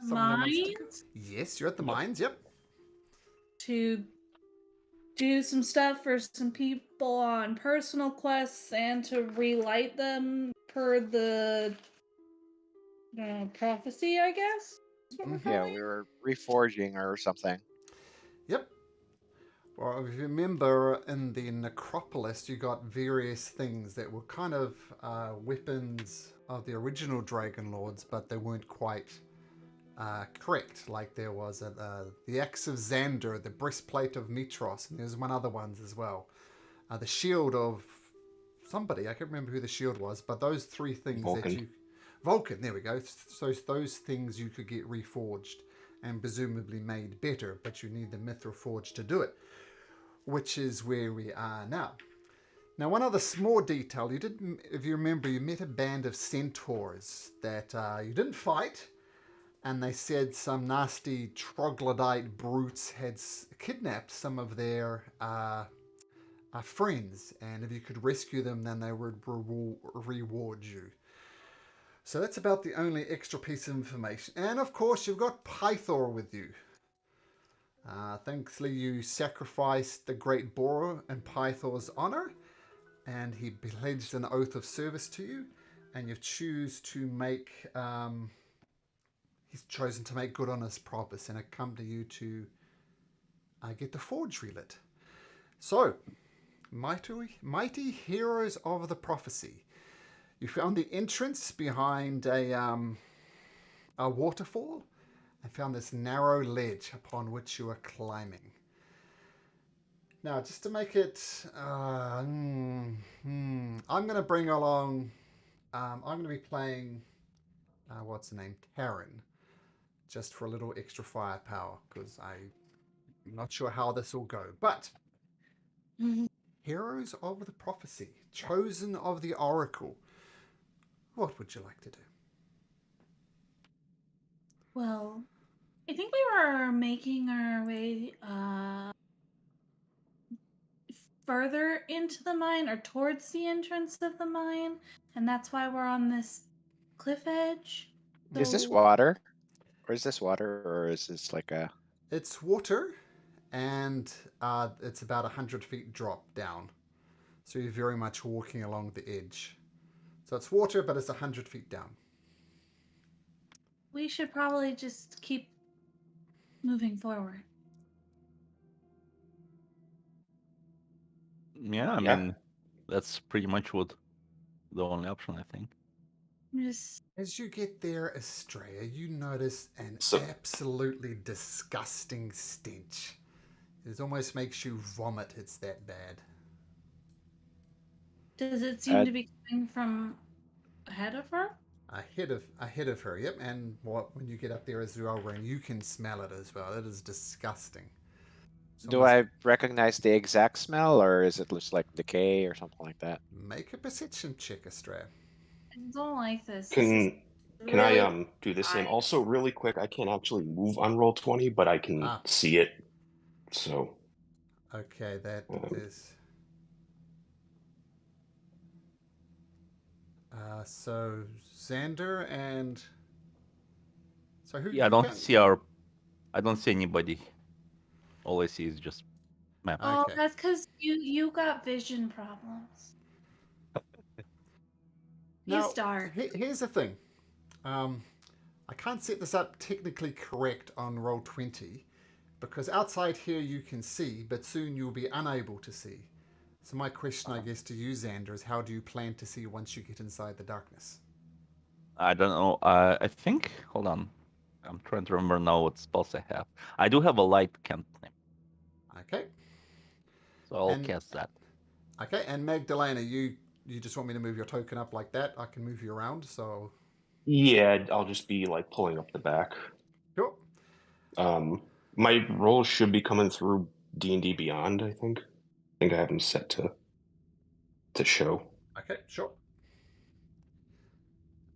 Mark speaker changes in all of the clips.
Speaker 1: Someone wants to go?
Speaker 2: Mines
Speaker 1: Yes, you're at the mines. Yep.
Speaker 2: to do some stuff for some people on personal quests and to relight them per the prophecy, I guess. Is what we're
Speaker 1: Mm-hmm.
Speaker 3: Yeah,
Speaker 2: calling
Speaker 3: we
Speaker 2: it.
Speaker 3: were reforging or something.
Speaker 1: Yep. Well, if you remember in the necropolis, you got various things that were kind of weapons of the original Dragonlords, but they weren't quite correct. Like there was the axe of Xander, the breastplate of Mitros, and there's one other ones as well. The shield of somebody, I can't remember who the shield was, but those three things that
Speaker 4: Vulcan.
Speaker 1: you... Vulcan, there we go. So those things you could get reforged and presumably made better, but you need the Mithril Forge to do it, which is where we are now. Now, one other small detail, you did, if you remember, you met a band of centaurs that you didn't fight, and they said some nasty troglodyte brutes had kidnapped some of their friends, and if you could rescue them, then they would reward you. So that's about the only extra piece of information. And of course, you've got Pythor with you. Thankfully, you sacrificed the great boar in Pythor's honor, and he pledged an oath of service to you, and you choose to make... he's chosen to make good on his promise and come to you to get the forge relit. So, mighty heroes of the prophecy. You found the entrance behind a waterfall and found this narrow ledge upon which you were climbing. Now, just to make it, I'm going to bring along, I'm going to be playing, what's the name, Taryn, just for a little extra firepower, because I'm not sure how this will go. But, heroes of the prophecy, chosen of the oracle, what would you like to do?
Speaker 2: Well, I think we were making our way further into the mine or towards the entrance of the mine, and that's why we're on this cliff edge.
Speaker 3: Is this
Speaker 2: So
Speaker 3: water? Or is this water? Or is this like a...
Speaker 1: It's water, and it's about 100 feet drop down. So you're very much walking along the edge. So it's water, but it's 100 feet down.
Speaker 2: we should probably just keep moving forward.
Speaker 5: Yeah, I
Speaker 4: Yeah.
Speaker 5: mean, that's pretty much what the only option, I think.
Speaker 2: Just
Speaker 1: As you get there, Estrella, you notice an
Speaker 4: So-
Speaker 1: absolutely disgusting stench. It almost makes you vomit. It's that bad.
Speaker 2: does it seem to be coming from ahead of her?
Speaker 1: Ahead of her, yep. And when you get up there as well, Ren, you can smell it as well. It is disgusting.
Speaker 3: Do I recognize the exact smell, or is it just like decay or something like that?
Speaker 1: Make a perception check, Estrella.
Speaker 2: I don't like this.
Speaker 4: Can
Speaker 2: Really
Speaker 4: I do the same?
Speaker 2: high.
Speaker 4: Also, really quick, I can't actually move on roll 20, but I can see it. So
Speaker 1: Okay, that is. So Xander and. So who?
Speaker 5: Yeah, I don't see anybody. All I see is just map.
Speaker 2: Oh,
Speaker 1: Okay.
Speaker 2: that's because you got vision problems.
Speaker 1: Now,
Speaker 2: He's dark.
Speaker 1: here's the thing. I can't set this up technically correct on roll 20 because outside here you can see, but soon you'll be unable to see. So my question, I guess, to you, Xander, is how do you plan to see once you get inside the darkness?
Speaker 5: I don't know. I think. Hold on. I'm trying to remember now what spells I have. I do have a light cantrip,
Speaker 1: Okay.
Speaker 5: so I'll cast that.
Speaker 1: Okay, and Magdalena, you just want me to move your token up like that? I can move you around, so...
Speaker 4: yeah, I'll just be like pulling up the back.
Speaker 1: Sure.
Speaker 4: My rolls should be coming through D&D Beyond, I think. I think I have them set to show.
Speaker 1: Okay, sure.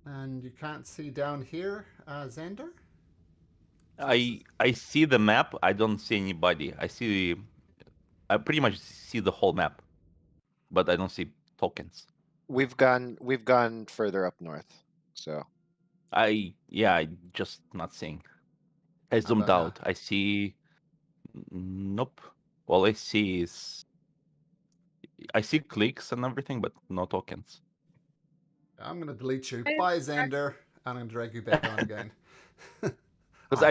Speaker 1: And you can't see down here, Xander?
Speaker 5: I see the map. I don't see anybody. I pretty much see the whole map, but I don't see tokens.
Speaker 3: We've gone further up north, so
Speaker 5: I just not seeing. I
Speaker 1: How
Speaker 5: zoomed
Speaker 1: about now?
Speaker 5: out. I see. Nope. All I see is clicks and everything, but no tokens.
Speaker 1: I'm going to delete you.
Speaker 2: I-
Speaker 1: Bye, Xander. I'm going to drag you back on again.
Speaker 5: Because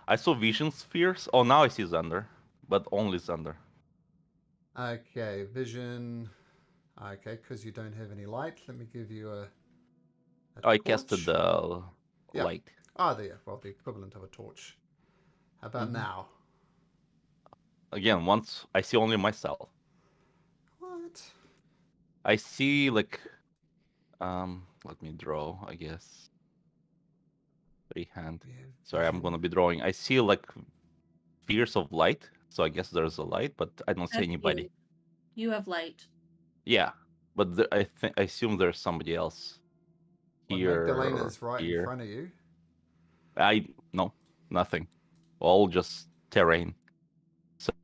Speaker 5: I saw vision spheres. Oh, now I see Xander, but only Xander.
Speaker 1: Okay, vision. Okay, because you don't have any light, let me give you a
Speaker 5: Oh, I
Speaker 1: torch.
Speaker 5: casted the
Speaker 1: Yeah.
Speaker 5: light.
Speaker 1: Ah, there. Well, the equivalent of a torch. How about now?
Speaker 5: Again, once I see only myself.
Speaker 1: What?
Speaker 5: I see like, let me draw. I guess freehand.
Speaker 1: We have
Speaker 5: Sorry, I'm
Speaker 1: vision.
Speaker 5: gonna be drawing. I see like spheres of light. So I guess there's a light, but I don't see
Speaker 2: That's
Speaker 5: anybody.
Speaker 2: You have light.
Speaker 5: Yeah, but I assume there's somebody else
Speaker 1: Well,
Speaker 5: here.
Speaker 1: Magdalena's right in
Speaker 5: here.
Speaker 1: front of you.
Speaker 5: No, nothing. All just terrain.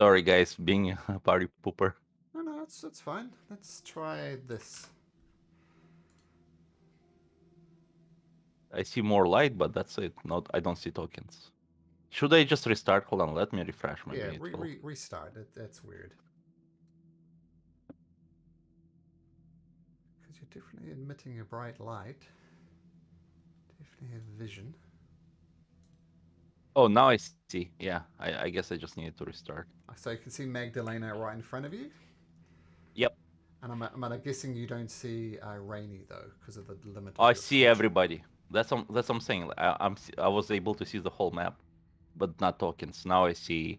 Speaker 5: Sorry, guys, being a party pooper.
Speaker 1: No, it's fine. Let's try this.
Speaker 5: I see more light, but that's it. Not, I don't see tokens. Should I just restart? Hold on, let me refresh. Maybe
Speaker 1: Yeah,
Speaker 5: it will.
Speaker 1: restart it. That's weird. Because you're definitely emitting a bright light. Definitely have vision.
Speaker 5: Oh, now I see. Yeah, I guess I just needed to restart.
Speaker 1: So you can see Magdalena right in front of you.
Speaker 5: Yep.
Speaker 1: And I'm guessing you don't see Rainy though, because of the limit.
Speaker 5: Oh, I see everybody. That's what I'm saying. I was able to see the whole map, but not tokens. Now I see.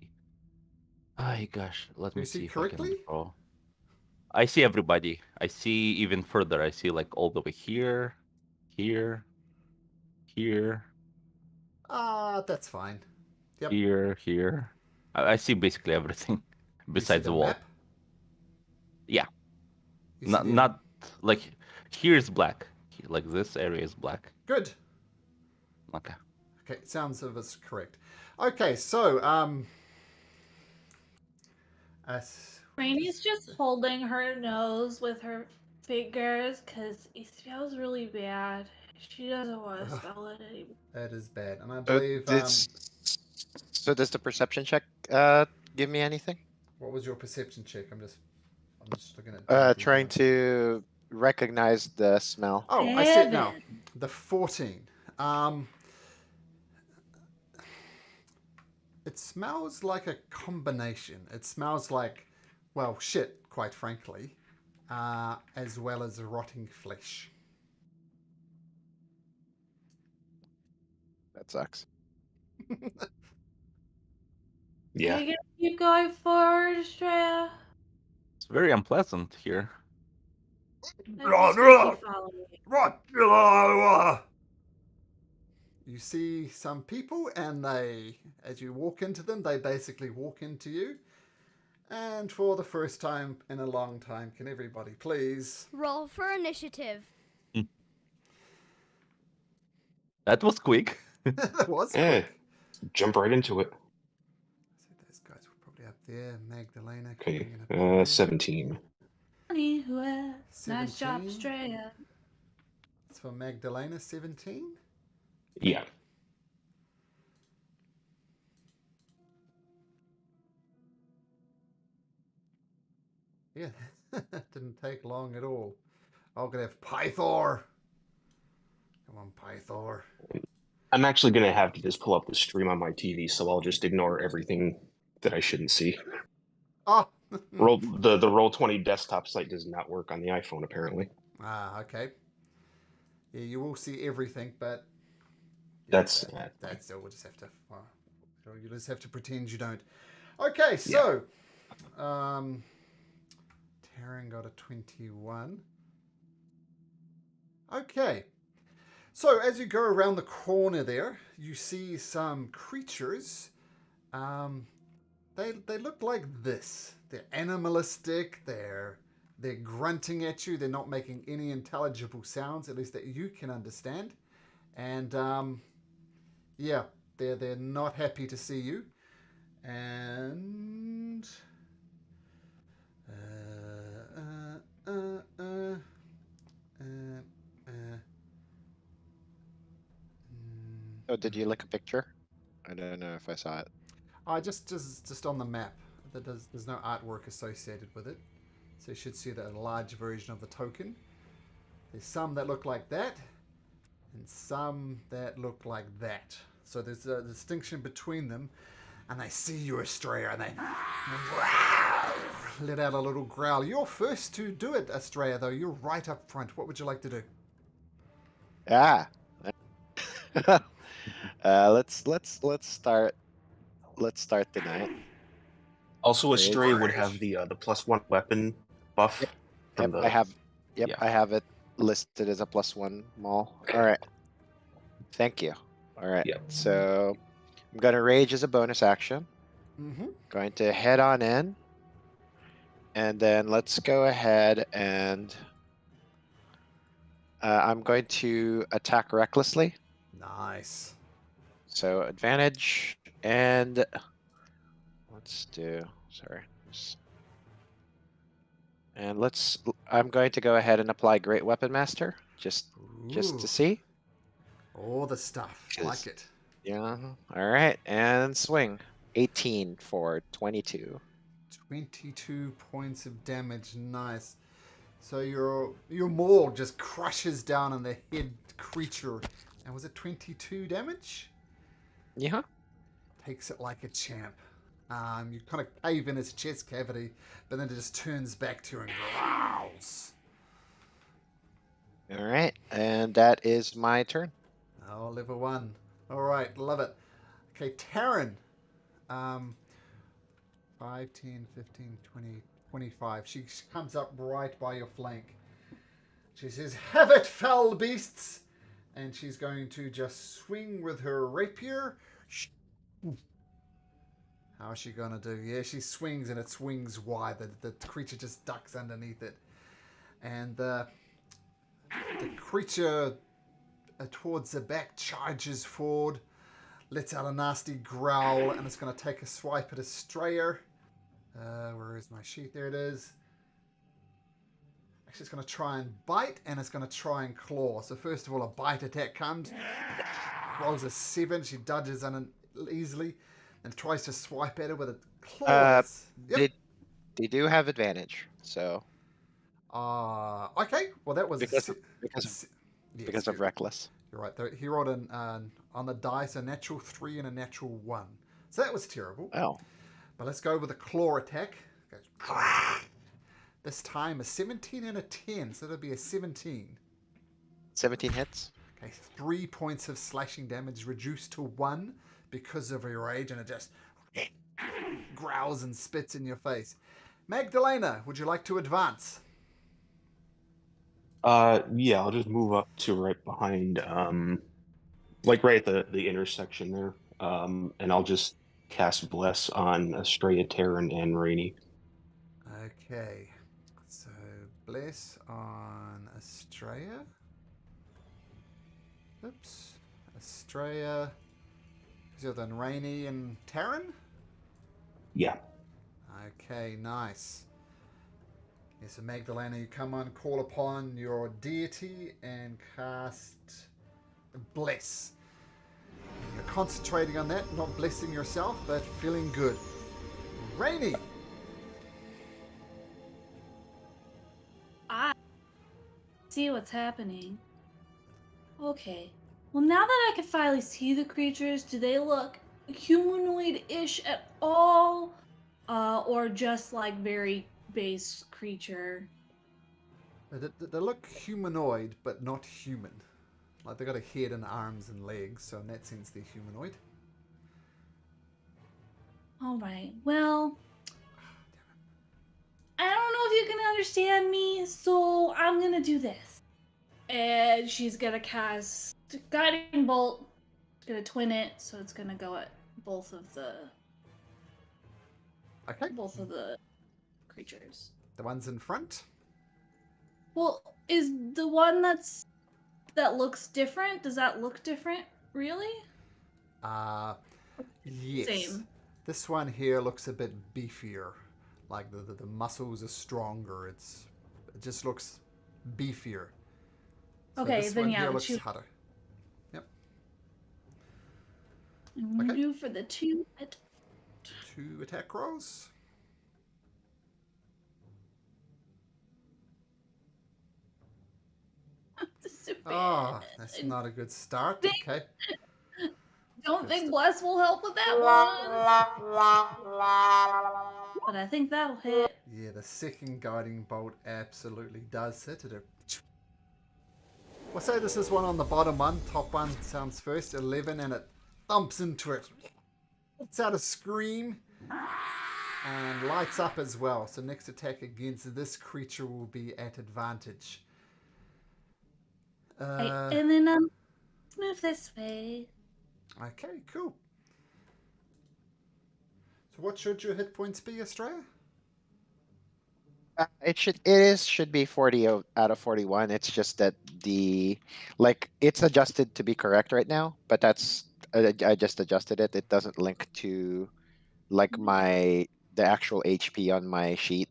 Speaker 5: Ay gosh, let
Speaker 1: Do
Speaker 5: me
Speaker 1: you see
Speaker 5: see if I can
Speaker 1: correctly?
Speaker 5: draw. I see everybody. I see even further. I see like all the way here, here, here,
Speaker 1: That's fine. Yep.
Speaker 5: here. I see basically everything
Speaker 1: You see
Speaker 5: besides
Speaker 1: the
Speaker 5: the wall.
Speaker 1: map?
Speaker 5: Yeah.
Speaker 1: You see
Speaker 5: Not like here is black. Like this area is black.
Speaker 1: Good.
Speaker 5: Okay.
Speaker 1: Okay, sounds of it's correct. Okay, so
Speaker 2: Rainy's just holding her nose with her fingers because it smells really bad. She doesn't want to smell it anymore.
Speaker 1: that is bad, and I
Speaker 3: So,
Speaker 1: believe.
Speaker 3: so does the perception check give me anything?
Speaker 1: What was your perception check? I'm just looking at.
Speaker 3: Trying to recognize the smell.
Speaker 1: Oh, I see it now. The 14. It smells like a combination. It smells like, well, shit, quite frankly, as well as rotting flesh.
Speaker 3: That sucks.
Speaker 4: Yeah.
Speaker 2: Are you gonna keep going forward, Estrella?
Speaker 5: It's very unpleasant here.
Speaker 2: I'm just gonna keep following.
Speaker 1: You see some people, and they, as you walk into them, they basically walk into you. And for the first time in a long time, can everybody please
Speaker 6: roll for initiative?
Speaker 5: That was quick.
Speaker 1: That was
Speaker 4: Yeah.
Speaker 1: quick.
Speaker 4: Jump right into it.
Speaker 1: So those guys were probably up there. Magdalena.
Speaker 4: Okay.
Speaker 1: coming in up there.
Speaker 4: 17.
Speaker 2: Nice
Speaker 1: 17.
Speaker 2: job, Estrella.
Speaker 1: It's for Magdalena, 17.
Speaker 4: Yeah.
Speaker 1: Yeah, didn't take long at all. I'm gonna have Pythor. Come on, Pythor.
Speaker 4: I'm actually going to have to just pull up the stream on my TV, so I'll just ignore everything that I shouldn't see.
Speaker 1: Oh.
Speaker 4: The Roll20 desktop site does not work on the iPhone, apparently.
Speaker 1: Okay. Yeah, you will see everything, but
Speaker 4: That's
Speaker 1: still. We'll just have to. You just have to pretend you don't. Okay, so, Taryn got a 21. Okay. So as you go around the corner there, you see some creatures. They look like this. They're animalistic. They're grunting at you. They're not making any intelligible sounds, at least that you can understand. And yeah, they're not happy to see you. And
Speaker 3: Oh, did you look a picture? I don't know if I saw it.
Speaker 1: Just on the map. There's no artwork associated with it. So you should see the large version of the token. There's some that look like that, and some that look like that. So there's a distinction between them, and they see you, Estrella, and they let out a little growl. You're first to do it, Estrella, though. You're right up front. What would you like to do?
Speaker 3: Ah. Let's start. Let's start the night.
Speaker 4: Also,
Speaker 3: Rage.
Speaker 4: Astray would have the +1 weapon buff.
Speaker 3: Yep.
Speaker 4: From the...
Speaker 3: I have. Yep,
Speaker 4: yeah.
Speaker 3: I have it listed as a +1 maul. All right. Thank you. All right.
Speaker 4: Yep.
Speaker 3: So I'm gonna rage as a bonus action.
Speaker 1: Mm-hmm.
Speaker 3: Going to head on in, and then let's go ahead and I'm going to attack recklessly.
Speaker 1: Nice.
Speaker 3: So advantage, and let's do. Sorry. And I'm going to go ahead and apply Great Weapon Master, just to
Speaker 1: Ooh.
Speaker 3: see.
Speaker 1: All the stuff. Like it.
Speaker 3: Yeah. All right, and swing. 18 for 22.
Speaker 1: 22 points of damage. Nice. So your maul just crushes down on the head creature. And was it 22 damage?
Speaker 3: Yeah.
Speaker 1: Takes it like a champ. You kind of cave in its chest cavity, but then it just turns back to you and growls.
Speaker 3: All right, and that is my turn.
Speaker 1: Oh, level 1. All right, love it. Okay, Taryn. 5, 10, 15, 20, 25. She comes up right by your flank. She says, "Have it, foul beasts!" And she's going to just swing with her rapier. How is she going to do? Yeah, she swings and it swings wide. The creature just ducks underneath it. And the creature towards the back charges forward, lets out a nasty growl, and it's going to take a swipe at Estrella. Where is my sheet? There it is. Actually, it's going to try and bite, and it's going to try and claw. So first of all, a bite attack comes. Rolls a 7. She dodges easily. And tries to swipe at it with a claws. Yep.
Speaker 3: They do have advantage, so.
Speaker 1: Okay. Well, that was
Speaker 3: because of
Speaker 1: you're,
Speaker 3: reckless.
Speaker 1: You're right. He rolled on the dice a natural 3 and a natural 1. So that was terrible.
Speaker 3: Oh.
Speaker 1: But let's go with a claw attack. This time a 17 and a 10, so that'll be a 17.
Speaker 3: 17 hits.
Speaker 1: Okay, 3 points of slashing damage reduced to 1 because of your rage, and it just growls and spits in your face. Magdalena, would you like to advance?
Speaker 4: Yeah, I'll just move up to right behind, like right at the intersection there, and I'll just cast Bless on Estrella, Terran, and Rainy.
Speaker 1: Okay, so Bless on Estrella. Oops, Estrella. So then Rainy and Terran?
Speaker 4: Yeah.
Speaker 1: Okay, nice. Yes, so Magdalena, you come on, call upon your deity and cast Bless. You're concentrating on that, not blessing yourself, but feeling good. Rainy!
Speaker 2: I see what's happening. Okay. Well, now that I can finally see the creatures, do they look humanoid-ish at all? Or just like very base creature?
Speaker 1: They look humanoid, but not human. Like they got a head and arms and legs, so in that sense they're humanoid.
Speaker 2: Alright, well, I don't know if you can understand me, so I'm gonna do this. And she's gonna cast Guiding Bolt. She's gonna twin it, so it's gonna go at both of the creatures.
Speaker 1: The ones in front?
Speaker 2: Well, is the one that looks different? Does that look different? Really?
Speaker 1: Yes.
Speaker 2: Same.
Speaker 1: This one here looks a bit beefier. Like the muscles are stronger. It just looks beefier. So
Speaker 2: Okay,
Speaker 1: this
Speaker 2: then
Speaker 1: one
Speaker 2: yeah,
Speaker 1: here
Speaker 2: the
Speaker 1: looks
Speaker 2: two.
Speaker 1: hotter. Yep.
Speaker 2: And we
Speaker 1: Okay.
Speaker 2: do for the 2
Speaker 1: 2 attack rolls. Ah, that's not a good start. Okay.
Speaker 2: Don't think Bless will help with that one. But I think that'll hit.
Speaker 1: Yeah, the second guiding bolt absolutely does hit it. We'll say this is one on the bottom one. Top one sounds first. 11, and it thumps into it. It's out a scream and lights up as well. So next attack against this creature will be at advantage.
Speaker 2: And then let's move this way.
Speaker 1: Okay, cool. So what should your hit points be, Australia?
Speaker 3: It should be 40 out of 41. It's just that it's adjusted to be correct right now, but I just adjusted it. It doesn't link to the actual HP on my sheet.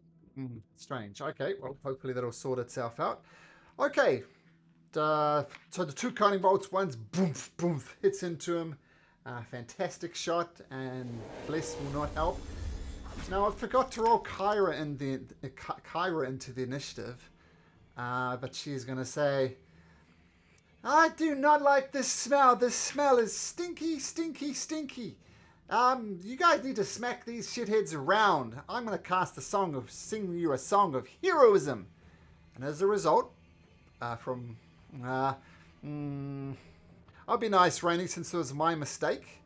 Speaker 1: Strange. Okay, well, hopefully that'll sort itself out. Okay, so the 2 cutting bolts, one's boom, boom, hits into him. Fantastic shot, and Bless will not help. Now, I forgot to roll Kyra into the initiative, but she's going to say, I do not like this smell. This smell is stinky, stinky, stinky. You guys need to smack these shitheads around. I'm going to sing you a song of heroism. And as a result, I'll be nice, Rainy, since it was my mistake.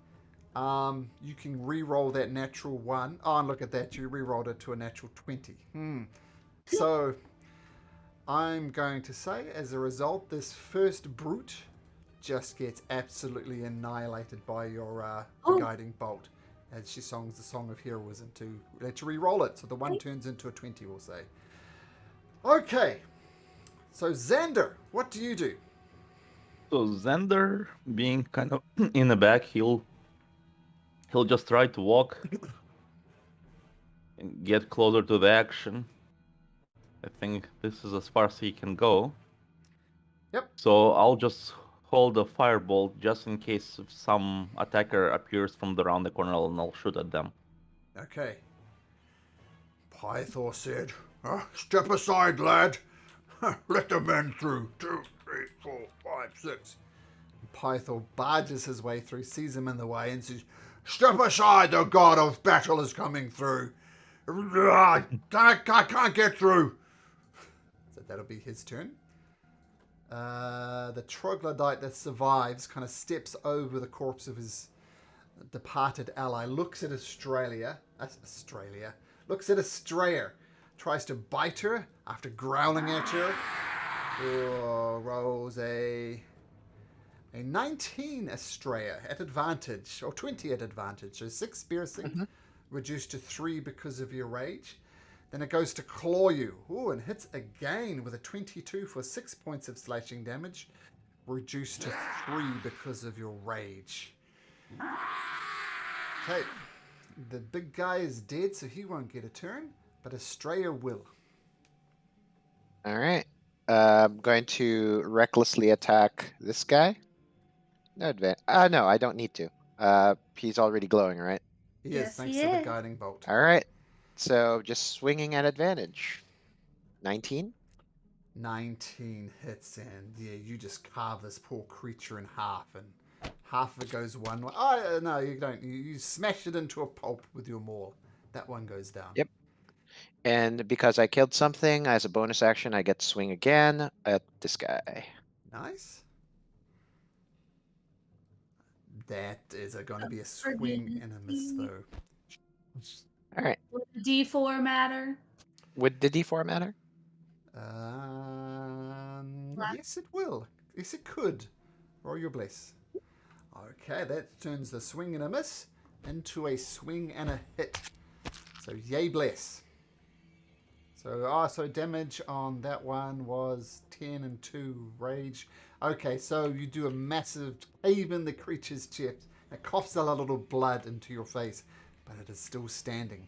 Speaker 1: You can re-roll that natural 1. Oh, and look at that. You re-rolled it to a natural 20. So, I'm going to say, as a result, this first brute just gets absolutely annihilated by your guiding bolt. As she songs the Song of Heroism to let you re-roll it. So the 1 turns into a 20, we'll say. Okay. So, Xander, what do you do?
Speaker 5: So Xander, being kind of in the back, he'll just try to walk and get closer to the action. I think this is as far as he can go.
Speaker 1: Yep.
Speaker 5: So I'll just hold a firebolt just in case some attacker appears from around the corner, and I'll shoot at them.
Speaker 1: Okay. Pythor said, step aside, lad. Let the men through. 2, 3, 4, 5, 6. Pythor barges his way through, sees him in the way, and says, step aside, the god of battle is coming through. I can't get through. So that'll be his turn. The troglodyte that survives kind of steps over the corpse of his departed ally, looks at looks at Estrella, tries to bite her after growling at her. Rolls a 19 Estrella at advantage, or 20 at advantage. So 6 piercing, reduced to 3 because of your rage. Then it goes to claw you. Ooh, and hits again with a 22 for 6 points of slashing damage, reduced to 3 because of your rage. Okay, the big guy is dead, so he won't get a turn, but Estrella will.
Speaker 3: All right. I'm going to recklessly attack this guy. No advantage. No, I don't need to. He's already glowing, right?
Speaker 1: He is,
Speaker 2: Yes,
Speaker 1: thanks
Speaker 2: he
Speaker 1: to the
Speaker 2: is.
Speaker 1: guiding bolt.
Speaker 3: All right. So just swinging at advantage. 19.
Speaker 1: 19 hits, and yeah, you just carve this poor creature in half, and half of it goes one way. Oh, no, you don't. You smash it into a pulp with your maul. That one goes down.
Speaker 3: Yep. And because I killed something, as a bonus action, I get to swing again at this guy.
Speaker 1: Nice. That is going to be a swing and a miss, though.
Speaker 3: All right.
Speaker 2: Would the D4 matter?
Speaker 3: Would the D4 matter?
Speaker 1: Yes, it will. Yes, it could. Roll your bless. Okay, that turns the swing and a miss into a swing and a hit. So, yay bless. So damage on that one was 10 and 2 rage. Okay, so you do a massive cave in the creature's chest. It coughs a little blood into your face, but it is still standing.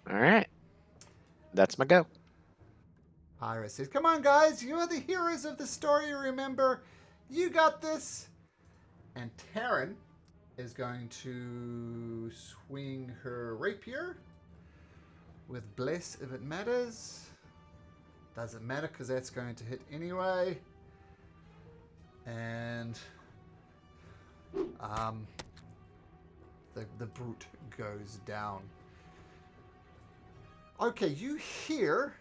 Speaker 3: All right. That's my go.
Speaker 1: Iris says, come on, guys. You are the heroes of the story, remember? You got this. And Taryn is going to swing her rapier with Bless if it matters. Doesn't matter because that's going to hit anyway. And the brute goes down. Okay, you hear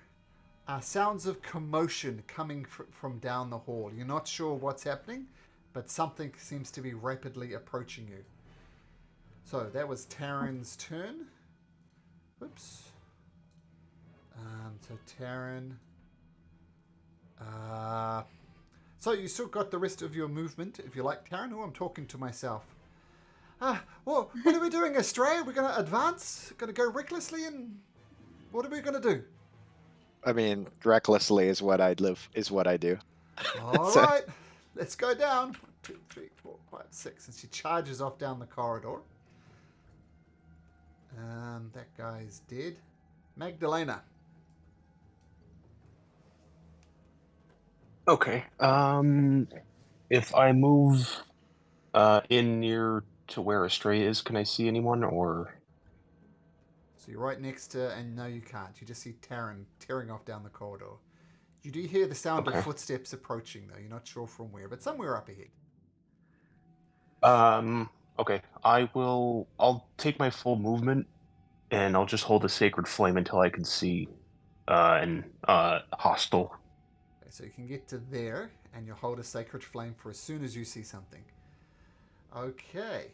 Speaker 1: sounds of commotion coming from down the hall. You're not sure what's happening, but something seems to be rapidly approaching you. So that was Taryn's turn. Oops. So Taryn. So you still got the rest of your movement, if you like, Taryn. Oh, I'm talking to myself. Well, what are we doing, Australia? We're going to advance? Going to go recklessly, and what are we going to do?
Speaker 3: I mean, recklessly is what I do.
Speaker 1: All
Speaker 3: So-
Speaker 1: right, let's go down. 1, 2, 3, 4, 5, 6. And she charges off down the corridor. That guy's dead. Magdalena.
Speaker 4: Okay. If I move in near to where Astray is, can I see anyone or?
Speaker 1: So you're right next to, and no, you can't. You just see Taryn tearing off down the corridor. You do hear the sound
Speaker 4: Okay.
Speaker 1: of footsteps approaching, though. You're not sure from where, but somewhere up ahead.
Speaker 4: Okay. I'll take my full movement, and I'll just hold a sacred flame until I can see an hostile.
Speaker 1: Okay, so you can get to there, and you'll hold a sacred flame for as soon as you see something. Okay.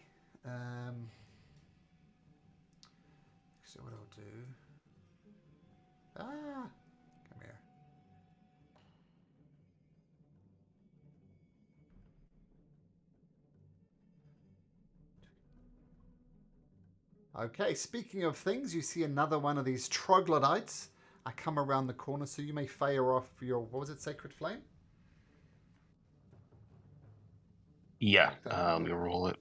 Speaker 1: So what I'll do... come here. Okay, speaking of things, you see another one of these troglodytes come around the corner, so you may fire off your, what was it, sacred flame?
Speaker 4: Yeah.
Speaker 1: Okay.
Speaker 4: Let me roll it.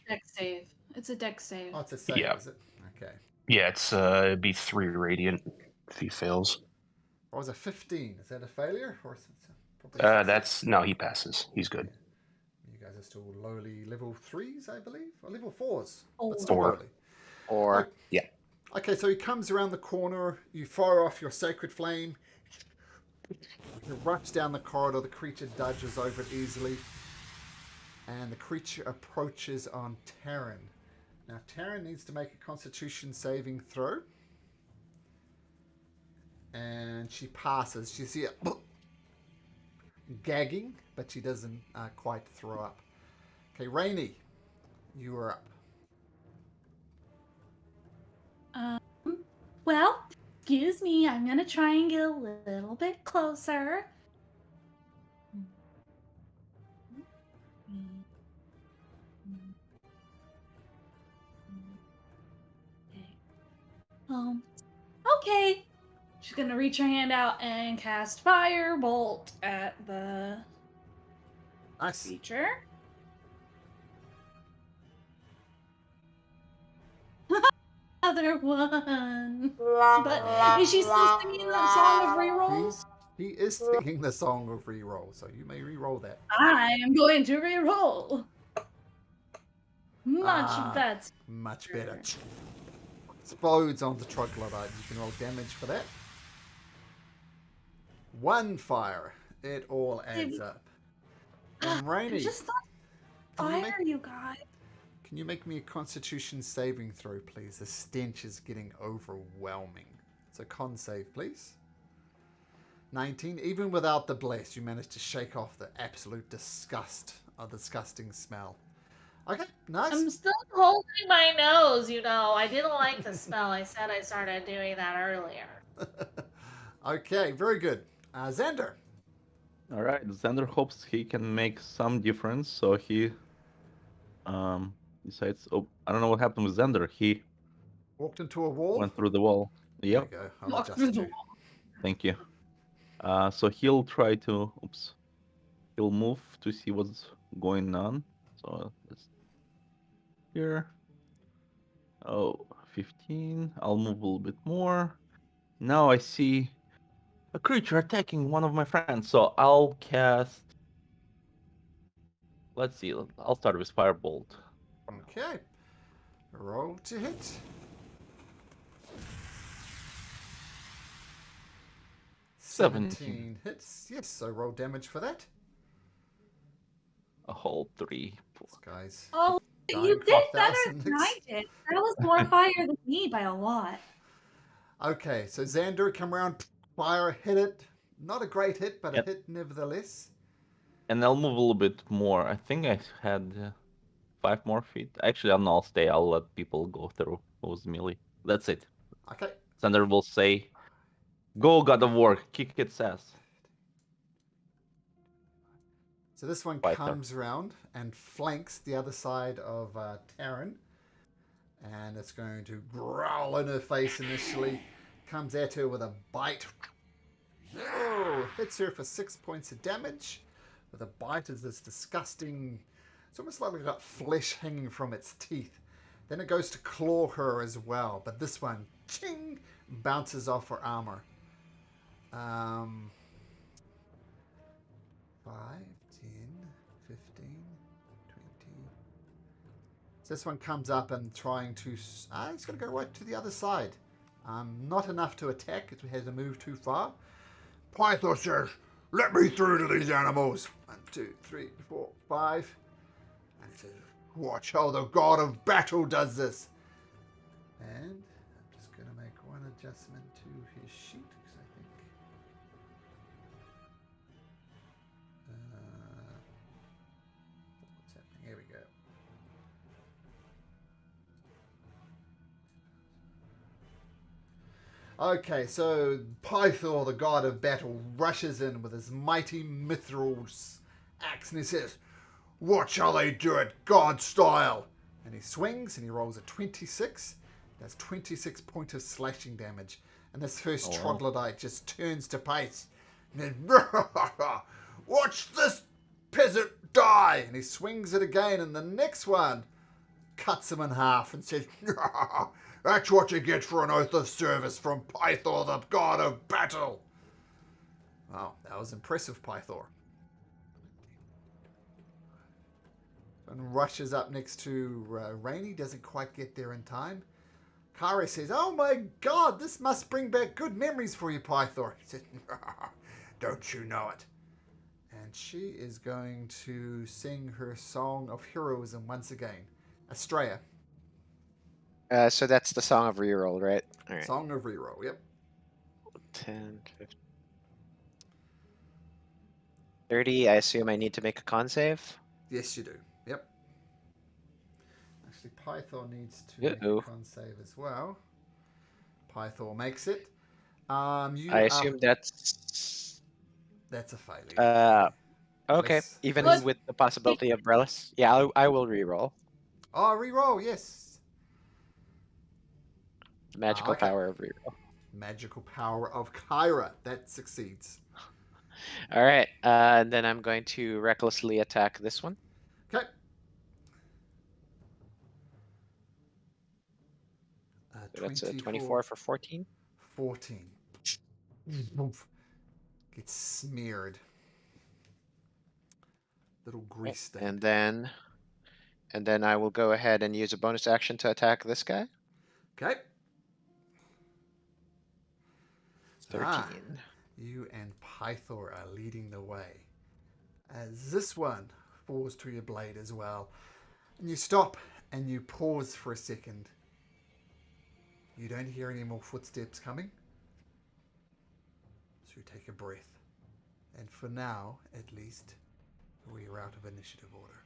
Speaker 2: Dex save. It's a dex save.
Speaker 1: Oh, it's a save,
Speaker 4: Yeah.
Speaker 1: is it? Okay.
Speaker 4: Yeah, it'd be 3 radiant if he fails.
Speaker 1: Or was it 15? Is that a failure? Or is it probably
Speaker 4: No, he passes. He's good.
Speaker 1: You guys are still lowly level 3s, I believe? Or level 4s?
Speaker 2: Oh.
Speaker 1: But still
Speaker 4: 4.
Speaker 1: lowly.
Speaker 3: Or
Speaker 4: Yeah.
Speaker 1: Okay, so he comes around the corner. You fire off your sacred flame. It erupts down the corridor. The creature dodges over it easily. And the creature approaches on Taryn. Now, Taryn needs to make a constitution saving throw. And she passes. You see it gagging, but she doesn't quite throw up. Okay, Rainy, you are up.
Speaker 2: Well, excuse me, I'm gonna try and get a little bit closer. Okay. She's gonna reach her hand out and cast Firebolt at the
Speaker 1: Nice.
Speaker 2: creature. Other one. But is she still singing that song of rerolls?
Speaker 1: He is singing the song of reroll, so you may reroll that.
Speaker 2: I am going to reroll. Much better.
Speaker 1: Much better. Explodes onto Troglodyte. You can roll damage for that. 1 fire. It all adds up. And Rainy,
Speaker 2: Just not
Speaker 1: can you
Speaker 2: fire, you guys.
Speaker 1: can you make me a Constitution saving throw, please? The stench is getting overwhelming. So con save, please. 19. Even without the bless, you managed to shake off the absolute disgusting smell. Okay, nice.
Speaker 6: I'm still holding my nose, I didn't like the smell. I said I started doing that earlier.
Speaker 1: Okay, very good. Xander.
Speaker 5: All right, Xander hopes he can make some difference, so he decides. Oh, I don't know what happened with Xander. He
Speaker 1: Walked into a wall.
Speaker 5: went through the wall.
Speaker 1: There
Speaker 5: Yep.
Speaker 1: you go. I'll
Speaker 2: Walked
Speaker 1: adjust
Speaker 2: through the
Speaker 1: you.
Speaker 5: Thank you. So he'll try to. Oops. He'll move to see what's going on. So let's here. Oh, 15. I'll move a little bit more. Now I see a creature attacking one of my friends. So I'll cast Let's see. I'll start with Firebolt.
Speaker 1: Okay. Roll to hit. 17 hits. Yes, so roll damage for that.
Speaker 5: A whole 3.
Speaker 1: This guy's
Speaker 2: Oh,
Speaker 1: going
Speaker 2: you
Speaker 1: for
Speaker 2: did better
Speaker 1: 1,000
Speaker 2: than I
Speaker 1: hits.
Speaker 2: did. That was more fire than me by a lot.
Speaker 1: Okay, so Xander, come around, fire, hit it. Not a great hit, but
Speaker 5: Yep.
Speaker 1: a hit nevertheless.
Speaker 5: And I'll move a little bit more. I think I had 5 more feet. Actually, I'll stay. I'll let people go through those melee. That's it.
Speaker 1: Okay.
Speaker 5: Xander will say, "Go, God of War, kick its ass."
Speaker 1: So this one
Speaker 5: Pythor.
Speaker 1: comes around and flanks the other side of Taryn. And it's going to growl in her face initially. Comes at her with a bite. Oh, hits her for 6 points of damage. With a bite is this disgusting... It's almost like we've got flesh hanging from its teeth. Then it goes to claw her as well. But this one, ching, bounces off her armor. 5, 10, 15, 20. So this one comes up and trying to... it's going to go right to the other side. Not enough to attack. It has to move too far. Pythor says, "Let me through to these animals." 1, 2, 3, 4, 5. And he says, "Watch how the god of battle does this." And I'm just going to make one adjustment to his sheet because I think... what's happening? Here we go. Okay, so Pythor, the god of battle, rushes in with his mighty mithril axe and he says, "Watch how they do it, god style." And he swings and he rolls a 26. That's 26 points of slashing damage. And this first troglodyte just turns to pace. And then, "Watch this peasant die." And he swings it again and the next one cuts him in half and says, "That's what you get for an oath of service from Pythor, the god of battle." Wow, that was impressive, Pythor. And rushes up next to Rainy, doesn't quite get there in time. Kara says, "Oh my god, this must bring back good memories for you, Pythor." He says, "Don't you know it?" And she is going to sing her song of heroism once again. Estrella.
Speaker 3: So that's the Song of Reroll, right? All right.
Speaker 1: Song of Reroll, yep.
Speaker 3: 10, 15, 30. I assume I need to make a con save.
Speaker 1: Yes, you do. Yep. Actually, Pythor needs to make a
Speaker 3: Uh-oh.
Speaker 1: con save as well. Pythor makes it.
Speaker 3: I assume that's
Speaker 1: a failure.
Speaker 3: okay.
Speaker 1: Let's-
Speaker 3: Even
Speaker 2: Let's-
Speaker 3: with the possibility of Brelis. Yeah, I will reroll.
Speaker 1: Oh, reroll, yes.
Speaker 3: The magical
Speaker 1: okay.
Speaker 3: power of reroll.
Speaker 1: Magical power of Kyra. That succeeds.
Speaker 3: All right. And then I'm going to recklessly attack this one.
Speaker 1: Okay.
Speaker 3: So that's a 24 for 14.
Speaker 1: 14. Gets smeared. Little grease stain.
Speaker 3: And then I will go ahead and use a bonus action to attack this guy.
Speaker 1: Okay.
Speaker 3: 13.
Speaker 1: You and Pythor are leading the way. As this one falls to your blade as well. And you stop and you pause for a second. You don't hear any more footsteps coming. So you take a breath. And for now, at least, we are out of initiative order.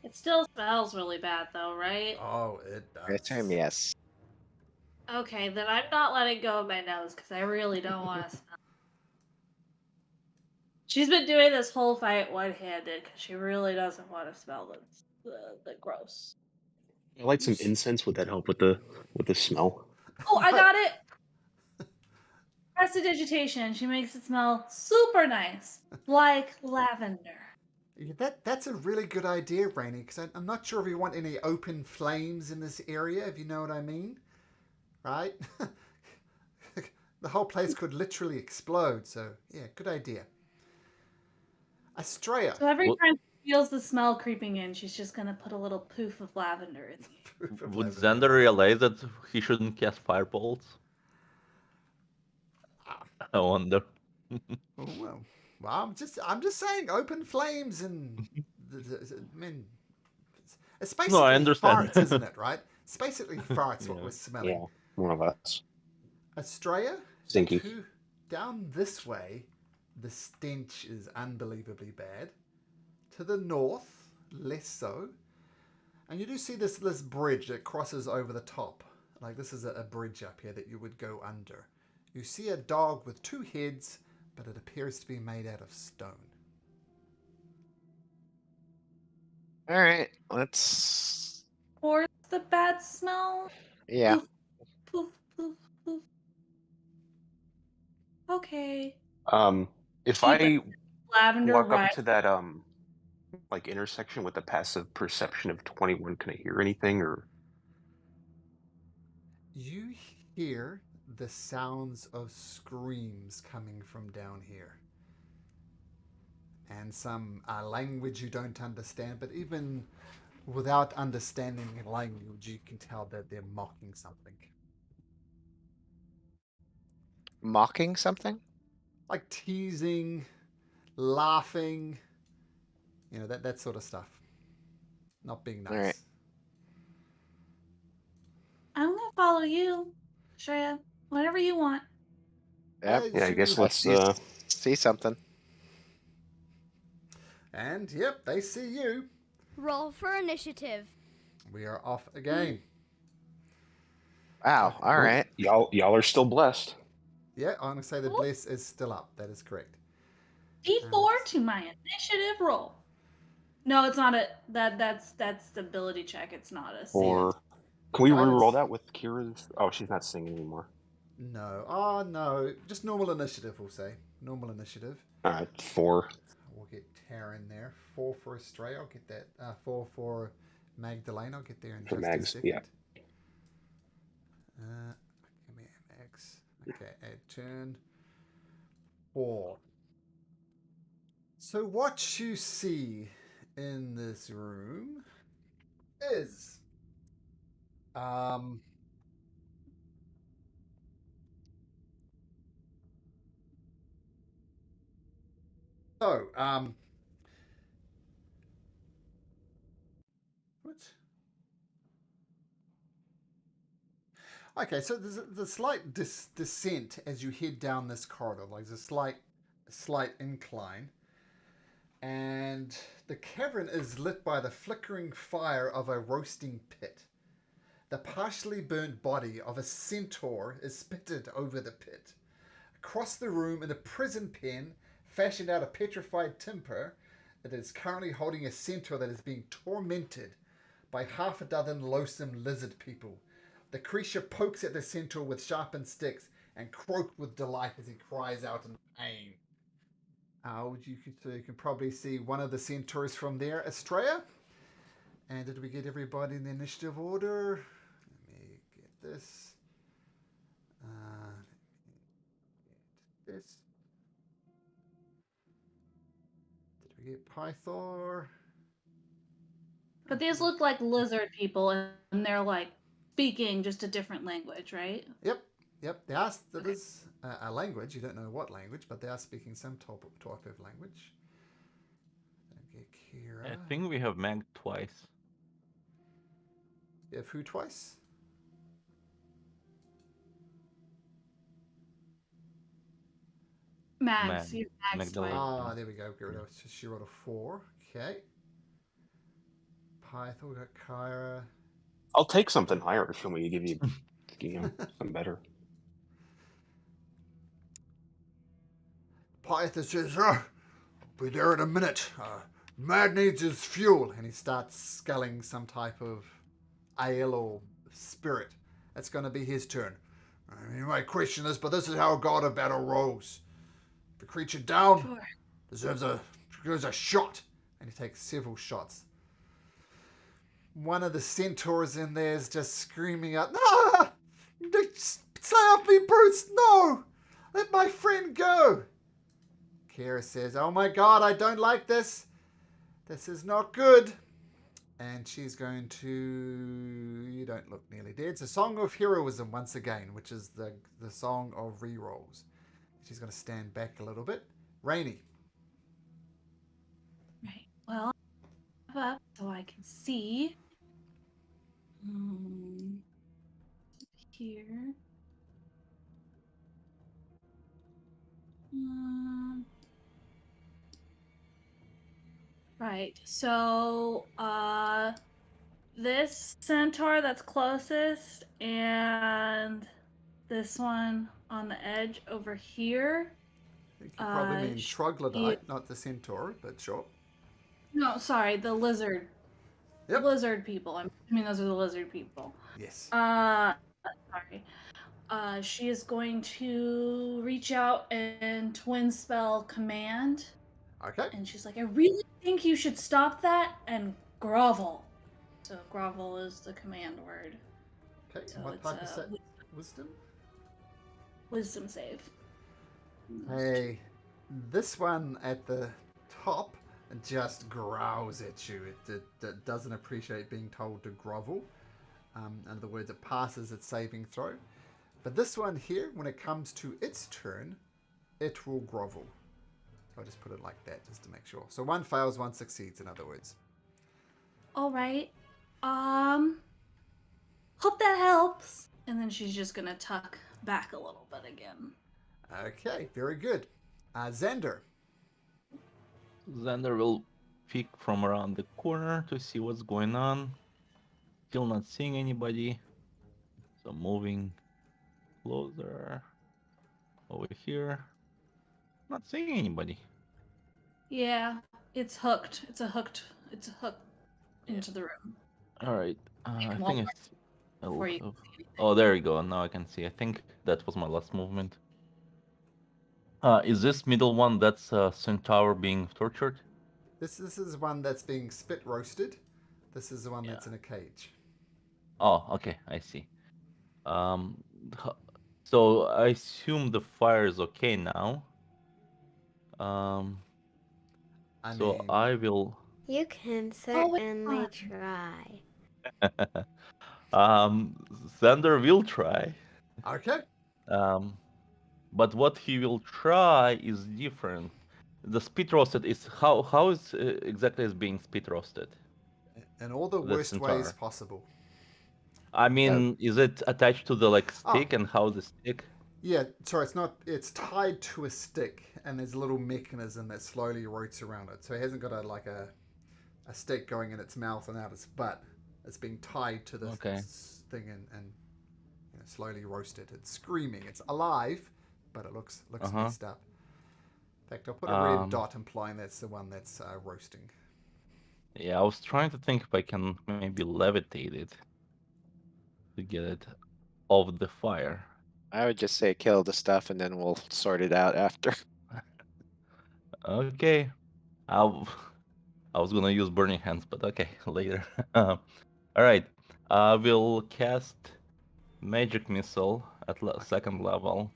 Speaker 6: It still smells really bad, though, right?
Speaker 1: Oh, it does.
Speaker 3: Return, yes.
Speaker 6: Okay, then I'm not letting go of my nose because I really don't want to smell. She's been doing this whole fight one-handed because she really doesn't want to smell the gross.
Speaker 4: I light some incense. Would that help with the smell?
Speaker 6: Oh, I got it! Prestidigitation. She makes it smell super nice, like lavender.
Speaker 1: Yeah, that's a really good idea, Rainy, because I'm not sure if you want any open flames in this area, if you know what I mean. Right? The whole place could literally explode, so yeah, good idea. Estrella.
Speaker 2: So every
Speaker 5: Well-
Speaker 2: time she feels the smell creeping in, she's just gonna put a little poof of lavender in the
Speaker 5: Would Xander realize that he shouldn't cast fireballs? I wonder.
Speaker 1: Oh, well, I'm just saying, open flames and I mean, it's
Speaker 5: No, I
Speaker 1: basically
Speaker 5: understand.
Speaker 1: farts, isn't it? Right? It's basically farts what
Speaker 5: Yeah.
Speaker 1: we're smelling.
Speaker 4: Yeah, one of us.
Speaker 1: Australia,
Speaker 4: Stinky.
Speaker 1: down this way, the stench is unbelievably bad. To the north, less so. And you do see this bridge that crosses over the top. Like this is a bridge up here that you would go under. You see a dog with two heads, but it appears to be made out of stone.
Speaker 3: All right, let's.
Speaker 2: Or the bad smell.
Speaker 3: Yeah.
Speaker 2: Poof, poof, poof, poof. Okay.
Speaker 4: If
Speaker 2: Keep
Speaker 4: I
Speaker 2: it. Lavender
Speaker 4: walk
Speaker 2: right.
Speaker 4: up to that like intersection with a passive perception of 21, can I hear anything or?
Speaker 1: You hear the sounds of screams coming from down here. And some language you don't understand, but even without understanding language, you can tell that they're mocking something.
Speaker 3: Mocking something?
Speaker 1: Like teasing, laughing, you know, that sort of stuff. Not being nice.
Speaker 3: All right.
Speaker 2: I'm gonna follow you, Shreya. Whatever you want.
Speaker 3: Yep.
Speaker 4: Yeah, I guess
Speaker 3: I
Speaker 4: let's
Speaker 3: see something.
Speaker 1: And yep, they see you.
Speaker 7: Roll for initiative.
Speaker 1: We are off again.
Speaker 3: Wow. All right.
Speaker 4: Y'all are still blessed.
Speaker 1: Yeah, I'm gonna say the bliss is still up. That is correct.
Speaker 2: D4 to my initiative roll. No, it's not a that's the ability check. It's not a
Speaker 4: Or can we
Speaker 1: Guidance.
Speaker 4: re-roll that with Kira's? Oh, she's not singing anymore.
Speaker 1: No. Oh no. Just normal initiative, we'll say. Normal initiative.
Speaker 4: All right, 4.
Speaker 1: We'll get Taryn there. 4 for Astray. I'll get that. 4 for Magdalene. I'll get there in
Speaker 4: For
Speaker 1: just
Speaker 4: Mags,
Speaker 1: a second.
Speaker 4: yeah.
Speaker 1: Come here, Max. Okay, add turn. 4. So what you see in this room is what? Okay, so there's a slight descent as you head down this corridor. Like there's a slight incline. And the cavern is lit by the flickering fire of a roasting pit. The partially burnt body of a centaur is spitted over the pit. Across the room in a prison pen fashioned out of petrified timber that is currently holding a centaur that is being tormented by half a dozen loathsome lizard people. The creature pokes at the centaur with sharpened sticks and croaks with delight as he cries out in pain. You can probably see one of the centaurs from there, Estrella. And did we get everybody in the initiative order? Let me get this. Let me get this. Did we get Pythor?
Speaker 2: But these look like lizard people, and they're like speaking just a different language, right?
Speaker 1: Yep. They are. That is a language. You don't know what language, but they are speaking some type of language. Okay, Kira.
Speaker 5: I think we have Mag twice.
Speaker 1: You have who twice?
Speaker 2: Mags.
Speaker 5: Mag.
Speaker 2: You Mags
Speaker 5: Magdalene.
Speaker 2: twice.
Speaker 1: Ah, there we go. Get rid of. So she rolled a 4. Okay. Pythor, we got Kyra.
Speaker 4: I'll take something higher if you want me to give you, some better.
Speaker 1: Pythor says, "I'll be there in a minute. Mad needs his fuel." And he starts sculling some type of ale or spirit. That's going to be his turn. You might question this, but this is how God of battle rolls. The creature down
Speaker 2: Sure.
Speaker 1: deserves a shot. And he takes several shots. One of the centaurs in there is just screaming out, "No! Stay off me, brutes! No! Let my friend go!" Kira says, "Oh my god, I don't like this. This is not good." And she's going to... You don't look nearly dead. It's a song of heroism once again, which is the song of rerolls. She's going to stand back a little bit. Rainy.
Speaker 2: Right. Well, up so I can see. Here. Right. So, this centaur that's closest and this one on the edge over here.
Speaker 1: I think you probably mean Troglodyte, not the centaur, but sure.
Speaker 2: No, sorry, the lizard.
Speaker 1: Yep.
Speaker 2: Lizard people. I mean, those are the lizard people.
Speaker 1: Yes.
Speaker 2: Sorry. She is going to reach out and twin spell command.
Speaker 1: Okay.
Speaker 2: And she's like, I really think you should stop that and grovel. So grovel is the command word.
Speaker 1: Okay.
Speaker 2: So
Speaker 1: What
Speaker 2: it's
Speaker 1: type is that? Wisdom?
Speaker 2: Wisdom save.
Speaker 1: Hey, this one at the top just growls at you. It doesn't appreciate being told to grovel. In other words, it passes its saving throw. But this one here, when it comes to its turn, it will grovel. I'll just put it like that just to make sure. So one fails, one succeeds, in other words.
Speaker 2: All right. Hope that helps. And then she's just gonna tuck back a little bit again.
Speaker 1: Okay, very good. Xander.
Speaker 5: Xander will peek from around the corner to see what's going on. Still not seeing anybody. So moving closer over here. Not seeing anybody.
Speaker 2: Yeah, it's hooked. It's a hook into the room.
Speaker 5: All right. I
Speaker 2: come
Speaker 5: think
Speaker 2: over
Speaker 5: it's.
Speaker 2: before you can see anything.
Speaker 5: Oh, there you go. Now I can see. I think that was my last movement. Is this middle one that's Centaur being tortured?
Speaker 1: This is one that's being spit roasted. This is the one that's in a cage.
Speaker 5: Oh, okay. I see. So I assume the fire is okay now.
Speaker 1: I
Speaker 5: will.
Speaker 7: You can certainly try.
Speaker 5: Xander will try.
Speaker 1: Okay.
Speaker 5: But what he will try is different. The spit roasted is how is exactly is being spit roasted?
Speaker 1: In all the worst ways possible.
Speaker 5: I mean, is it attached to the stick, and how the stick?
Speaker 1: Yeah, sorry, it's not. It's tied to a stick, and there's a little mechanism that slowly rotates around it. So it hasn't got a stick going in its mouth and out its butt. It's being tied to this thing and slowly roasted. It's screaming. It's alive, but it looks messed up. In fact, I'll put a red dot implying that's the one that's roasting.
Speaker 5: Yeah, I was trying to think if I can maybe levitate it to get it off the fire.
Speaker 3: I would just say kill the stuff and then we'll sort it out after.
Speaker 5: Okay. I was gonna use Burning Hands, but okay, later. All right. We'll cast Magic Missile at second level.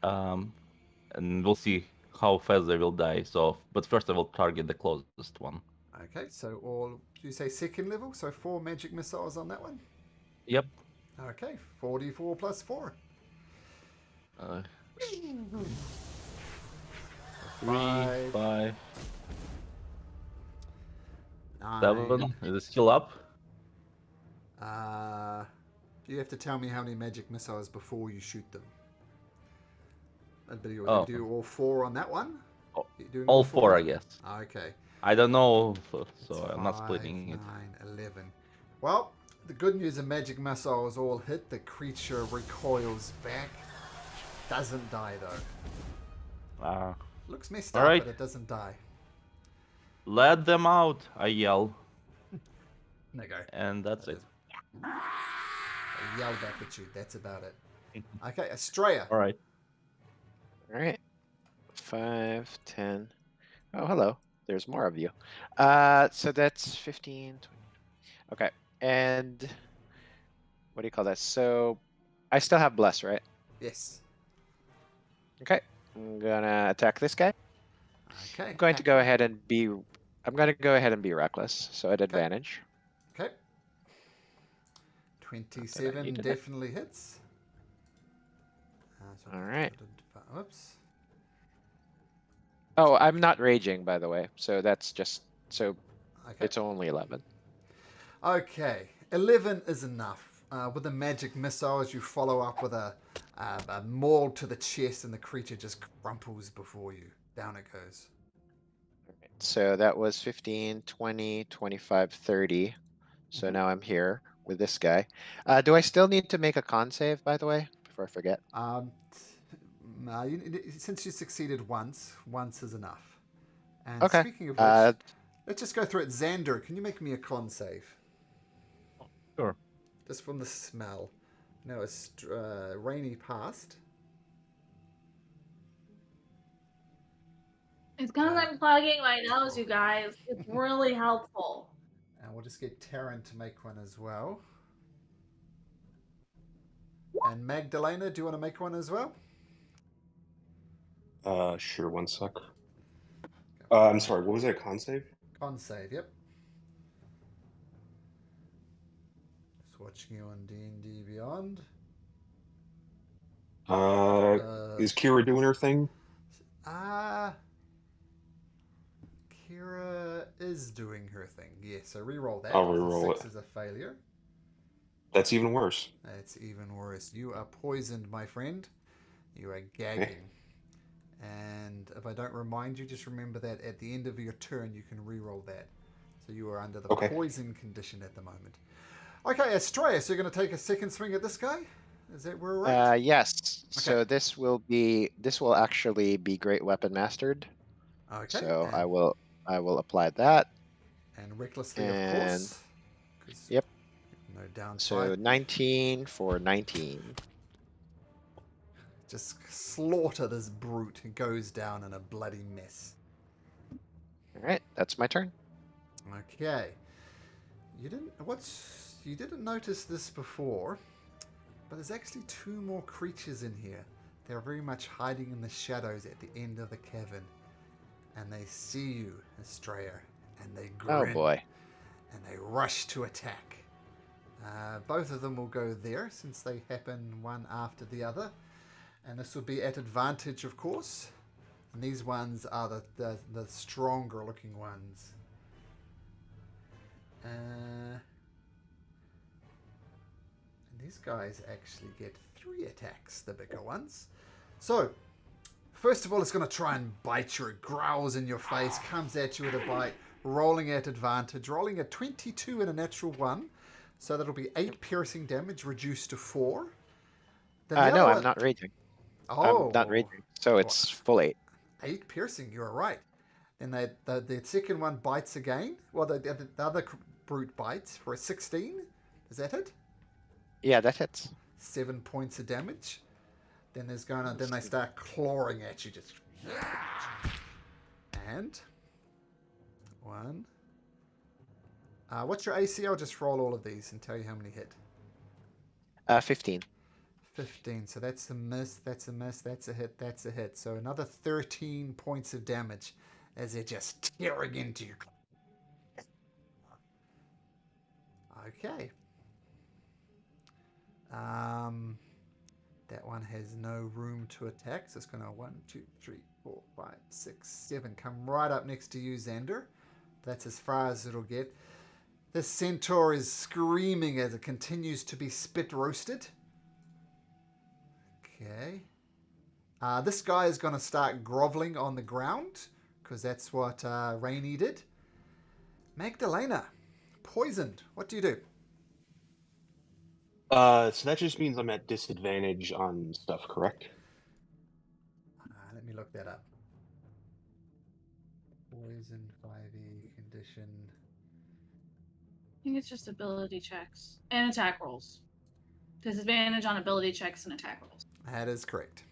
Speaker 5: And we'll see how fast they will die. So, but first I will target the closest one.
Speaker 1: Okay, so do you say second level? So 4 magic missiles on that one?
Speaker 5: Yep.
Speaker 1: Okay, 44 plus 4.
Speaker 5: 3, 5,
Speaker 1: 9.
Speaker 5: 7. Is it still up?
Speaker 1: You have to tell me how many magic missiles before you shoot them. Do you do all 4 on that one?
Speaker 5: All 4, I guess.
Speaker 1: Okay.
Speaker 5: I don't know, so
Speaker 1: It's
Speaker 5: I'm not splitting
Speaker 1: 5, 9, 11. Well, the good news of magic missiles all hit. The creature recoils back. Doesn't die though. Looks messed up, but it doesn't die.
Speaker 5: Let them out, I yell.
Speaker 1: There you go.
Speaker 5: And that's it.
Speaker 1: I yell back at you. That's about it. Okay, Estrella.
Speaker 5: All right.
Speaker 3: 5, 10. Oh, hello. There's more of you. So that's 15, 20. Okay. And what do you call that? So I still have Bless, right?
Speaker 1: Yes.
Speaker 3: Okay. I'm gonna attack this guy.
Speaker 1: Okay.
Speaker 3: I'm going to go ahead and be. I'm going to go ahead and be reckless. So at advantage.
Speaker 1: Okay. 27
Speaker 3: needed it.
Speaker 1: definitely hits.
Speaker 3: All right.
Speaker 1: Oops.
Speaker 3: Oh, I'm not raging, by the way. So that's just so.
Speaker 1: Okay.
Speaker 3: It's only 11.
Speaker 1: Okay. 11 is enough. With the magic missiles, you follow up with a maul to the chest, and the creature just crumples before you. Down it goes.
Speaker 3: So that was 15, 20, 25, 30. So now I'm here with this guy. Do I still need to make a con save, by the way, before I forget?
Speaker 1: Since you succeeded once is enough. And
Speaker 3: Okay.
Speaker 1: speaking of which, let's just go through it. Xander, can you make me a con save?
Speaker 5: Sure.
Speaker 1: Just from the smell. No, it's rainy past.
Speaker 2: It's kind of like plugging my nose, you guys. It's really helpful.
Speaker 1: And we'll just get Taryn to make one as well. And Magdalena, do you want to make one as well?
Speaker 4: Sure, one sec. I'm sorry, what was that, con save?
Speaker 1: Con save, yep. Just watching you on D&D Beyond.
Speaker 4: Is Kira doing her thing?
Speaker 1: Kira is doing her thing. Yes, so re-roll that.
Speaker 4: I'll re-roll
Speaker 1: 6
Speaker 4: it.
Speaker 1: is a failure.
Speaker 4: That's even worse.
Speaker 1: That's even worse. You are poisoned, my friend. You are gagging. And if I don't remind you, just remember that at the end of your turn, you can re-roll that. So you are under the poison condition at the moment. Okay, Estrella, so you're going to take a second swing at this guy? Is that where we're at?
Speaker 3: Yes.
Speaker 1: Okay.
Speaker 3: So this will actually be Great Weapon Mastered.
Speaker 1: Okay.
Speaker 3: So I will apply that.
Speaker 1: And recklessly, of course.
Speaker 3: Yep.
Speaker 1: No downside.
Speaker 3: So 19 for 19.
Speaker 1: Just slaughter this brute. It goes down in a bloody mess.
Speaker 3: All right, that's my turn.
Speaker 1: Okay. You didn't notice this before, but there's actually 2 more creatures in here. They're very much hiding in the shadows at the end of the cavern. And they see you, Estrella, and they grin.
Speaker 3: Oh boy.
Speaker 1: And they rush to attack. Both of them will go there since they happen one after the other. And this will be at advantage, of course. And these ones are the stronger looking ones. And these guys actually get 3 attacks, the bigger ones. So, first of all, it's going to try and bite you. It growls in your face, comes at you with a bite, rolling at advantage, rolling a 22 and a natural 1. So that'll be 8 piercing damage reduced to 4.
Speaker 3: No, I'm not raging.
Speaker 1: Oh.
Speaker 3: I'm not raging. So it's full 8.
Speaker 1: 8 piercing, you're right. Then the second one bites again. Well, the other brute bites for a 16. Is that it?
Speaker 3: Yeah, that hits.
Speaker 1: 7 points of damage. Then then they start clawing at you, just. And 1. What's your AC? I'll just roll all of these and tell you how many hit.
Speaker 3: 15.
Speaker 1: 15. So that's a miss. That's a miss. That's a hit. That's a hit. So another 13 points of damage as they're just tearing into you. Okay. That one has no room to attack, so it's going to 1, 2, 3, 4, 5, 6, 7 come right up next to you, Xander. That's as far as it'll get. The centaur is screaming as it continues to be spit roasted. Okay. This guy is going to start groveling on the ground because that's what Rainy did. Magdalena, poisoned. What do you do?
Speaker 4: So that just means I'm at disadvantage on stuff, correct?
Speaker 1: Let me look that up. Poison 5e condition.
Speaker 2: I think it's just ability checks and attack rolls. Disadvantage on ability checks and attack rolls.
Speaker 1: That is correct.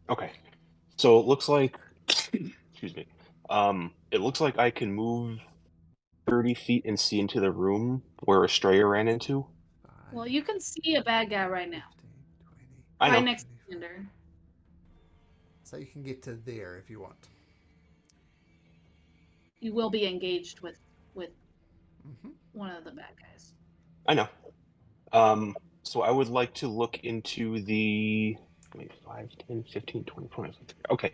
Speaker 4: Okay. So it looks like, excuse me. It looks like I can move 30 feet and see into the room where Estrella ran into.
Speaker 2: Well, you can see a bad guy right now.
Speaker 1: 15, 20.
Speaker 4: I know.
Speaker 2: Right next to Cinder.
Speaker 1: So you can get to there if you want.
Speaker 2: you will be engaged with
Speaker 1: Mhm.
Speaker 2: one of the bad guys.
Speaker 4: I know. So I would like to look into the 5, 10, 15, 20, 25. Okay.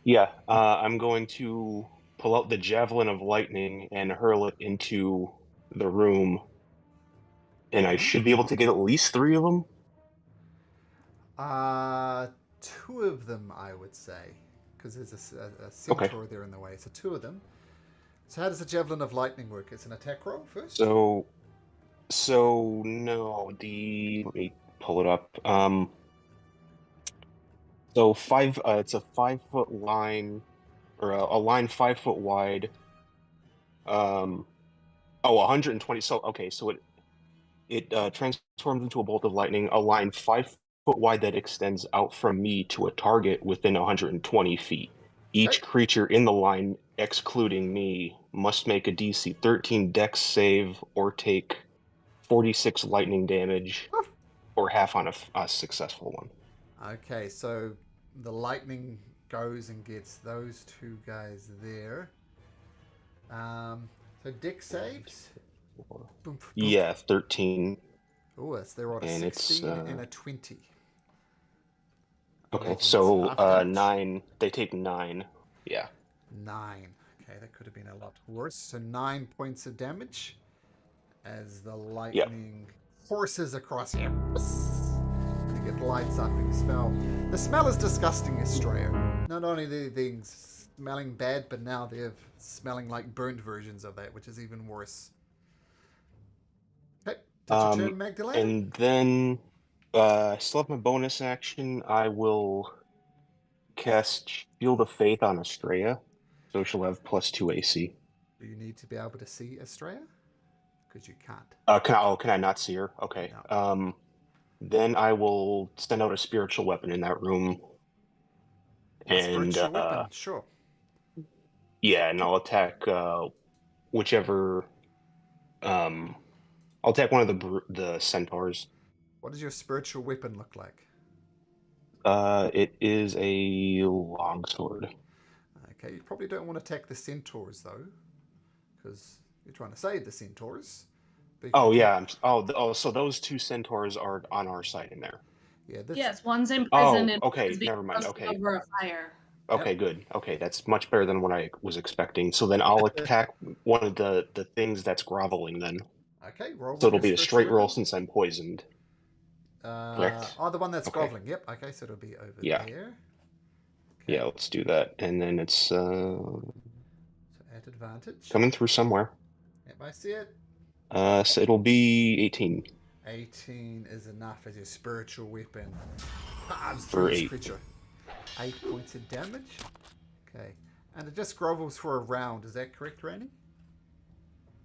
Speaker 4: Yeah, I'm going to pull out the Javelin of Lightning and hurl it into the room. And I should be able to get at least 3 of them.
Speaker 1: 2 of them, I would say, because there's a centaur there in the way. So 2 of them. So how does the Javelin of Lightning work? It's an attack roll first?
Speaker 4: So no, let me pull it up. So it's a 5-foot line, or a line 5 foot wide. 120. So okay, so it transforms into a bolt of lightning, a line 5 foot wide that extends out from me to a target within 120 feet. Each creature in the line, excluding me, must make a DC 13 Dex save or take 46 lightning damage, or half on a successful one.
Speaker 1: Okay, so the lightning goes and gets those 2 guys there. So Dex saves? Boom,
Speaker 4: Yeah, 13.
Speaker 1: Oh, they're on a
Speaker 4: And
Speaker 1: 16 and a 20.
Speaker 4: Okay,
Speaker 1: Means
Speaker 4: so
Speaker 1: half damage.
Speaker 4: 9. They take 9. Yeah.
Speaker 1: 9. Okay, that could have been a lot worse. So 9 points of damage as the lightning forces across him. And it lights up and smell. The smell is disgusting, Estrella. Not only are the things smelling bad, but now they're smelling like burnt versions of that, which is even worse. Okay, did you turn Magdalena?
Speaker 4: And then I still have my bonus action. I will cast Shield of Faith on Estrella, so she'll have +2 AC.
Speaker 1: Do you need to be able to see Estrella? Because you can't.
Speaker 4: Can I not see her? Okay.
Speaker 1: No.
Speaker 4: Then I will send out a spiritual weapon in that room. And
Speaker 1: Spiritual weapon, sure.
Speaker 4: Yeah, and I'll attack whichever. I'll attack one of the centaurs.
Speaker 1: What does your spiritual weapon look like?
Speaker 4: It is a longsword.
Speaker 1: Okay, you probably don't want to attack the centaurs though, because you're trying to save the centaurs.
Speaker 4: Oh yeah. So those 2 centaurs are on our side in there.
Speaker 1: Yeah.
Speaker 2: Yes, one's imprisoned.
Speaker 4: Oh, okay. Never mind. Okay.
Speaker 2: Over a fire.
Speaker 4: Okay, good. Okay, that's much better than what I was expecting. So then I'll attack one of the things that's groveling then.
Speaker 1: Okay, roll.
Speaker 4: So it'll be a straight roll since I'm poisoned. Correct?
Speaker 1: Oh, the one that's groveling. Yep. Okay, so it'll be over there. Okay.
Speaker 4: Yeah, let's do that. And then it's
Speaker 1: so at advantage.
Speaker 4: coming through somewhere.
Speaker 1: Yep, I see it.
Speaker 4: So it'll be 18.
Speaker 1: 18 is enough as your spiritual weapon.
Speaker 4: For 8.
Speaker 1: Creature. 8 points of damage. Okay. And it just grovels for a round. Is that correct, Randy?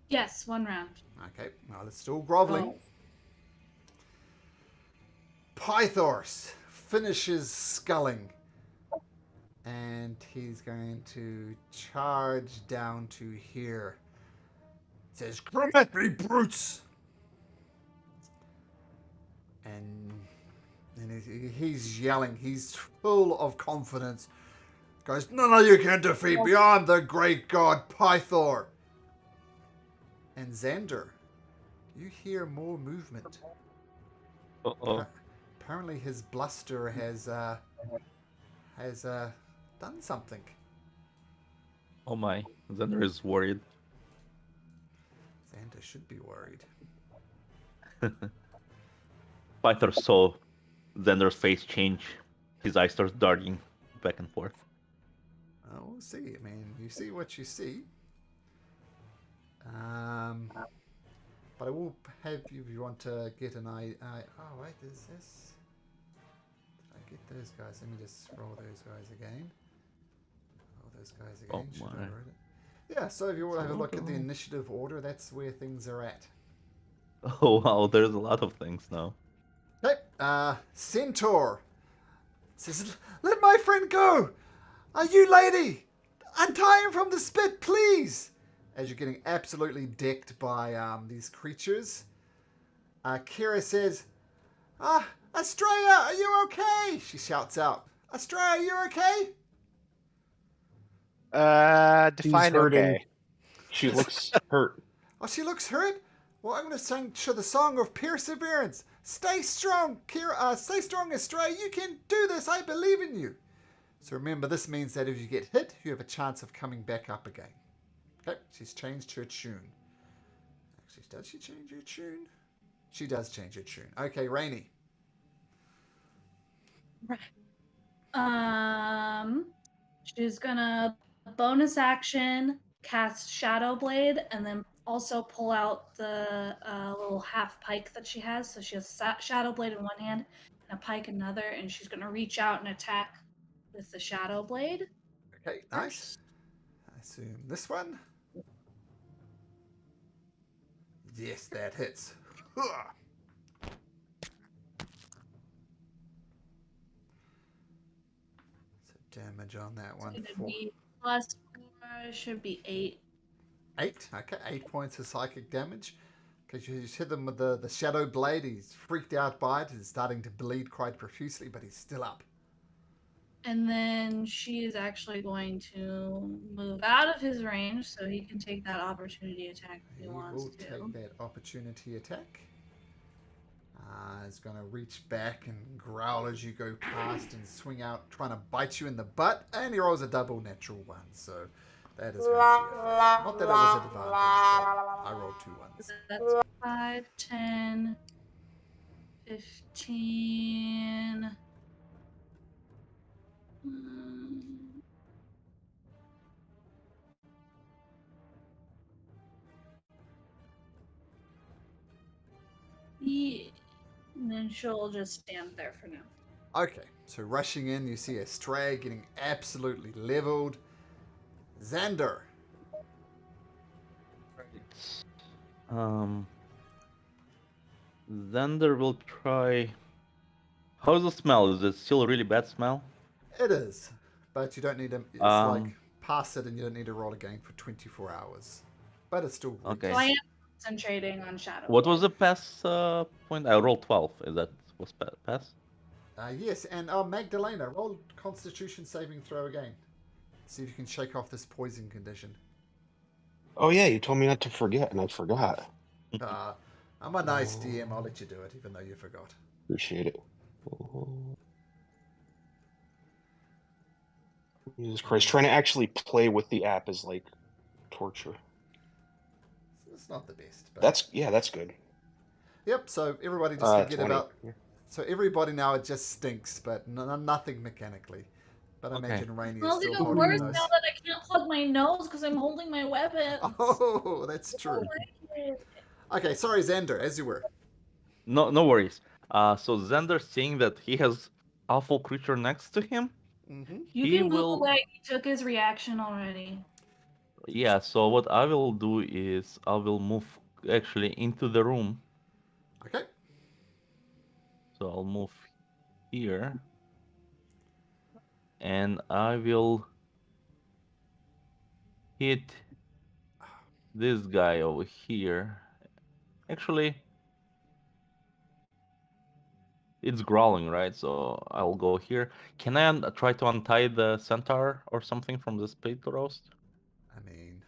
Speaker 2: Yes, 1 round.
Speaker 1: Okay. Well, it's still groveling.
Speaker 2: Oh.
Speaker 1: Pythors finishes sculling. And he's going to charge down to here. It says, "Come at me, brutes!" And he's yelling. He's full of confidence. Goes, "None of you can defeat me. I'm the great god Pythor." And Xander, you hear more movement.
Speaker 5: Uh-oh.
Speaker 1: Apparently his bluster has done something.
Speaker 5: Oh my, Xander is worried.
Speaker 1: Xander should be worried.
Speaker 5: Pythor saw Xander's face change. His eyes start darting back and forth.
Speaker 1: Oh, we'll see. I mean, you see what you see. But I will have you, if you want to get an eye. Oh, wait, is this? Did I get those guys? Let me just roll those guys again. Roll those guys again.
Speaker 5: Oh, my.
Speaker 1: Yeah, so if you want to have a look at the initiative order, that's where things are at.
Speaker 5: Oh wow, there's a lot of things now.
Speaker 1: Okay, Centaur says, "Let my friend go! Are you lady? Untie him from the spit, please!" As you're getting absolutely decked by these creatures. Kira says, "Estrella, are you okay?" She shouts out, "Estrella, are you okay?"
Speaker 3: Define okay.
Speaker 4: She looks hurt.
Speaker 1: Oh, she looks hurt? Well, I'm going to sing the song of perseverance. Stay strong, Kira. Stay strong, Astray. You can do this. I believe in you. So remember, this means that if you get hit, you have a chance of coming back up again. Okay, she's changed her tune. Actually, does she change her tune? She does change her tune. Okay, Rainy.
Speaker 2: She's gonna bonus action cast Shadow Blade and then also pull out the little half pike that she has. So she has Shadow Blade in one hand and a pike in another, and she's gonna reach out and attack with the Shadow Blade.
Speaker 1: Okay, nice. I assume this one. Yes, that hits. So damage on that one.
Speaker 2: It's gonna be plus 4, should be 8.
Speaker 1: 8. Okay, 8 points of psychic damage. Because you just hit them with the Shadow Blade. He's freaked out by it. He's starting to bleed quite profusely, but he's still up.
Speaker 2: And then she is actually going to move out of his range so he can take that opportunity attack if he wants
Speaker 1: will
Speaker 2: to.
Speaker 1: take that opportunity attack. He's going to reach back and growl as you go past and swing out, trying to bite you in the butt. And he rolls a double natural 1. So that is going to be a not that it was an advantage, but I rolled 2 ones.
Speaker 2: That's 5, 10, 15. Yeah. And then she'll just stand there for now.
Speaker 1: Okay, so rushing in, you see Astray getting absolutely leveled. Xander.
Speaker 5: Xander will try. How's the smell? Is it still a really bad smell?
Speaker 1: It is, but you don't need to. It's like pass it, and you don't need to roll again for 24 hours. But it's still
Speaker 5: Okay.
Speaker 2: So I am concentrating on Shadow.
Speaker 5: What was the pass point? I rolled 12. Is that was pass?
Speaker 1: Yes, and Magdalena, roll Constitution saving throw again. See if you can shake off this poison condition.
Speaker 4: Oh yeah, you told me not to forget, and I forgot.
Speaker 1: I'm a nice DM. I'll let you do it, even though you forgot.
Speaker 4: Appreciate it. Jesus Christ, trying to actually play with the app is like torture.
Speaker 1: It's not the best. But...
Speaker 4: That's good.
Speaker 1: Yep. So everybody just forget
Speaker 4: 20.
Speaker 1: about. So everybody now it just stinks, but nothing mechanically. But I imagine Rainy is still
Speaker 2: even
Speaker 1: holding
Speaker 2: worse
Speaker 1: those.
Speaker 2: now that I can't plug my nose because I'm holding my weapon.
Speaker 1: Oh, that's true. Okay, sorry, Xander, as you were.
Speaker 5: No worries. So Xander, seeing that he has awful creature next to him,
Speaker 2: You can move away. He took his reaction already.
Speaker 5: Yeah. So what I will do is I will move actually into the room.
Speaker 1: Okay.
Speaker 5: So I'll move here, and I will hit this guy over here. Actually, it's growling, right? So I'll go here. Can I try to untie the centaur or something from the split roast?
Speaker 1: I mean,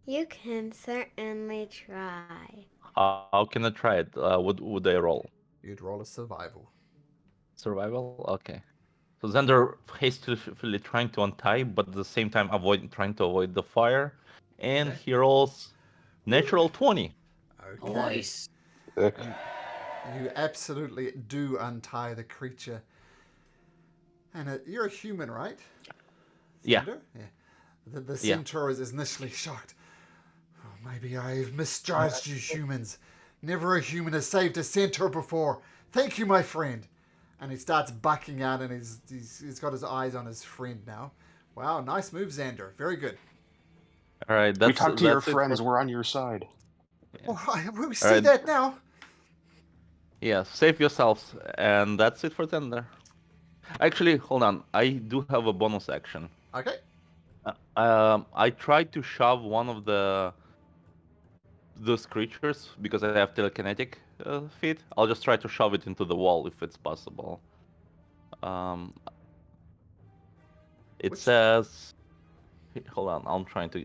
Speaker 7: you can certainly try.
Speaker 5: How can I try it? Would I roll?
Speaker 1: You'd roll a survival.
Speaker 5: Survival? Okay. So Xander hastily trying to untie, but at the same time trying to avoid the fire. And he rolls natural 20.
Speaker 1: Okay.
Speaker 2: Nice.
Speaker 1: You absolutely do untie the creature. And you're a human, right? Xander? Yeah. The centaur is initially shocked. Oh, maybe I've misjudged you humans. Never a human has saved a centaur before. Thank you, my friend. And he starts bucking out, and he's got his eyes on his friend now. Wow, nice move, Xander. Very good.
Speaker 5: All right,
Speaker 4: we talk to your friends. We're on your side.
Speaker 1: Yeah. Oh, we see that now.
Speaker 5: Yeah, save yourselves, and that's it for Xander. Actually, hold on. I do have a bonus action.
Speaker 1: Okay.
Speaker 5: I tried to shove one of those creatures because I have telekinetic feet. I'll just try to shove it into the wall if it's possible. It says Hold on, I'm trying to.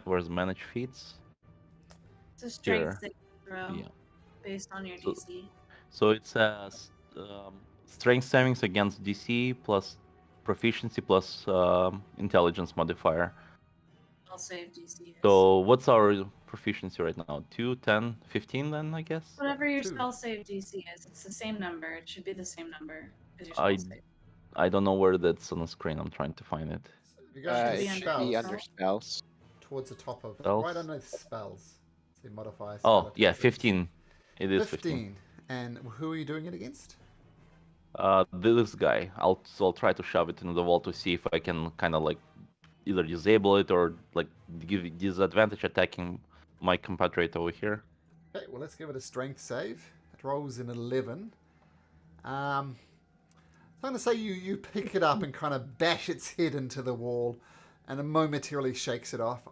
Speaker 5: Where's manage feats?
Speaker 2: It's a strength
Speaker 5: Here.
Speaker 2: saving throw
Speaker 5: Yeah.
Speaker 2: based on your
Speaker 5: So,
Speaker 2: DC.
Speaker 5: so it says strength savings against DC plus proficiency plus intelligence modifier.
Speaker 2: I'll save DC is.
Speaker 5: So what's our proficiency right now? 2, 10, 15 then, I guess?
Speaker 2: Whatever your
Speaker 1: 2.
Speaker 2: spell save DC is, it's the same number. It should be the same number as your
Speaker 5: I
Speaker 2: spell save.
Speaker 5: I don't know where that's on the screen. I'm trying to find it.
Speaker 1: If you go into
Speaker 2: Should be
Speaker 3: It
Speaker 2: under
Speaker 3: should be
Speaker 1: spells,
Speaker 3: under
Speaker 2: spell.
Speaker 3: spells.
Speaker 1: towards the top of
Speaker 5: Spells?
Speaker 1: right underneath spells. See modifier.
Speaker 5: Oh, yeah, 15. It is 15.
Speaker 1: And who are you doing it against?
Speaker 5: This guy. I'll try to shove it into the wall to see if I can kind of like either disable it or like give disadvantage attacking my compatriot over here.
Speaker 1: Okay, well let's give it a strength save. It rolls an 11. I'm going to say you pick it up and kind of bash its head into the wall, and it momentarily shakes it off.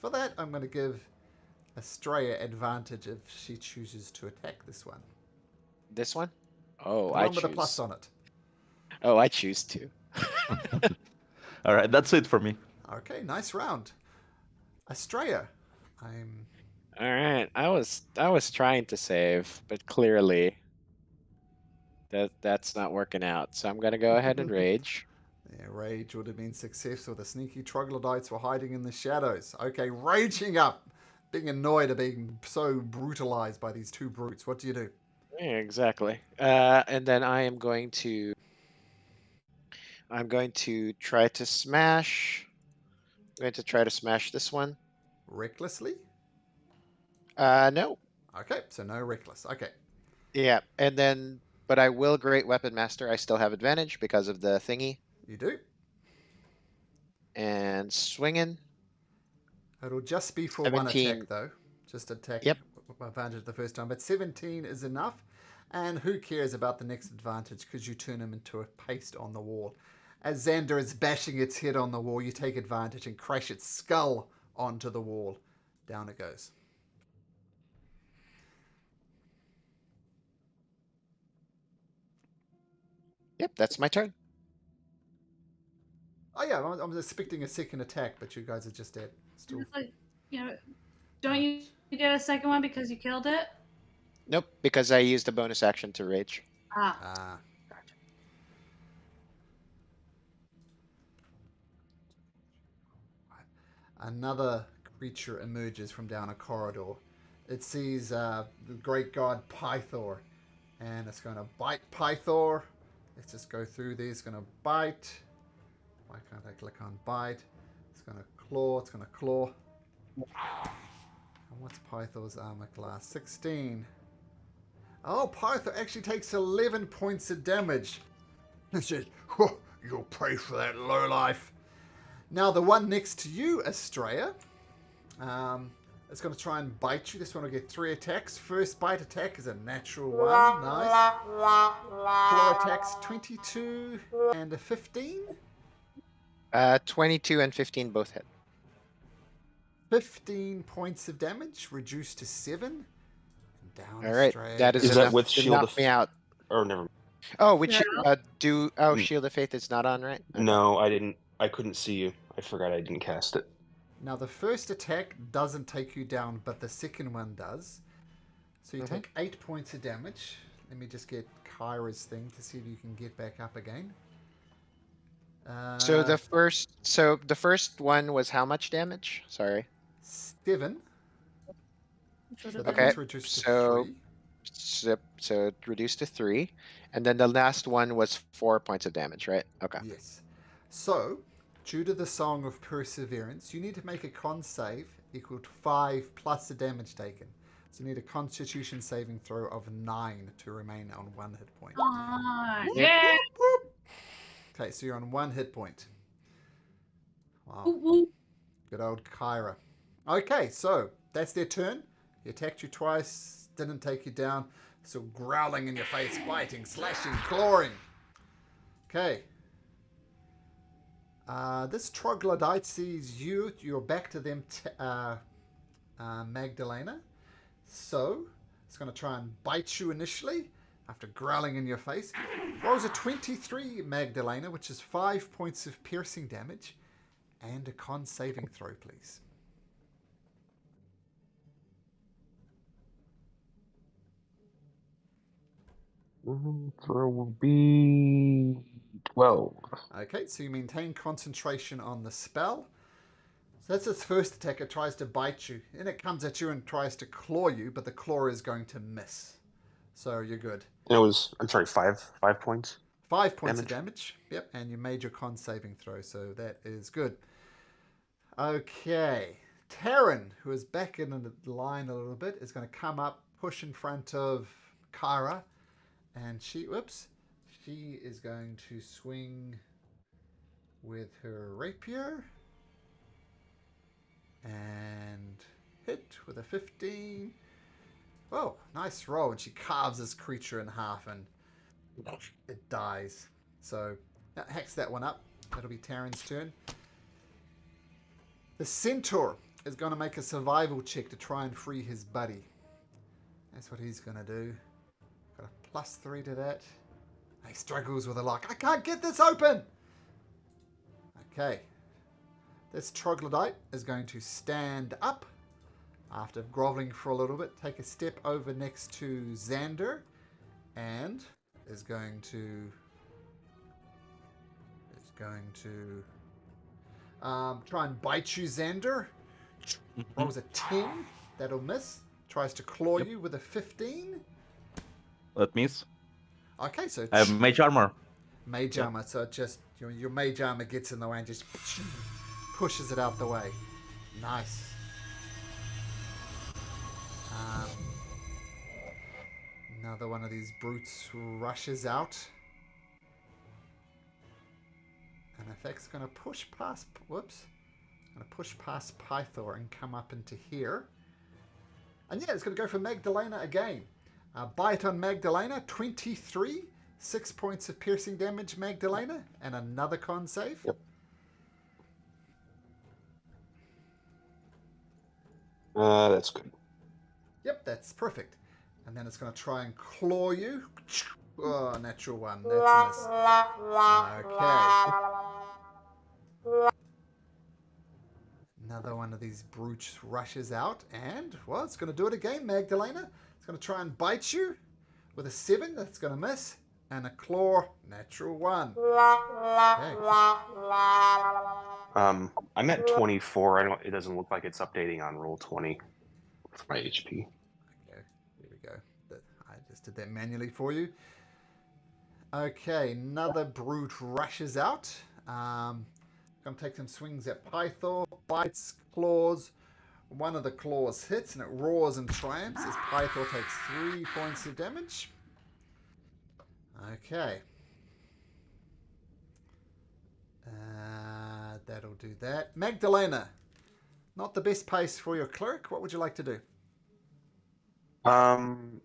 Speaker 1: For that I'm gonna give Estrella advantage if she chooses to attack this one.
Speaker 3: This one? Oh,
Speaker 1: The
Speaker 3: I
Speaker 1: one with a plus
Speaker 3: choose.
Speaker 1: on it.
Speaker 3: Oh, I choose to.
Speaker 5: All right, that's it for me.
Speaker 1: Okay, nice round. Estrella, I'm
Speaker 3: All right. I was trying to save, but clearly that's not working out. So I'm gonna go ahead and rage.
Speaker 1: Yeah, rage would have been successful. The sneaky troglodytes were hiding in the shadows. Okay, raging up, being annoyed at being so brutalized by these two brutes. What do you do?
Speaker 3: Yeah, exactly. And then I'm going to try to smash. I'm going to try to smash this one.
Speaker 1: Recklessly?
Speaker 3: No.
Speaker 1: Okay, so no reckless. Okay.
Speaker 3: Yeah, and then but I will Great Weapon Master. I still have advantage because of the thingy.
Speaker 1: You do.
Speaker 3: And swinging.
Speaker 1: It'll just be for
Speaker 3: 17.
Speaker 1: one attack, though. Just attack
Speaker 3: Yep.
Speaker 1: advantage the first time. But 17 is enough. And who cares about the next advantage because you turn him into a paste on the wall. As Xander is bashing its head on the wall, you take advantage and crash its skull onto the wall. Down it goes.
Speaker 3: Yep, that's my turn.
Speaker 1: Oh yeah, I'm expecting a second attack, but you guys are just dead. Still.
Speaker 2: It's like, don't you get a second one because you killed it?
Speaker 3: Nope, because I used a bonus action to rage.
Speaker 1: Ah.
Speaker 2: Gotcha.
Speaker 1: Another creature emerges from down a corridor. It sees the great god Pythor, and it's going to bite Pythor. Let's just go through these. It's going to bite. Why can't I click on bite? It's going to claw. It's going to claw. And what's Pythor's armor class? 16. Oh, Pythor actually takes 11 points of damage. It says, you'll pay for that, lowlife. Now, the one next to you, Estrella, it's going to try and bite you. This one will get 3 attacks. First bite attack is a natural 1. Nice. Claw attacks 22 and a 15.
Speaker 3: 22 and 15 both hit.
Speaker 1: 15 points of damage, reduced to 7. Down
Speaker 3: All right,
Speaker 1: Estrella
Speaker 3: that is
Speaker 4: Is
Speaker 1: goes.
Speaker 4: that
Speaker 3: enough
Speaker 4: with
Speaker 3: to
Speaker 4: Shield
Speaker 3: knock
Speaker 4: of
Speaker 3: me out.
Speaker 4: Or never.
Speaker 3: Oh, which
Speaker 2: Yeah.
Speaker 3: Shield of Faith is not on, right?
Speaker 4: No, I didn't. I couldn't see you. I forgot I didn't cast it.
Speaker 1: Now, the first attack doesn't take you down, but the second one does. So you take 8 points of damage. Let me just get Kyra's thing to see if you can get back up again.
Speaker 3: So the first one was how much damage? Sorry.
Speaker 1: 7.
Speaker 2: So
Speaker 1: So
Speaker 2: the
Speaker 3: Okay,
Speaker 1: that's reduced to
Speaker 3: so-
Speaker 1: 3.
Speaker 3: So it reduced to 3, and then the last one was 4 points of damage, right? Okay.
Speaker 1: Yes. So, due to the Song of Perseverance, you need to make a con save equal to 5 plus the damage taken. So you need a Constitution saving throw of 9 to remain on 1 hit point.
Speaker 2: yeah.
Speaker 1: Okay, so you're on 1 hit point. Wow.
Speaker 2: Woo, woo.
Speaker 1: Good old Kyra. Okay, so that's their turn. He attacked you twice, didn't take you down. So growling in your face, biting, slashing, clawing. Okay. This troglodyte sees you. You're back to them, Magdalena. So it's going to try and bite you initially after growling in your face. Rolls a 23, Magdalena, which is 5 points of piercing damage. And a con saving throw, please.
Speaker 4: Throw will be 12.
Speaker 1: Okay, so you maintain concentration on the spell. So that's its first attack. It tries to bite you. And it comes at you and tries to claw you, but the claw is going to miss. So you're good.
Speaker 4: And it was, I'm sorry, 5 points.
Speaker 1: 5 points of damage. Yep, and you made your con saving throw, so that is good. Okay. Taryn, who is back in the line a little bit, is going to come up, push in front of Kara, and she is going to swing with her rapier and hit with a 15. Oh, nice roll. And she carves this creature in half and it dies. So that hacks that one up. That'll be Taryn's turn. The centaur is going to make a survival check to try and free his buddy. That's what he's going to do. Got a +3 to that. He struggles with a lock. I can't get this open! Okay. This troglodyte is going to stand up after groveling for a little bit, take a step over next to Xander, and is going to try and bite you, Xander. Rolls a 10. That'll miss. Tries to claw you with a 15.
Speaker 5: That miss.
Speaker 1: Okay, so
Speaker 5: I have mage armor.
Speaker 1: Mage armor, so it just your mage armor gets in the way and just pushes it out the way. Nice. Another one of these brutes rushes out. And in fact, it's going to push past. Whoops. Going to push past Pythor and come up into here. And yeah, it's going to go for Magdalena again. Bite on Magdalena, 23. 6 points of piercing damage, Magdalena. And another con save.
Speaker 4: Yep. That's good.
Speaker 1: Yep, that's perfect. And then it's going to try and claw you. Oh, natural 1. That's a miss. Okay. Another one of these brutes rushes out. And, well, it's going to do it again, Magdalena. It's going to try and bite you with a 7. That's going to miss. And a claw, natural 1. Okay.
Speaker 4: I'm at 24. It doesn't look like it's updating on roll 20 for my HP.
Speaker 1: Okay, here we go. I just did that manually for you. Okay, another brute rushes out. Going to take some swings at Pythor. Bites, claws. One of the claws hits and it roars and triumphs as Pythor takes 3 points of damage. Okay. That'll do that. Magdalena, not the best pace for your cleric. What would you like to do?
Speaker 4: I'm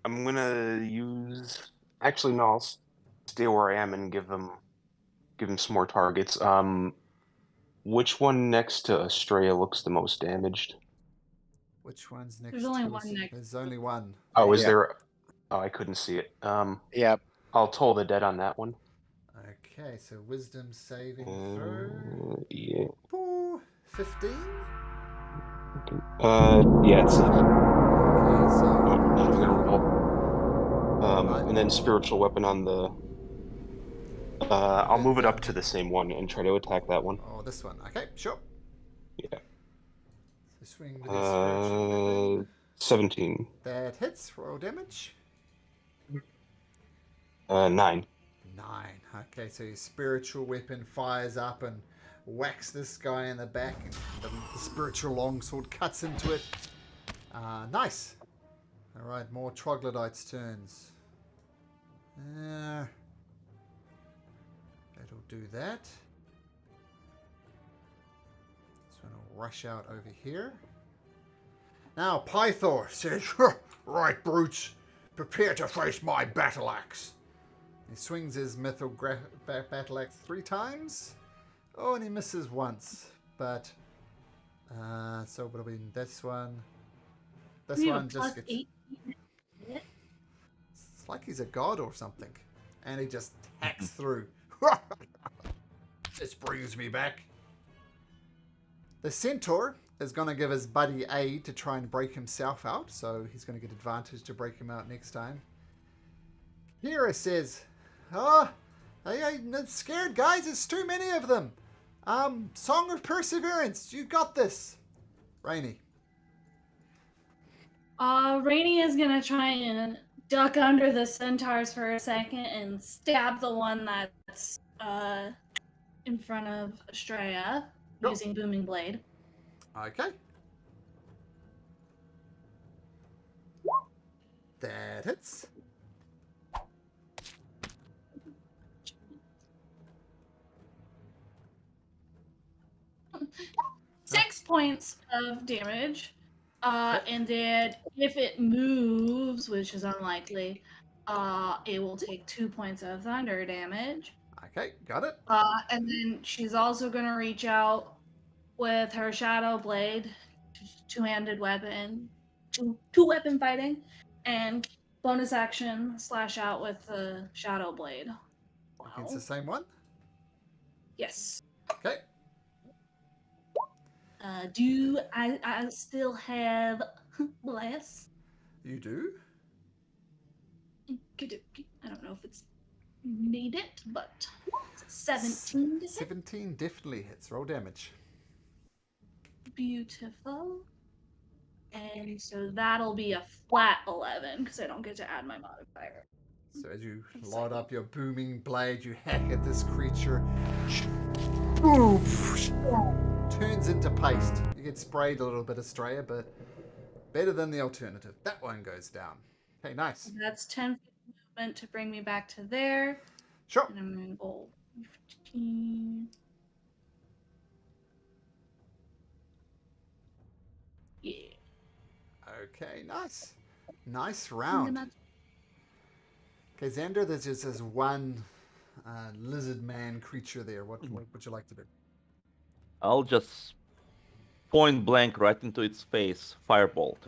Speaker 4: gonna use. Actually, no. I'll stay where I am and give him some more targets. Which one next to Estrella looks the most damaged?
Speaker 1: Which one's next?
Speaker 6: There's only
Speaker 1: to
Speaker 6: one
Speaker 1: us?
Speaker 6: next.
Speaker 1: There's only one.
Speaker 4: Oh, is
Speaker 3: Yeah.
Speaker 4: there? Oh, I couldn't see it.
Speaker 3: Yep.
Speaker 4: I'll toll the dead on that one.
Speaker 1: Okay, so wisdom saving throw.
Speaker 4: Yeah.
Speaker 1: Ooh, 15.
Speaker 4: Yeah, it's.
Speaker 1: Okay, so
Speaker 4: I'm gonna roll. And then spiritual weapon on the. I'll move it up to the same one and try to attack that one.
Speaker 1: oh, this one. Okay, sure.
Speaker 4: Yeah.
Speaker 1: So swing with your spiritual weapon.
Speaker 4: 17.
Speaker 1: That hits. Roll damage.
Speaker 4: 9.
Speaker 1: 9. Okay, so your spiritual weapon fires up and whacks this guy in the back, and the spiritual longsword cuts into it. Nice. All right, more troglodytes' turns. That'll do that. Just want to rush out over here. Now, Pythor says, right, brutes, prepare to face my battle axe. He swings his mythical battle axe 3 times. Oh, and he misses once. But, so what'll be this one? This
Speaker 6: We have
Speaker 1: one
Speaker 6: a
Speaker 1: just gets...
Speaker 6: +8.
Speaker 1: It's like he's a god or something. And he just hacks through. This brings me back. The centaur is going to give his buddy aid to try and break himself out, so he's going to get advantage to break him out next time. Hera says, "Oh, I'm scared, guys. There's too many of them. Song of Perseverance. You got this." Rainy.
Speaker 2: Rainy is gonna try and duck under the centaurs for a second and stab the one that's in front of Estrella
Speaker 1: Sure.
Speaker 2: using Booming Blade.
Speaker 1: Okay. That hits.
Speaker 2: Six points of damage. And then if it moves, which is unlikely, it will take 2 points of thunder damage.
Speaker 1: Okay, got it.
Speaker 2: And then she's also gonna reach out with her shadow blade, two-handed weapon, two-weapon fighting, and bonus action slash out with the shadow blade.
Speaker 1: Against the same one?
Speaker 2: Yes.
Speaker 1: Okay.
Speaker 2: Do I still have bless?
Speaker 1: You do?
Speaker 2: I don't know if it's needed, but it's a 17 to hit.
Speaker 1: 17 definitely hits. Roll damage.
Speaker 2: Beautiful. And so that'll be a flat 11 because I don't get to add my modifier.
Speaker 1: So as you load up your booming blade, you hack at this creature. Boom! Turns into paste. You get sprayed a little bit, Estrella, but better than the alternative. That one goes down. Okay, nice.
Speaker 2: That's 10 feet of movement to bring me back to there.
Speaker 1: Sure.
Speaker 2: And I'm going to go 15. Yeah.
Speaker 1: Okay, nice. Nice round. Okay, Xander, there's just this one lizard man creature there. What would you like to do?
Speaker 5: I'll just point blank right into its face. Firebolt.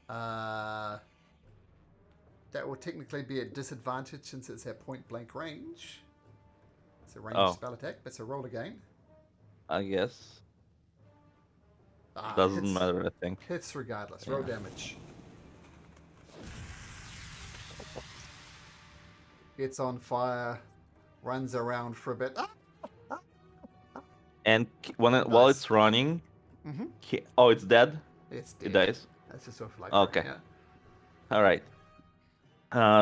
Speaker 1: That will technically be a disadvantage since it's at point blank range. It's a ranged spell attack, but it's a roll again.
Speaker 5: I guess. Doesn't
Speaker 1: hits,
Speaker 5: matter, I think.
Speaker 1: Hits regardless. Roll damage. Gets on fire, runs around for a bit.
Speaker 5: And while it's running, oh, it's dead?
Speaker 1: It's dead.
Speaker 5: It dies?
Speaker 1: That's just sort of like
Speaker 5: okay.
Speaker 1: Yeah.
Speaker 5: All right.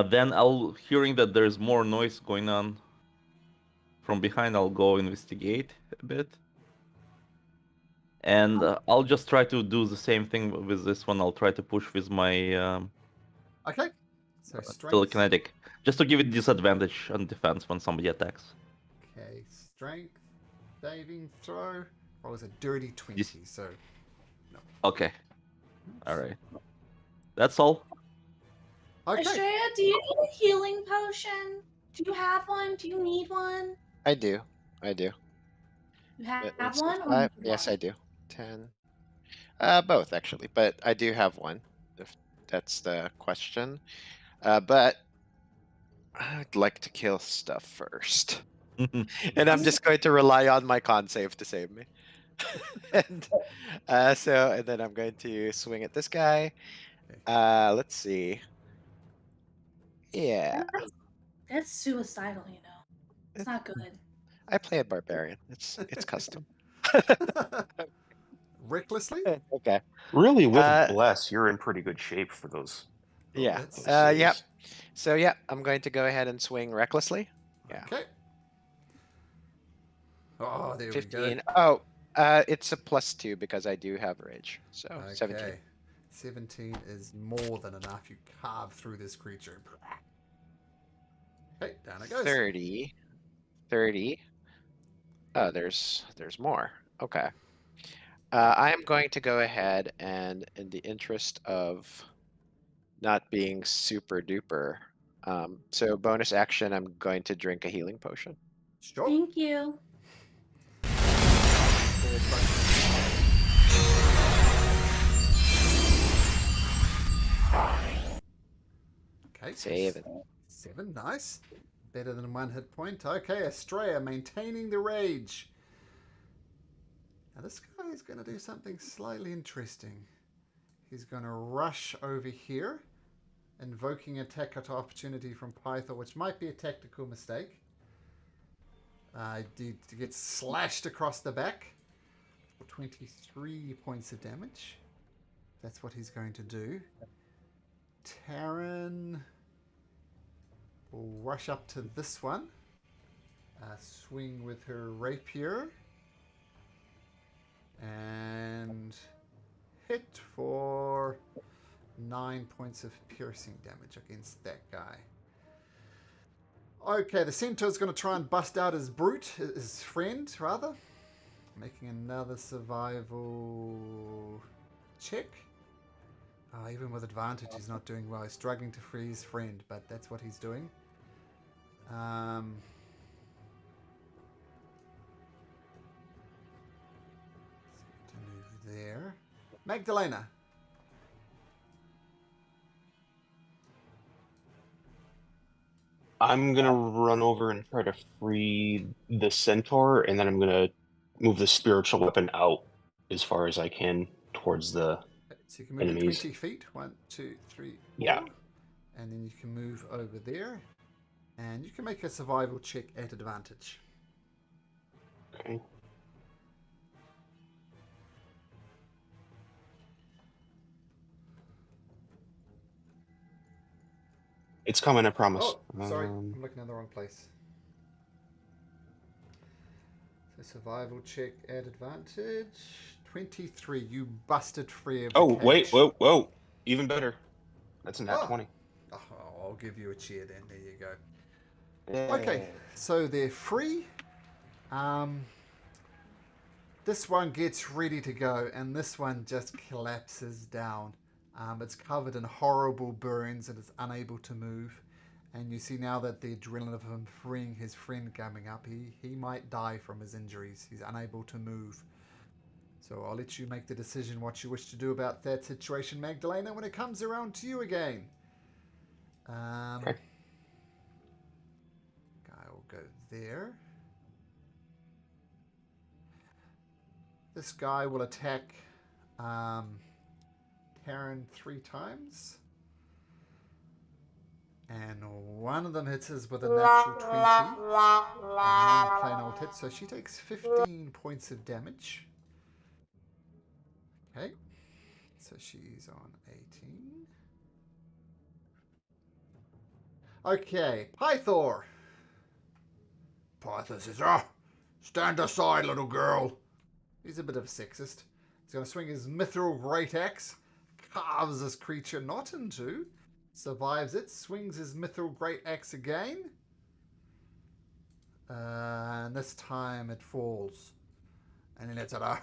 Speaker 5: Then hearing that there's more noise going on from behind, I'll go investigate a bit. And I'll just try to do the same thing with this one. I'll try to push with my
Speaker 1: okay. So strength.
Speaker 5: telekinetic, just to give it disadvantage on defense when somebody attacks.
Speaker 1: Okay, strength, saving throw. What was a dirty 20? So no.
Speaker 5: Okay. All right. That's all.
Speaker 1: Okay.
Speaker 2: Estrella, do you need a healing potion? Do you have one? Do you need one?
Speaker 3: I do.
Speaker 2: You have
Speaker 3: Let's see,
Speaker 2: one? Or
Speaker 3: five.
Speaker 2: you need
Speaker 3: Yes,
Speaker 2: one?
Speaker 3: I do. 10. Both actually, but I do have one. If that's the question. But I'd like to kill stuff first, and I'm just going to rely on my con save to save me. And then I'm going to swing at this guy. Let's see. Yeah,
Speaker 2: That's suicidal, you know. It's not good.
Speaker 3: I play a barbarian. It's custom.
Speaker 1: Recklessly?
Speaker 3: Okay.
Speaker 4: Really, with Bless, you're in pretty good shape for those.
Speaker 3: Yeah.
Speaker 1: That's-
Speaker 3: Yep. So yeah, I'm going to go ahead and swing recklessly. Yeah.
Speaker 1: Okay. Oh, there
Speaker 3: 15.
Speaker 1: we go.
Speaker 3: Oh, it's a +2 because I do have rage. So 17.
Speaker 1: 17 is more than enough. You carve through this creature. Okay, down it goes.
Speaker 3: 30. 30. Oh, there's more. Okay. I am going to go ahead and, in the interest of not being super duper, so bonus action, I'm going to drink a healing potion.
Speaker 1: Sure.
Speaker 2: Thank you.
Speaker 1: Okay.
Speaker 3: Save it.
Speaker 1: 7, nice. Better than 1 hit point. Okay, Estrella maintaining the rage. Now this guy is going to do something slightly interesting. He's going to rush over here, invoking attack at opportunity from Pythor, which might be a tactical mistake. He gets slashed across the back for 23 points of damage. That's what he's going to do. Taryn will rush up to this one. Swing with her rapier. And hit for 9 points of piercing damage against that guy. Okay, the centaur's going to try and bust out his brute, his friend, rather. Making another survival check. Even with advantage, he's not doing well. He's struggling to free his friend, but that's what he's doing. To move there. Magdalena.
Speaker 4: I'm gonna run over and try to free the centaur, and then I'm gonna move the spiritual weapon out as far as I can towards the
Speaker 1: So you can move it
Speaker 4: enemies.
Speaker 1: 20 feet. 1, 2, 3, 4.
Speaker 4: Yeah.
Speaker 1: And then you can move over there. And you can make a survival check at advantage.
Speaker 4: Okay. It's coming, I promise.
Speaker 1: Oh, sorry. I'm looking in the wrong place. So survival check at advantage. 23. You busted free of the
Speaker 4: Oh, wait,
Speaker 1: cage.
Speaker 4: whoa. Even better. That's a nat 20.
Speaker 1: Oh, I'll give you a cheer then. There you go.
Speaker 4: Yay.
Speaker 1: Okay, so they're free. This one gets ready to go, and this one just collapses down. It's covered in horrible burns and it's unable to move. And you see now that the adrenaline of him freeing his friend coming up, he might die from his injuries. He's unable to move. So I'll let you make the decision what you wish to do about that situation, Magdalena, when it comes around to you again.
Speaker 4: Okay.
Speaker 1: Guy will go there. This guy will attack Taryn 3 times. And one of them hits us with a natural 20. And one plain old hit. So she takes 15 points of damage. Okay. So she's on 18. Okay. Pythor. Pythor says, stand aside, little girl. He's a bit of a sexist. He's going to swing his mithril great axe. Carves this creature not in two. Survives it. Swings his mithril great axe again. And this time it falls. And he lets it out.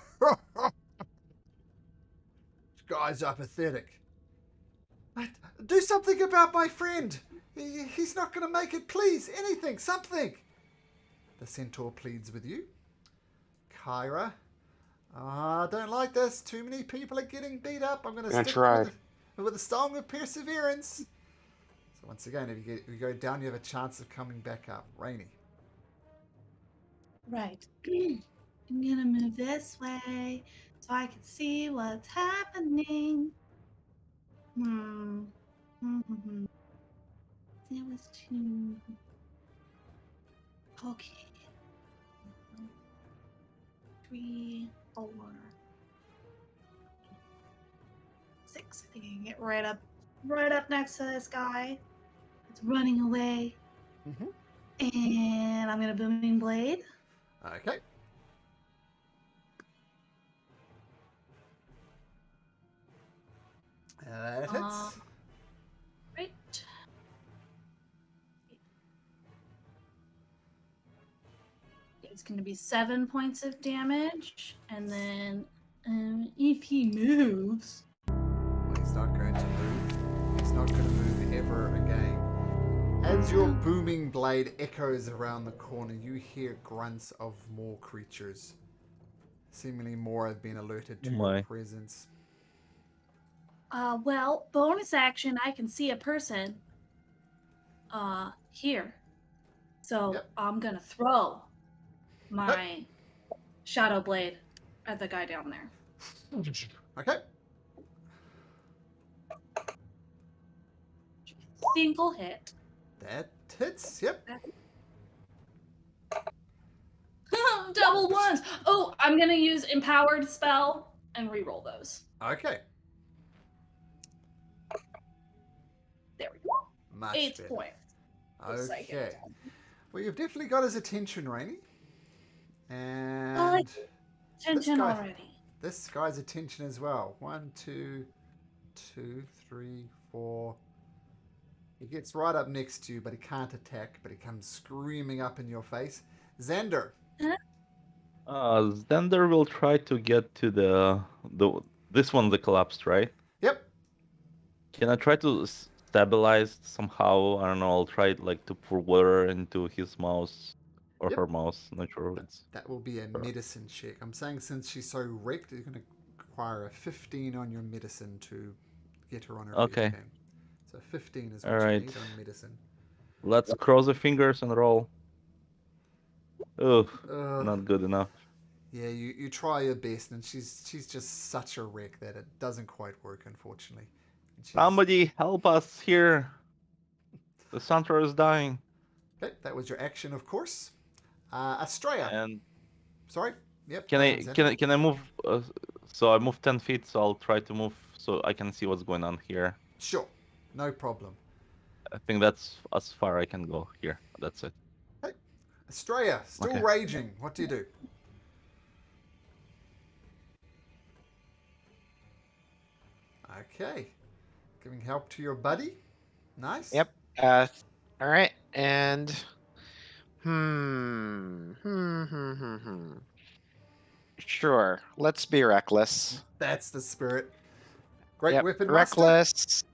Speaker 1: This guy's apathetic. Do something about my friend. He's not going to make it. Please, anything, something. The centaur pleads with you. Kyra. I don't like this. Too many people are getting beat up. I'm going to stick with the song of perseverance. So once again, if you go down, you have a chance of coming back up. Rainy.
Speaker 2: Right. I'm gonna move this way so I can see what's happening. That was 2. Okay. 3, 4, 6. I think I can get right up next to this guy. It's running away. And I'm gonna booming blade.
Speaker 1: Okay. That hits.
Speaker 2: Right. It's going to be 7 points of damage, and then if he moves,
Speaker 1: Well, he's not going to move. He's not going to move ever again. As your booming blade echoes around the corner, you hear grunts of more creatures. Seemingly more have been alerted to your presence.
Speaker 2: well, bonus action, I can see a person here. So
Speaker 1: Yep.
Speaker 2: I'm going to throw my shadow blade. at the guy down there.
Speaker 1: Okay.
Speaker 2: Single hit.
Speaker 1: That hits. Yep.
Speaker 2: Double ones. Oh, I'm gonna use empowered spell and re-roll those.
Speaker 1: Okay.
Speaker 2: There we go.
Speaker 1: Much
Speaker 2: 8
Speaker 1: better.
Speaker 2: points. of psychic
Speaker 1: Okay.
Speaker 2: attack.
Speaker 1: Well, you've definitely got his attention, Rainy. And
Speaker 2: I like Attention
Speaker 1: guy-
Speaker 2: already.
Speaker 1: this guy's attention as well. 1, 2, 2, 3, 4. He gets right up next to you, but he can't attack, but he comes screaming up in your face. Xander.
Speaker 5: Xander will try to get to the this one, the collapsed, right?
Speaker 1: Yep.
Speaker 5: Can I try to stabilize somehow? I don't know. I'll try like to pour water into his mouth or
Speaker 1: Yep.
Speaker 5: her mouth. Not sure. It's
Speaker 1: That will be a medicine check. I'm saying since she's so wrecked, you're going to require a 15 on your medicine to get her on her
Speaker 5: Okay.
Speaker 1: feet again. So 15 is what
Speaker 5: All
Speaker 1: you
Speaker 5: right.
Speaker 1: need on medicine.
Speaker 5: Let's cross the fingers and roll. Ugh,
Speaker 1: Ugh.
Speaker 5: not good enough.
Speaker 1: Yeah, you try your best, and she's just such a wreck that it doesn't quite work, unfortunately. And she's-
Speaker 5: Somebody help us here. The Santor is dying.
Speaker 1: Okay, that was your action, of course. Estrella.
Speaker 5: And
Speaker 1: Sorry. Yep.
Speaker 5: can I
Speaker 1: Xander.
Speaker 5: can I move? So I move 10 feet. So I'll try to move so I can see what's going on here.
Speaker 1: Sure. No problem.
Speaker 5: I think that's as far I can go here. That's it.
Speaker 1: Estrella, still
Speaker 5: Okay.
Speaker 1: raging. What do you do? Okay. Giving help to your buddy. Nice.
Speaker 3: Yep. All right, and Sure. Let's be reckless.
Speaker 1: That's the spirit. Great
Speaker 3: Yep.
Speaker 1: weapon master.
Speaker 3: Reckless.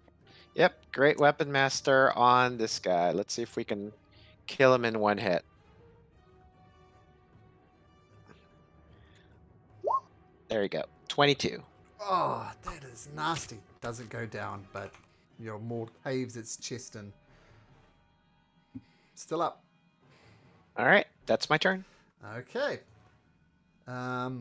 Speaker 3: Yep. Great weapon master on this guy. Let's see if we can kill him in one hit. There you go. 22.
Speaker 1: Oh, that is nasty. Doesn't go down, but your maul caves its chest in. Still up.
Speaker 3: All right. That's my turn.
Speaker 1: Okay. 5,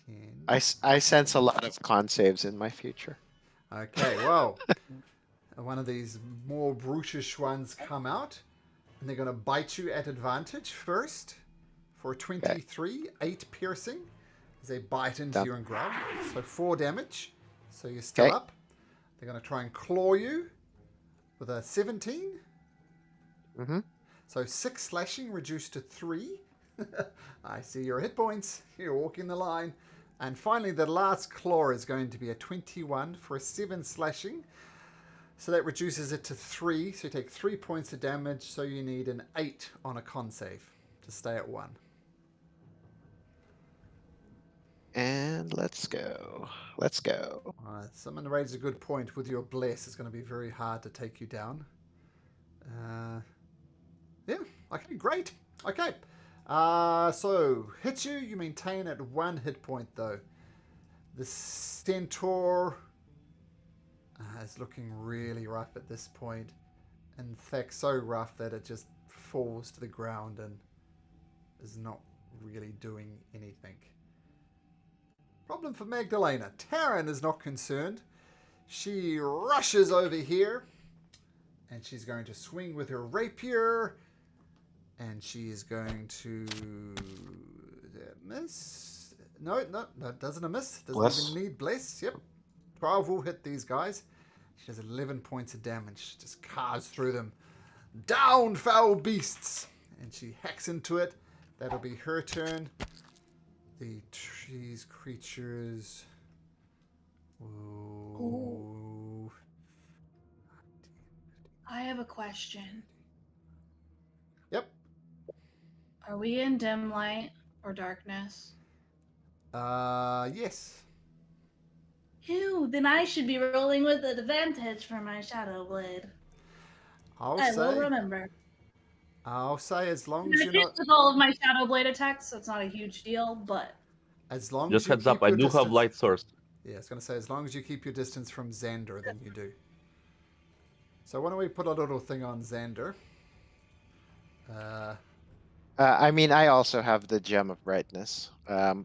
Speaker 1: 10.
Speaker 3: I sense a lot of con saves in my future.
Speaker 1: Okay, well, one of these more brutish ones come out, and they're going to bite you at advantage first for 23, 8 piercing, as they bite into
Speaker 3: Done.
Speaker 1: you and grab. So 4 damage. So you're still
Speaker 3: Okay.
Speaker 1: up. They're going to try and claw you with a 17.
Speaker 3: Mm-hmm.
Speaker 1: So 6 slashing reduced to 3. I see your hit points. You're walking the line. And finally, the last claw is going to be a 21 for a 7 slashing. So that reduces it to 3. So you take 3 points of damage. So you need an 8 on a con save to stay at 1.
Speaker 3: And let's go. Let's go.
Speaker 1: Someone raised a good point. With your bless, it's going to be very hard to take you down. Yeah, okay, great. Okay. So, hits you, you maintain at 1 hit point, though. The Centaur is looking really rough at this point. In fact, so rough that it just falls to the ground and is not really doing anything. Problem for Magdalena. Taryn is not concerned. She rushes over here and she's going to swing with her rapier. And she is going to miss. No, it doesn't miss. Doesn't
Speaker 4: Bless.
Speaker 1: even need bless. Yep. 12 will hit these guys. She has 11 points of damage. Just carves through them. Down, foul beasts! And she hacks into it. That'll be her turn. These creatures. Ooh.
Speaker 2: I have a question.
Speaker 1: Yep.
Speaker 2: Are we in dim light or darkness?
Speaker 1: Yes.
Speaker 2: Ew, then I should be rolling with advantage for my Shadow Blade.
Speaker 1: I'll
Speaker 2: I will
Speaker 1: say.
Speaker 2: remember.
Speaker 1: I'll say as long
Speaker 2: And
Speaker 1: as
Speaker 2: I
Speaker 1: you're
Speaker 2: hit
Speaker 1: not.
Speaker 2: with all of my Shadow Blade attacks, so it's not a huge deal, but
Speaker 1: As long
Speaker 5: Just
Speaker 1: as you
Speaker 5: heads up,
Speaker 1: keep
Speaker 5: I
Speaker 1: your
Speaker 5: do
Speaker 1: distance.
Speaker 5: have light source.
Speaker 1: Yeah, I was going to say, as long as you keep your distance from Xander, then you do. So why don't we put a little thing on Xander?
Speaker 3: I mean, I also have the gem of brightness.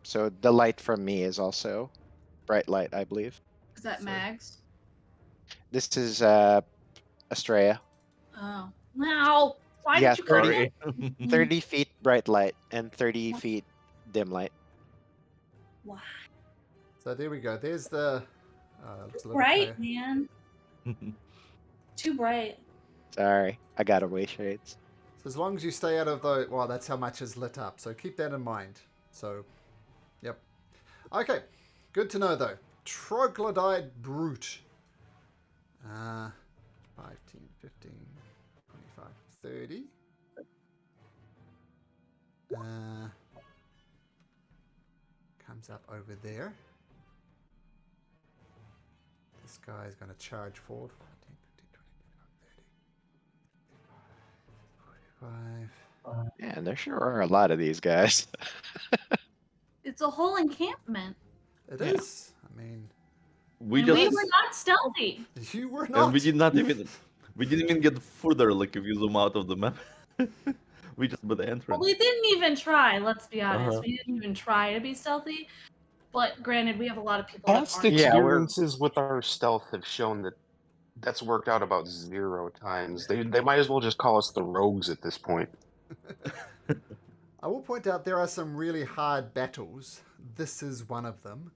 Speaker 3: So the light from me is also bright light, I believe.
Speaker 2: Is that
Speaker 1: So-
Speaker 2: Mags?
Speaker 3: This is Estrella.
Speaker 2: Oh. Now, why
Speaker 3: Yeah,
Speaker 2: did you put
Speaker 3: 30,
Speaker 2: it?
Speaker 3: 30 feet bright light and 30 feet dim light.
Speaker 2: Wow.
Speaker 1: So there we go. There's the. Looks a little
Speaker 2: Bright,
Speaker 1: clear.
Speaker 2: man. Too bright.
Speaker 3: Sorry, I got away shades.
Speaker 1: So as long as you stay out of the. Well, that's how much is lit up. So keep that in mind. So, yep. Okay. Good to know though. Troglodyte Brute. 5, 10, 15, 25, 30. Comes up over there. This guy is going to charge forward. 14, 15, 20, 25, 45.
Speaker 3: Man, there sure are a lot of these guys.
Speaker 2: It's a whole encampment.
Speaker 1: It
Speaker 3: Yeah.
Speaker 1: is. I mean,
Speaker 5: We
Speaker 2: And
Speaker 5: just
Speaker 2: we were not stealthy.
Speaker 1: you were not.
Speaker 5: and we did not even we didn't even get further. Like if you zoom out of the map, we just by the
Speaker 2: Well,
Speaker 5: entrance.
Speaker 2: we didn't even try, let's be honest.
Speaker 5: Uh-huh.
Speaker 2: We didn't even try to be stealthy. But granted, we have a lot of people
Speaker 4: Past
Speaker 2: that aren't.
Speaker 3: Yeah, we're-
Speaker 4: experiences with our stealth have shown that that's worked out about 0 times. They might as well just call us the rogues at this point.
Speaker 1: I will point out there are some really hard battles. This is one of them.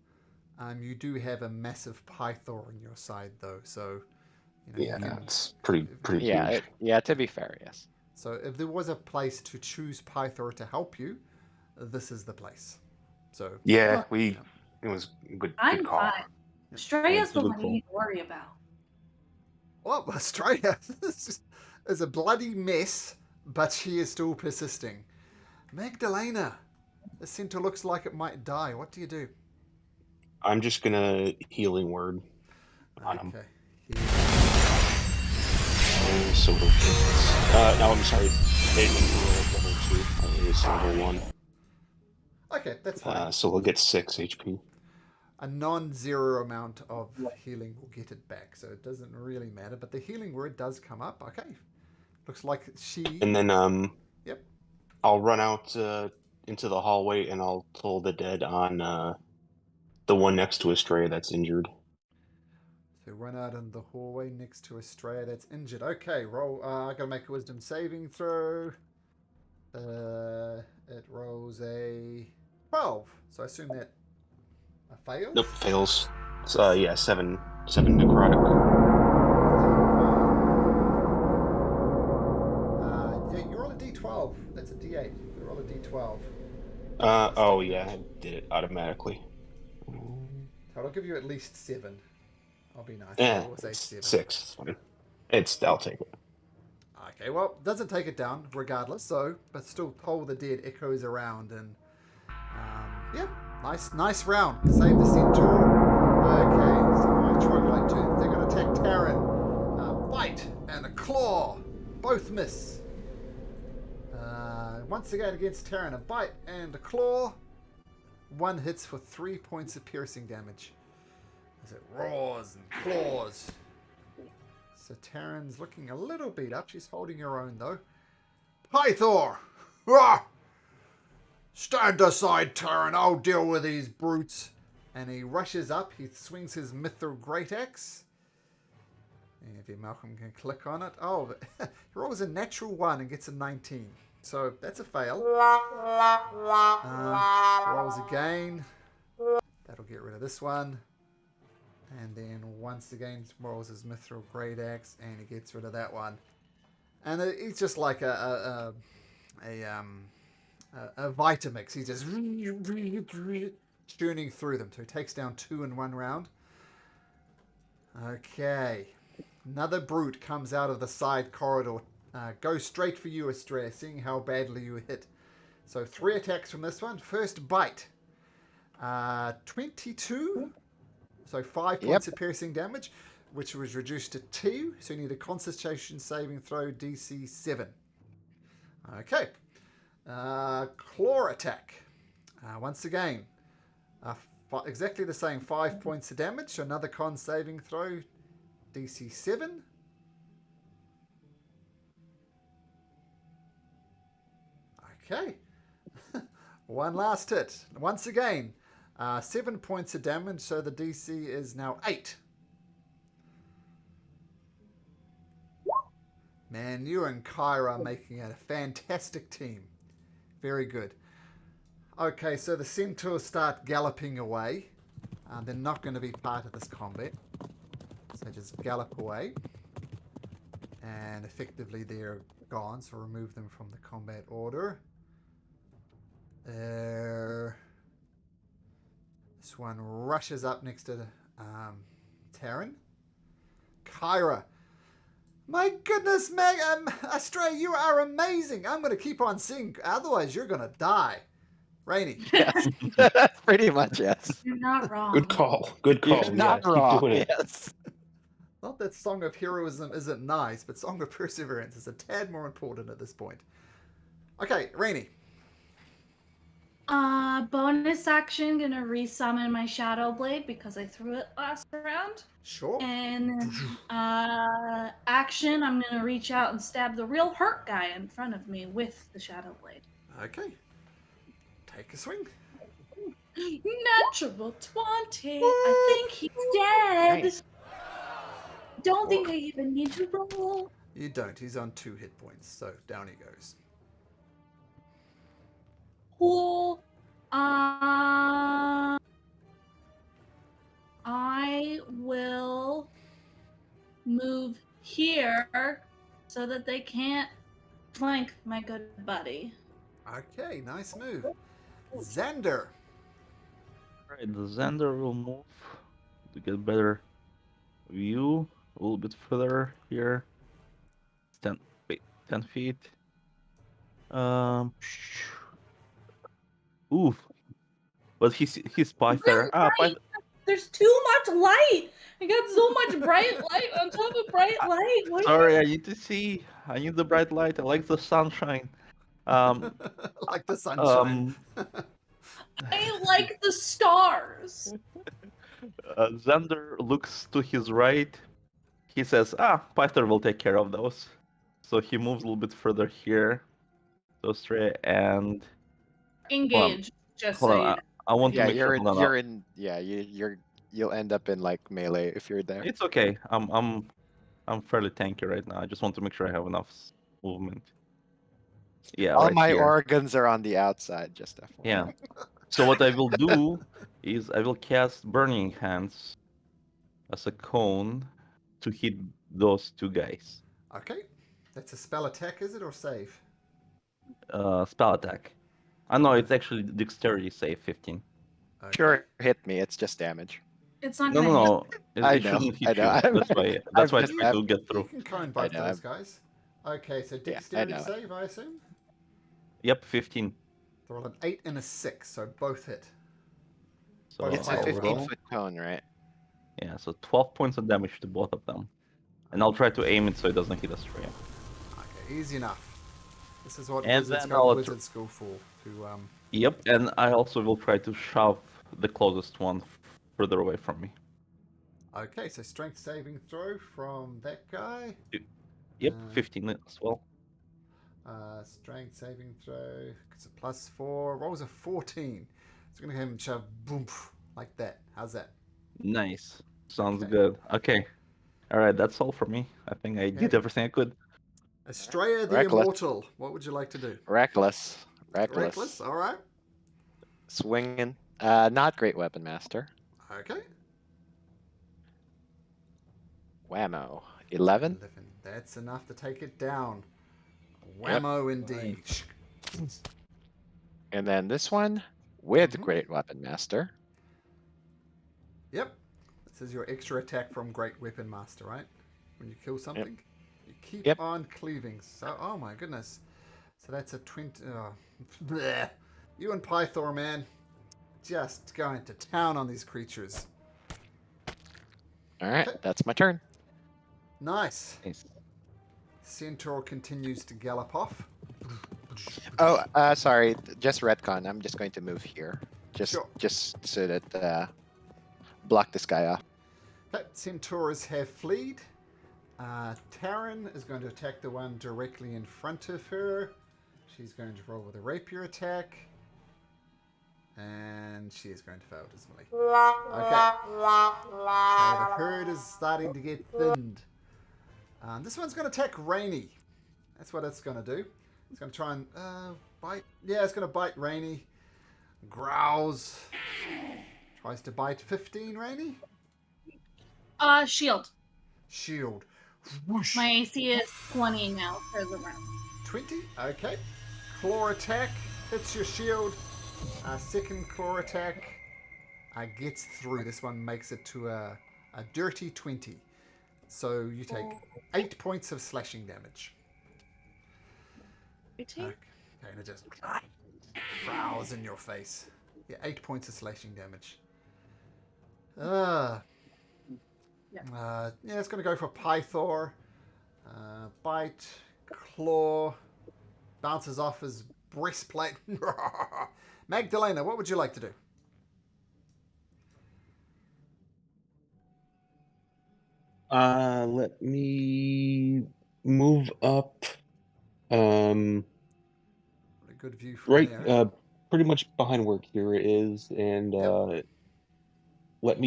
Speaker 1: You do have a massive Pythor on your side though, so you know,
Speaker 4: Yeah,
Speaker 1: you can,
Speaker 4: it's pretty
Speaker 3: yeah,
Speaker 4: huge.
Speaker 3: yeah. To be fair, yes.
Speaker 1: so if there was a place to choose Pythor to help you, this is the place. So
Speaker 4: Yeah,
Speaker 2: Look,
Speaker 4: it was a good
Speaker 2: I'm
Speaker 4: call.
Speaker 2: fine. Estrella's
Speaker 5: It's a
Speaker 2: the
Speaker 5: good
Speaker 2: one you
Speaker 5: call.
Speaker 2: need to worry about.
Speaker 1: well, Australia is a bloody mess, but she is still persisting. Magdalena, the center looks like it might die. What do you do?
Speaker 4: I'm just gonna healing word on him.
Speaker 1: Okay.
Speaker 4: So no, I'm sorry. It was level 2. It is level 1.
Speaker 1: Okay, that's fine.
Speaker 4: So we'll get 6 HP.
Speaker 1: A non-zero amount of healing will get it back, so it doesn't really matter. But the healing word does come up. Okay, looks like she.
Speaker 4: And then
Speaker 1: Yep.
Speaker 4: I'll run out into the hallway and I'll pull the dead on the one next to Estrella that's injured.
Speaker 1: So run out in the hallway next to Estrella that's injured. Okay, roll. I gotta make a wisdom saving throw. It rolls a 12. So I assume that a fail.
Speaker 4: Nope, fails. It's, yeah, 7 necrotic.
Speaker 1: Yeah, you roll a d12. That's a d8. You roll a d12.
Speaker 4: Oh yeah, I did it automatically.
Speaker 1: I'll give you at least 7. I'll be nice.
Speaker 4: Yeah,
Speaker 1: I'll say
Speaker 4: it's
Speaker 1: 7.
Speaker 4: 6. It's fine. I'll take it.
Speaker 1: Okay, well, doesn't take it down regardless. So, but still, Toll the Dead echoes around, and yeah, nice round. Save the centaur. Okay, so my Troglodyte turns. They're going to attack Terran. Bite and a claw, both miss. Once again against Terran, a bite and a claw. One hits for 3 points of piercing damage. As it roars and claws. So Terran's looking a little beat up. She's holding her own though. Pythor! Ah! Stand aside, Terran. I'll deal with these brutes. And he rushes up. He swings his Mithril Great Axe. Maybe Malcolm can click on it. Oh, he rolls a natural 1 and gets a 19. So that's a fail. Rolls again. That'll get rid of this one. And then once again rolls his Mithril Great Axe and he gets rid of that one. And it's just like a Vitamix. He's just churning through them. So he takes down 2 in 1 round. Okay. Another brute comes out of the side corridor. Goes straight for you, Estrella, seeing how badly you hit. So 3 attacks from this one. First bite. 22. So 5 points of piercing damage, which was reduced to 2. So you need a Constitution saving throw DC 7. Okay. Claw attack. Once again. Exactly the same. 5 points of damage. So another con saving throw DC 7. Okay. One last hit. Once again, 7 points of damage, so the DC is now 8. Man, you and Kyra are making a fantastic team. Very good. Okay, so the centaurs start galloping away. They're not going to be part of this combat. So just gallop away. And effectively they're gone, so remove them from the combat order. This one rushes up next to Taryn. Kyra. My goodness, Astray, you are amazing. I'm going to keep on singing, otherwise you're going to die. Rainy.
Speaker 3: Yes. Pretty much, yes.
Speaker 2: You're not wrong.
Speaker 4: Good call. Good call.
Speaker 3: You're not
Speaker 4: Keep
Speaker 3: wrong.
Speaker 4: doing it.
Speaker 3: Yes.
Speaker 1: Not that Song of Heroism isn't nice, but Song of Perseverance is a tad more important at this point. Okay, Rainy.
Speaker 2: Bonus action, gonna resummon my Shadow Blade because I threw it last round.
Speaker 1: Sure.
Speaker 2: And action, I'm gonna reach out and stab the real hurt guy in front of me with the Shadow Blade.
Speaker 1: Okay. Take a swing.
Speaker 2: Natural 20. I think he's dead.
Speaker 3: Nice.
Speaker 2: Don't think I even need to roll.
Speaker 1: You don't. He's on 2 hit points, so down he goes.
Speaker 2: Cool. I will move here so that they can't flank my good buddy.
Speaker 1: Okay, nice move. Xander.
Speaker 5: Alright, the Xander will move to get better view a little bit further here. 10 feet. Oof. But he's Pythor.
Speaker 2: Really There's too much light. I got so much bright light on top of bright light. What
Speaker 5: Sorry, I need to see. I need the bright light. I like the sunshine.
Speaker 1: Like the sunshine.
Speaker 2: I like the stars.
Speaker 5: Xander looks to his right. He says, Pythor will take care of those. So he moves a little bit further here. So straight and
Speaker 2: Engage. Just
Speaker 5: hold
Speaker 2: so
Speaker 5: on.
Speaker 2: you know.
Speaker 5: I want to
Speaker 3: Yeah,
Speaker 5: make sure.
Speaker 3: you'll end up in like melee if you're there.
Speaker 5: It's okay. I'm fairly tanky right now. I just want to make sure I have enough movement. Yeah,
Speaker 3: All
Speaker 5: right
Speaker 3: my
Speaker 5: here.
Speaker 3: organs are on the outside, just FYI.
Speaker 5: Yeah. So what I will do is I will cast Burning Hands as a cone to hit those 2 guys.
Speaker 1: Okay. That's a spell attack, is it, or save?
Speaker 5: Spell attack. I know it's actually dexterity save 15.
Speaker 1: Okay.
Speaker 3: Sure, hit me. It's just damage.
Speaker 2: It's not
Speaker 5: No,
Speaker 2: gonna
Speaker 5: no, no. It,
Speaker 3: I
Speaker 5: it
Speaker 3: know,
Speaker 5: shouldn't hit
Speaker 3: I know.
Speaker 5: you. That's why. That's why I
Speaker 3: just-
Speaker 5: try to get
Speaker 1: You
Speaker 5: through.
Speaker 1: can cone both
Speaker 3: know,
Speaker 1: those guys. Okay, so
Speaker 3: Yeah, I
Speaker 1: dexterity
Speaker 3: know.
Speaker 1: save, I assume?
Speaker 5: Yep, 15.
Speaker 1: They roll an 8 and a 6, so both hit.
Speaker 5: So
Speaker 3: It's a
Speaker 5: I'll
Speaker 3: 15
Speaker 5: roll.
Speaker 3: foot cone, right?
Speaker 5: Yeah, so 12 points of damage to both of them. And I'll try to aim it so it doesn't hit us straight.
Speaker 1: Okay, easy enough. This is what
Speaker 5: And
Speaker 1: wizards
Speaker 5: then
Speaker 1: go to
Speaker 5: I'll
Speaker 1: wizard school for. To
Speaker 5: Yep, and I also will try to shove the closest one further away from me.
Speaker 1: Okay, so strength saving throw from that guy.
Speaker 5: Yep,
Speaker 1: Uh,
Speaker 5: 15 as well.
Speaker 1: Strength saving throw. It's a +4. Rolls a 14. It's going to have him shove boom like that. How's that?
Speaker 5: Nice. Sounds
Speaker 1: Okay.
Speaker 5: good. Okay. Alright, that's all for me. I think I did
Speaker 1: Okay.
Speaker 5: everything I could.
Speaker 1: Estrella the
Speaker 3: Reckless.
Speaker 1: Immortal. What would you like to do?
Speaker 3: Reckless.
Speaker 1: All right.
Speaker 3: Swinging. Not great weapon master.
Speaker 1: Okay.
Speaker 3: Whammo. 11.
Speaker 1: 11. That's enough to take it down. Whammo indeed.
Speaker 3: And then this one with
Speaker 1: Mhm.
Speaker 3: great weapon master.
Speaker 1: Yep. This is your extra attack from Great Weapon Master, right? When you kill something, you keep
Speaker 3: Yep.
Speaker 1: on cleaving. So, oh my goodness. So that's a 20. Bleh. You and Pythor, man, just going to town on these creatures.
Speaker 3: All right,
Speaker 1: Okay.
Speaker 3: that's my turn.
Speaker 1: Nice.
Speaker 5: Nice.
Speaker 1: Centaur continues to gallop off.
Speaker 3: Oh, sorry. Just retcon. I'm just going to move here, just
Speaker 1: Sure.
Speaker 3: just so that block this guy off.
Speaker 1: That centaurs have fled. Taryn is going to attack the one directly in front of her. She's going to roll with a rapier attack. And she is going to fail dismally. Okay. The herd is starting to get thinned. This one's going to attack Rainy. That's what it's going to do. It's going to try and bite. Yeah, it's going to bite Rainy. Growls. Tries to bite 15, Rainy.
Speaker 2: Shield.
Speaker 1: Shield. Whoosh.
Speaker 2: My AC is 20 now for the round.
Speaker 1: 20. Okay. Claw attack. Hits your shield. Second claw attack. Gets through. This one makes it to a dirty 20. So you take 8 points of slashing damage. Okay, and it just growls in your face. Yeah, 8 points of slashing damage. Yeah, it's going to go for Pythor. Bite, claw, bounces off his breastplate. Magdalena, what would you like to do?
Speaker 4: Let me move up.
Speaker 1: A good view from there.
Speaker 4: Pretty much behind where Kira is, and I'll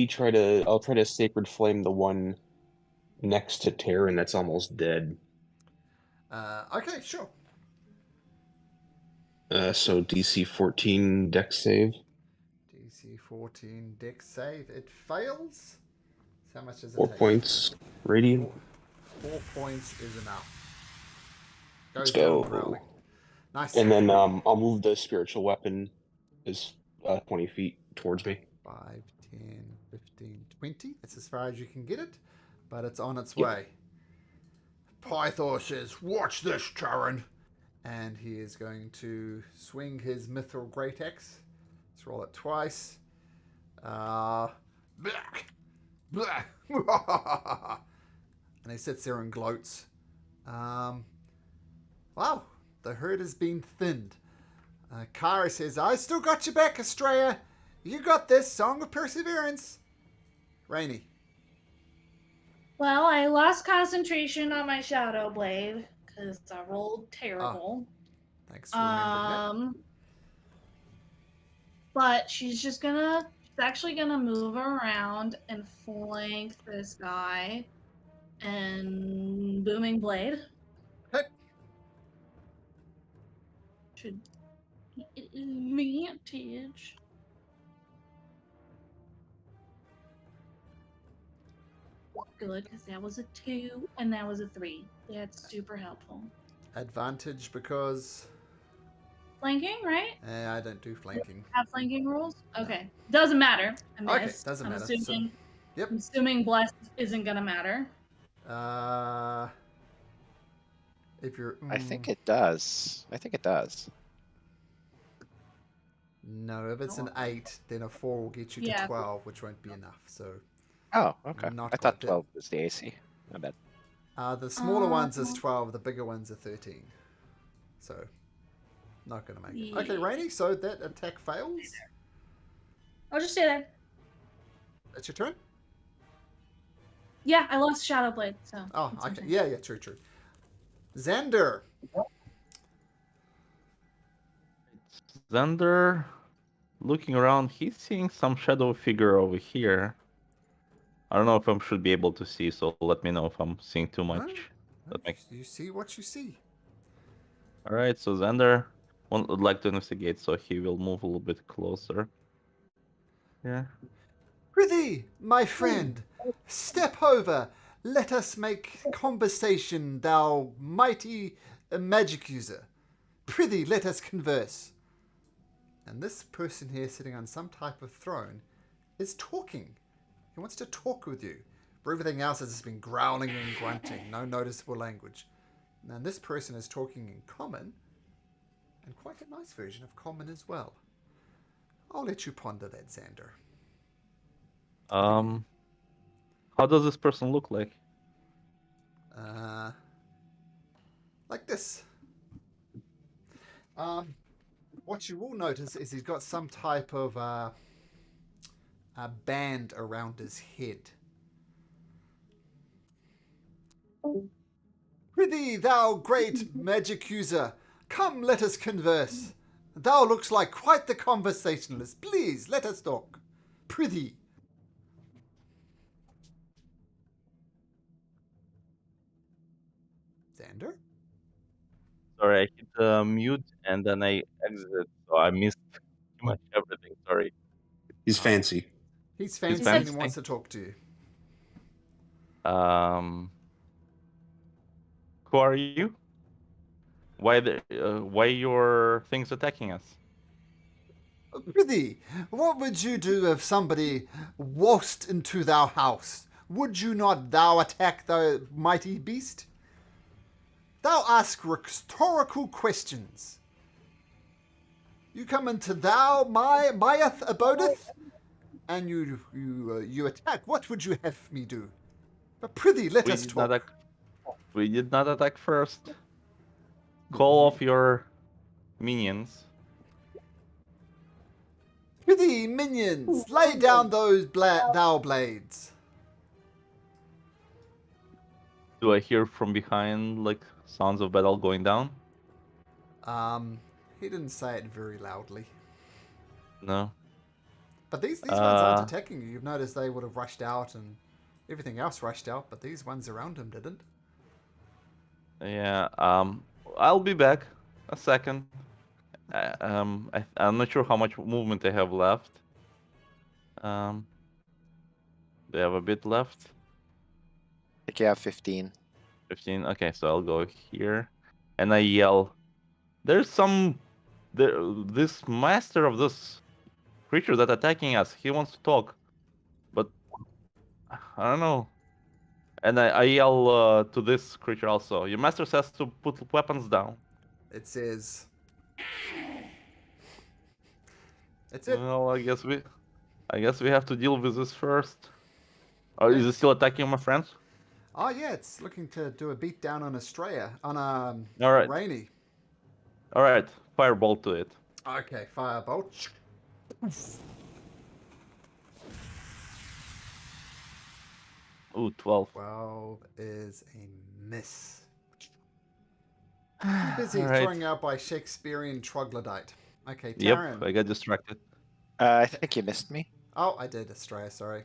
Speaker 4: try to Sacred Flame the one next to Terran that's almost dead.
Speaker 1: Okay, sure.
Speaker 4: So DC 14 Dex save.
Speaker 1: DC 14 Dex save. It fails. So how much does it
Speaker 4: 4
Speaker 1: take?
Speaker 4: points radiant.
Speaker 1: 4 points is enough.
Speaker 4: Let's
Speaker 1: Goes down
Speaker 4: go.
Speaker 1: growling. Nice.
Speaker 4: And then I'll move the spiritual weapon is 20 feet towards me.
Speaker 1: 5, 10, 15, 20. That's as far as you can get it, but it's on its way. Pythor says, "Watch this, Charon." And he is going to swing his mithril great axe. Let's roll it twice. Blah, blah. And he sits there and gloats. Wow, the herd has been thinned. Kara says, "I still got your back, Estrella. You got this. Song of Perseverance." Rainy.
Speaker 2: Well, I lost concentration on my Shadow Blade because I rolled terrible.
Speaker 1: Thanks for remembering that.
Speaker 2: But she's actually gonna move around and flank this guy and Booming Blade.
Speaker 1: Okay.
Speaker 2: Should get advantage. Good, because that was a 2 and that was a 3. That's super helpful.
Speaker 1: Advantage because
Speaker 2: Flanking, right?
Speaker 1: I don't do flanking.
Speaker 2: Have flanking rules? Okay. Doesn't matter.
Speaker 1: Okay, doesn't matter.
Speaker 2: Assuming,
Speaker 1: Yep.
Speaker 2: I'm assuming bless isn't gonna matter.
Speaker 1: If you're...
Speaker 3: I think it does.
Speaker 1: No, if it's an 8, then a 4 will get you to 12, which won't be enough. So
Speaker 3: Oh, okay.
Speaker 1: Not
Speaker 3: I thought
Speaker 1: quite
Speaker 3: 12 was the AC. My bad.
Speaker 1: the smaller ones is 12, the bigger ones are 13. So not going to make it. Okay, Rainy, so that attack fails.
Speaker 2: I'll just stay there.
Speaker 1: That's your turn?
Speaker 2: Yeah, I lost Shadow Blade, so.
Speaker 1: Oh, okay. Yeah, true. Xander.
Speaker 5: Xander, looking around, he's seeing some shadow figure over here. I don't know if I should be able to see, so let me know if I'm seeing too much.
Speaker 1: You see what you see.
Speaker 5: Alright, so Xander would like to investigate, so he will move a little bit closer. Yeah.
Speaker 1: Prithee, my friend, step over. Let us make conversation, thou mighty magic user. Prithee, let us converse. And this person here sitting on some type of throne is talking. He wants to talk with you. For everything else has just been growling and grunting. No noticeable language. Now this person is talking in common. And quite a nice version of common as well. I'll let you ponder that, Xander.
Speaker 5: How does this person look like?
Speaker 1: Like this. What you will notice is he's got some type of a band around his head. Prithee, thou great magic user, Come, let us converse. Thou looks like quite the conversationalist. Please, let us talk. Prithee. Xander?
Speaker 5: Sorry, I hit mute and then I exited, so I missed pretty much everything. Sorry.
Speaker 4: He's fancy.
Speaker 1: He's fancy
Speaker 2: fancy.
Speaker 1: and he wants to talk to you.
Speaker 5: Who are you? Why your things attacking us?
Speaker 1: Prithee, what would you do if somebody waltzed into thou house? Would you not thou attack the mighty beast? Thou ask rhetorical questions. You come into thou myeth abodeth, and you attack. What would you have me do? But prithee, let us talk.
Speaker 5: We did not attack first. Call off your minions.
Speaker 1: Prithee, minions, lay down those thou blades.
Speaker 5: Do I hear from behind like sounds of battle going down?
Speaker 1: He didn't say it very loudly.
Speaker 5: No.
Speaker 1: But these ones aren't attacking you. You've noticed they would have rushed out and everything else rushed out, but these ones around him didn't.
Speaker 5: Yeah. I'll be back. A second. I'm not sure how much movement I have left. They have a bit left.
Speaker 3: I think you have 15.
Speaker 5: 15. Okay, so I'll go here, and I yell. There's this master of this creature that attacking us. He wants to talk, but I don't know. And I yell to this creature also. Your master says to put weapons down.
Speaker 1: It says. That's it.
Speaker 5: Well, I guess we have to deal with this first. Oh, is it still attacking my friends?
Speaker 1: Oh yeah, it's looking to do a beat down on Australia on
Speaker 5: All right.
Speaker 1: Rainy.
Speaker 5: All right, fireball to it.
Speaker 1: Okay, firebolt.
Speaker 5: Ooh, 12.
Speaker 1: 12 is a miss. Busy
Speaker 5: All right.
Speaker 1: throwing out by Shakespearean Troglodyte. Okay,
Speaker 5: Yep,
Speaker 1: Taryn.
Speaker 5: I got distracted.
Speaker 3: I think you missed me.
Speaker 1: Oh, I did, Estrella, sorry.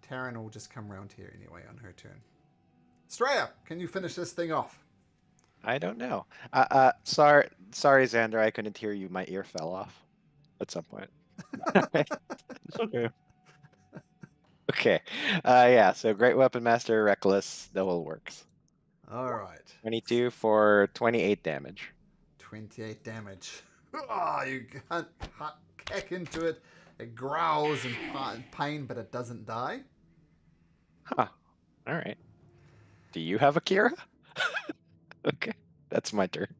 Speaker 1: Taryn will just come round here anyway on her turn. Estrella, can you finish this thing off?
Speaker 3: I don't know. Sorry, Xander, I couldn't hear you. My ear fell off at some point.
Speaker 5: It's okay.
Speaker 3: Okay. Yeah, so Great Weapon Master, Reckless, double works.
Speaker 1: All right.
Speaker 3: 22 for 28 damage.
Speaker 1: 28 damage. Oh, you hack into it. It growls in pain, but it doesn't die.
Speaker 3: Huh. All right. Do you have a Kira? Okay. That's my turn.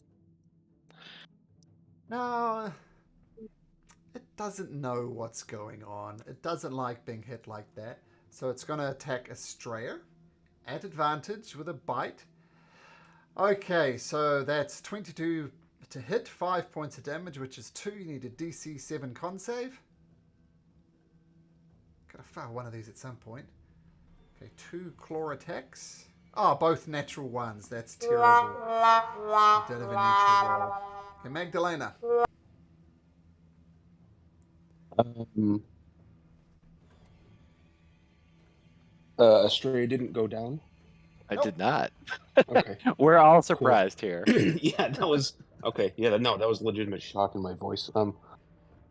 Speaker 1: No. It doesn't know what's going on. It doesn't like being hit like that. So it's going to attack Estrella at advantage with a bite. Okay, so that's 22 to hit, 5 points of damage, which is 2. You need a DC 7 con save. Gotta fail one of these at some point. Okay, 2 claw attacks. Oh, both natural ones. That's terrible. You don't have a neutral roll. Okay, Magdalena.
Speaker 4: Astray didn't go down.
Speaker 3: I
Speaker 1: Nope.
Speaker 3: did not.
Speaker 4: Okay.
Speaker 3: We're all surprised here.
Speaker 4: Yeah, that was okay. Yeah, no, that was legitimate shock in my voice.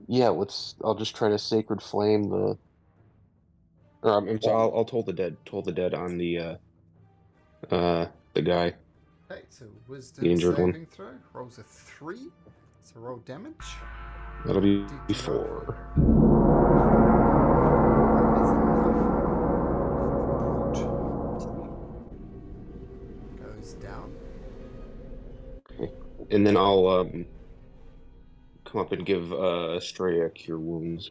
Speaker 4: Yeah, I'll just try to sacred flame the. I'll toll the dead on the guy.
Speaker 1: Okay, so
Speaker 4: The
Speaker 1: wisdom
Speaker 4: injured one.
Speaker 1: saving throw. Rolls a 3. So roll damage.
Speaker 4: That'll be
Speaker 1: D12.
Speaker 4: 4.
Speaker 1: Goes down.
Speaker 4: Okay, and then I'll come up and give Astrea cure wounds.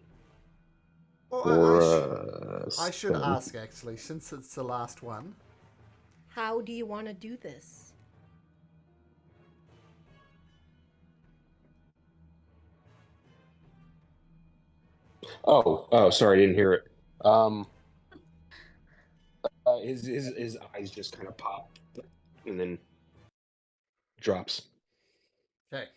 Speaker 1: Well,
Speaker 4: For
Speaker 1: I should
Speaker 4: 7.
Speaker 1: ask actually, since it's the last one.
Speaker 8: How do you want to do this?
Speaker 4: Oh, sorry, I didn't hear it. His eyes just kind of pop, and then drops.
Speaker 1: Okay.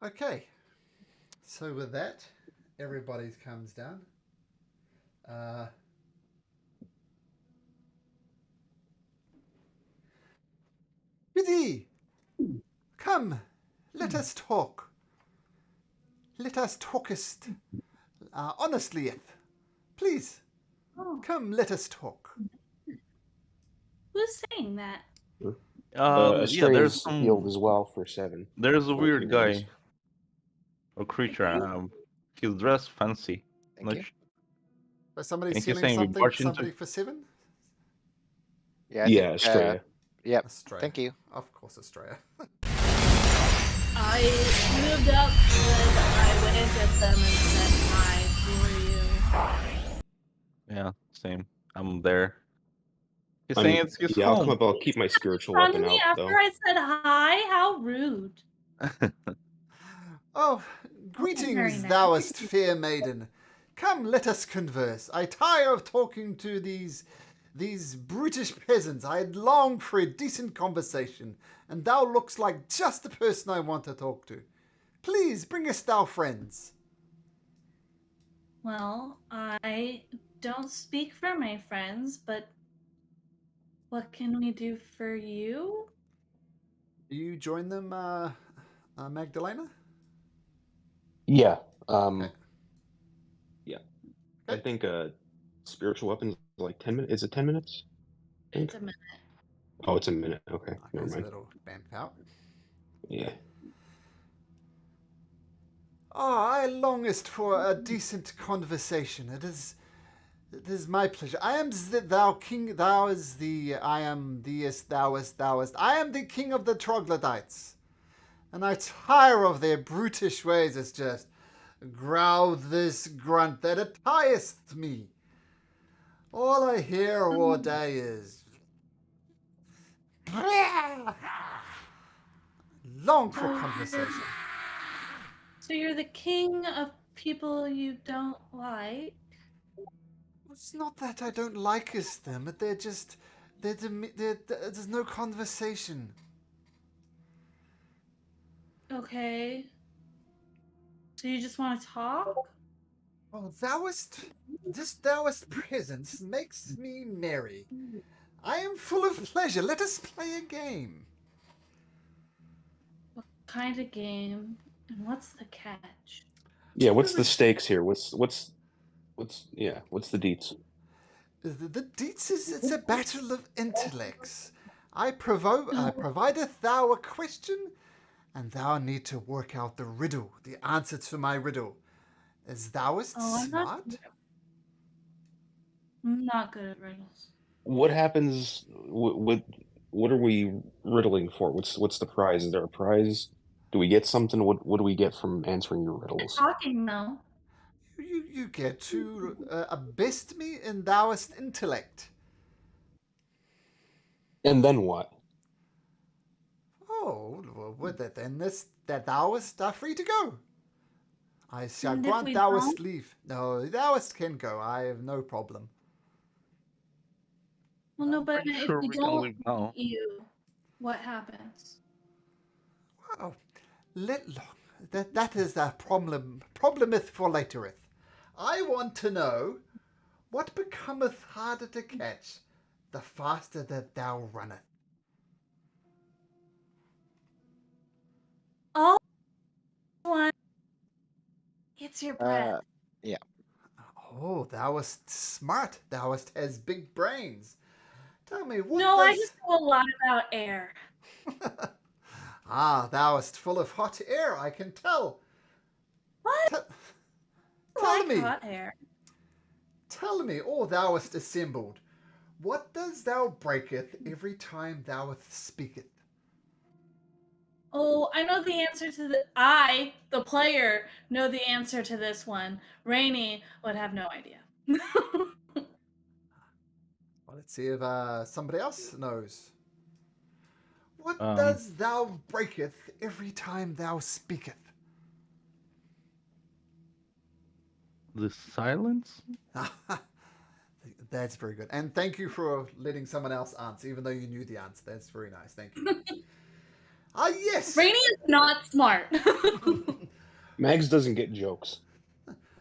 Speaker 1: Okay. So with that, everybody comes down. Prithee, come, let us talk. Let us talkest honestly. Please,
Speaker 2: Oh,
Speaker 1: come, let us talk.
Speaker 2: who's saying that?
Speaker 5: Yeah, there's
Speaker 4: Astrea's healed
Speaker 5: some.
Speaker 4: as well for 7.
Speaker 5: There's a
Speaker 4: Like
Speaker 5: weird guy
Speaker 4: healings.
Speaker 5: or creature. He's dressed fancy.
Speaker 3: Thank
Speaker 5: Not
Speaker 3: you.
Speaker 1: So somebody
Speaker 5: Think he's
Speaker 1: stealing
Speaker 5: saying we
Speaker 1: something?
Speaker 5: barge into.
Speaker 1: Somebody for 7?
Speaker 3: Yeah, I think.
Speaker 4: Yeah, Astrea.
Speaker 3: Yep.
Speaker 1: Astrea.
Speaker 3: Thank you.
Speaker 1: Of course, Astrea.
Speaker 2: I moved up and I waved at them and said, "Hi, who are you?"
Speaker 5: Yeah, same. I'm there. He's
Speaker 4: I
Speaker 5: saying
Speaker 4: mean,
Speaker 5: it's his
Speaker 4: yeah, I'll come
Speaker 5: home.
Speaker 4: up. I'll keep my spiritual
Speaker 2: Talking
Speaker 4: weapon
Speaker 2: to me
Speaker 4: out,
Speaker 2: after
Speaker 4: though.
Speaker 2: I said hi? How rude.
Speaker 1: Oh,
Speaker 2: very
Speaker 1: greetings,
Speaker 2: nice.
Speaker 1: thouest fair maiden. Come, let us converse. I tire of talking to these brutish peasants. I had longed for a decent conversation, and thou looks like just the person I want to talk to. Please bring us thou friends.
Speaker 2: Well, I don't speak for my friends, but what can we do for you?
Speaker 1: Do you join them, Magdalena?
Speaker 4: Yeah.
Speaker 1: Okay.
Speaker 4: Yeah.
Speaker 1: Okay.
Speaker 4: I think spiritual weapon is like 10 minutes. Is it 10 minutes? I think.
Speaker 2: It's a minute.
Speaker 4: Oh, it's a minute. Okay, never
Speaker 1: There's a
Speaker 4: mind.
Speaker 1: little vamp out.
Speaker 4: Yeah.
Speaker 1: I longest for a decent conversation. It is my pleasure. I am thou king. Thou is the. I am theist. Thouest. I am the king of the Troglodytes, and I tire of their brutish ways. It's just growl this grunt that it tireth me. All I hear all day is long for conversation.
Speaker 2: So you're the king of people you don't like?
Speaker 1: It's not that I don't like them, but they're just there's no conversation.
Speaker 2: Okay. So you just want to talk?
Speaker 1: Oh, thouest presence makes me merry. I am full of pleasure. Let us play a game.
Speaker 2: What kind of game? And what's the catch?
Speaker 4: Yeah. What's the stakes here? What's the deets?
Speaker 1: The deets is it's a battle of intellects. I provideth thou a question, and thou need to work out the riddle, the answer to my riddle. Is thouest
Speaker 2: I'm
Speaker 1: smart?
Speaker 2: not good at riddles.
Speaker 4: What happens with what are we riddling for? What's the prize? Is there a prize? Do we get something? What do we get from answering your riddles?
Speaker 2: Talking though.
Speaker 1: You get to best me in thouest intellect.
Speaker 4: And then what?
Speaker 1: Oh, well, with it then that thouest are free to go. I shall
Speaker 2: And if
Speaker 1: grant
Speaker 2: we
Speaker 1: thouest
Speaker 2: don't?
Speaker 1: leave. No, thouest can go. I have no problem.
Speaker 2: Well, no,
Speaker 5: I'm
Speaker 2: but
Speaker 5: pretty
Speaker 2: if
Speaker 5: sure
Speaker 2: we
Speaker 5: we can
Speaker 2: don't
Speaker 5: leave now.
Speaker 2: eat you, what happens?
Speaker 1: Well, that is a problemeth for latereth. I want to know what becometh harder to catch, the faster that thou runneth.
Speaker 2: All one. It's your breath.
Speaker 3: Yeah.
Speaker 1: Oh, thouest smart. Thouest has big brains. Tell me, what
Speaker 2: No, I
Speaker 1: does...
Speaker 2: just know a lot about air.
Speaker 1: Thouest full of hot air, I can tell.
Speaker 2: What?
Speaker 1: T-
Speaker 2: I
Speaker 1: tell
Speaker 2: like
Speaker 1: me,
Speaker 2: hot air.
Speaker 1: tell me, O thouest assembled, what does thou breaketh every time thou speaketh?
Speaker 2: Oh, I know the answer to the player, know the answer to this one. Rainy would have no idea.
Speaker 1: Well, let's see if somebody else knows. What
Speaker 5: Um,
Speaker 1: does thou breaketh every time thou speaketh?
Speaker 5: the silence.
Speaker 1: That's very good. And thank you for letting someone else answer, even though you knew the answer. That's very nice. Thank you. Ah, yes.
Speaker 2: Rainy is not smart.
Speaker 4: Mags doesn't get jokes.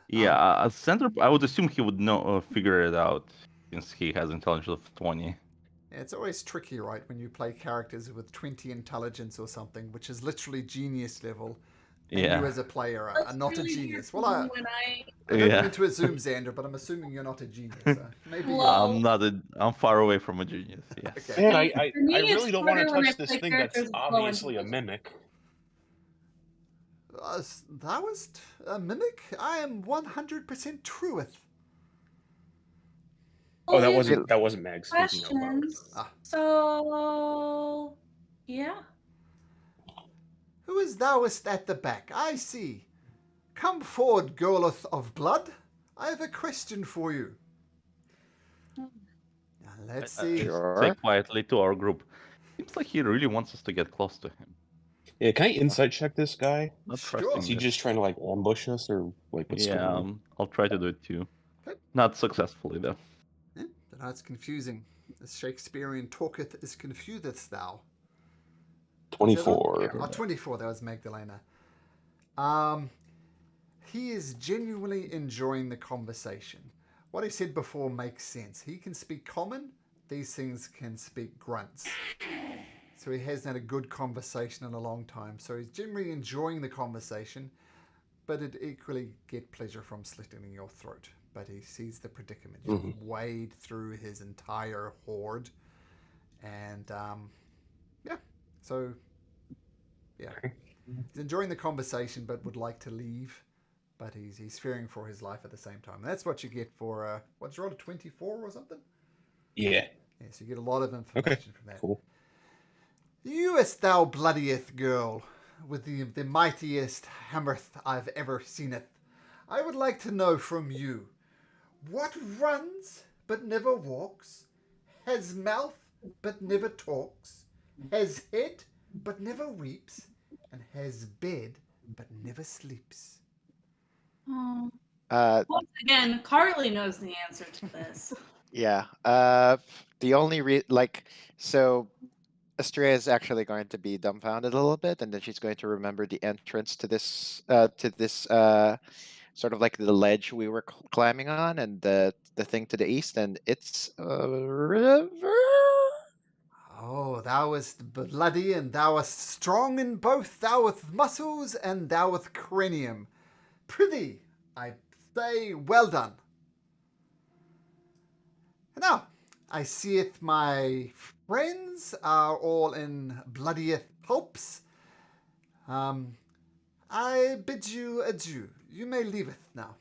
Speaker 5: Yeah, center. I would assume he would know, figure it out, since he has intelligence of 20.
Speaker 1: It's always tricky, right, when you play characters with 20 intelligence or something, which is literally genius level, and you
Speaker 5: Yeah.
Speaker 1: as a player are
Speaker 2: That's
Speaker 1: not a
Speaker 2: really
Speaker 1: genius.
Speaker 2: weird
Speaker 1: Well, I
Speaker 2: when
Speaker 1: don't
Speaker 5: Yeah.
Speaker 1: mean to assume, Xander, but I'm assuming you're not a genius. So maybe you're...
Speaker 2: Well,
Speaker 5: I'm not. I'm far away from a genius. Yes.
Speaker 1: Okay.
Speaker 4: Man,
Speaker 2: For me,
Speaker 4: I
Speaker 2: it's
Speaker 4: really don't want to
Speaker 2: harder when I
Speaker 4: touch this
Speaker 2: play
Speaker 4: thing that's
Speaker 2: characters with low
Speaker 4: obviously a
Speaker 2: intelligence.
Speaker 4: mimic.
Speaker 1: That was a mimic? I am 100% truth.
Speaker 4: Oh,
Speaker 2: Well, we have
Speaker 4: that wasn't Mags speaking out loud.
Speaker 2: questions.
Speaker 1: Ah.
Speaker 2: So, yeah.
Speaker 1: Who is thouest at the back? I see. Come forward, girleth of blood. I have a question for you. Now, let's see.
Speaker 5: Say
Speaker 3: Sure.
Speaker 5: quietly to our group. Seems like he really wants us to get close to him.
Speaker 4: Yeah, can I insight check this guy?
Speaker 5: Not
Speaker 1: Sure.
Speaker 5: trusting
Speaker 4: Is he
Speaker 5: this.
Speaker 4: just trying to like ambush us, or like what's going
Speaker 5: Yeah,
Speaker 4: on?
Speaker 5: I'll try to do it too.
Speaker 1: Okay.
Speaker 5: Not successfully though.
Speaker 1: That's confusing. As Shakespearean talketh is confuseth thou.
Speaker 4: 24.
Speaker 1: Oh, 24, that was Magdalena. He is genuinely enjoying the conversation. What he said before makes sense. He can speak common, these things can speak grunts. So he hasn't had a good conversation in a long time. So he's generally enjoying the conversation, but it equally get pleasure from slitting your throat. But he sees the predicament. You've wade through his entire horde. And, yeah. So, yeah. He's enjoying the conversation, but would like to leave. But he's fearing for his life at the same time. And that's what you get for, what's roll, a 24 or something?
Speaker 4: Yeah.
Speaker 1: Yeah, so you get a lot of information from that.
Speaker 4: Cool.
Speaker 1: Youest thou bloodiest girl, with the mightiest hammerth I've ever seeneth. I would like to know from you, what runs but never walks, has mouth but never talks, has head but never weeps, and has bed but never sleeps.
Speaker 2: Oh.
Speaker 6: Once again, Carly knows the answer to this.
Speaker 3: Yeah. The only so Astrea is actually going to be dumbfounded a little bit, and then she's going to remember the entrance to this sort of like the ledge we were climbing on, and the thing to the east, and it's a river.
Speaker 1: Oh, thou wast bloody, and thou wast strong in both, thou with muscles, and thou with cranium. Prithee, I say, well done. Now, I seeth my friends are all in bloodieth hopes. I bid you adieu. You may leaveth now.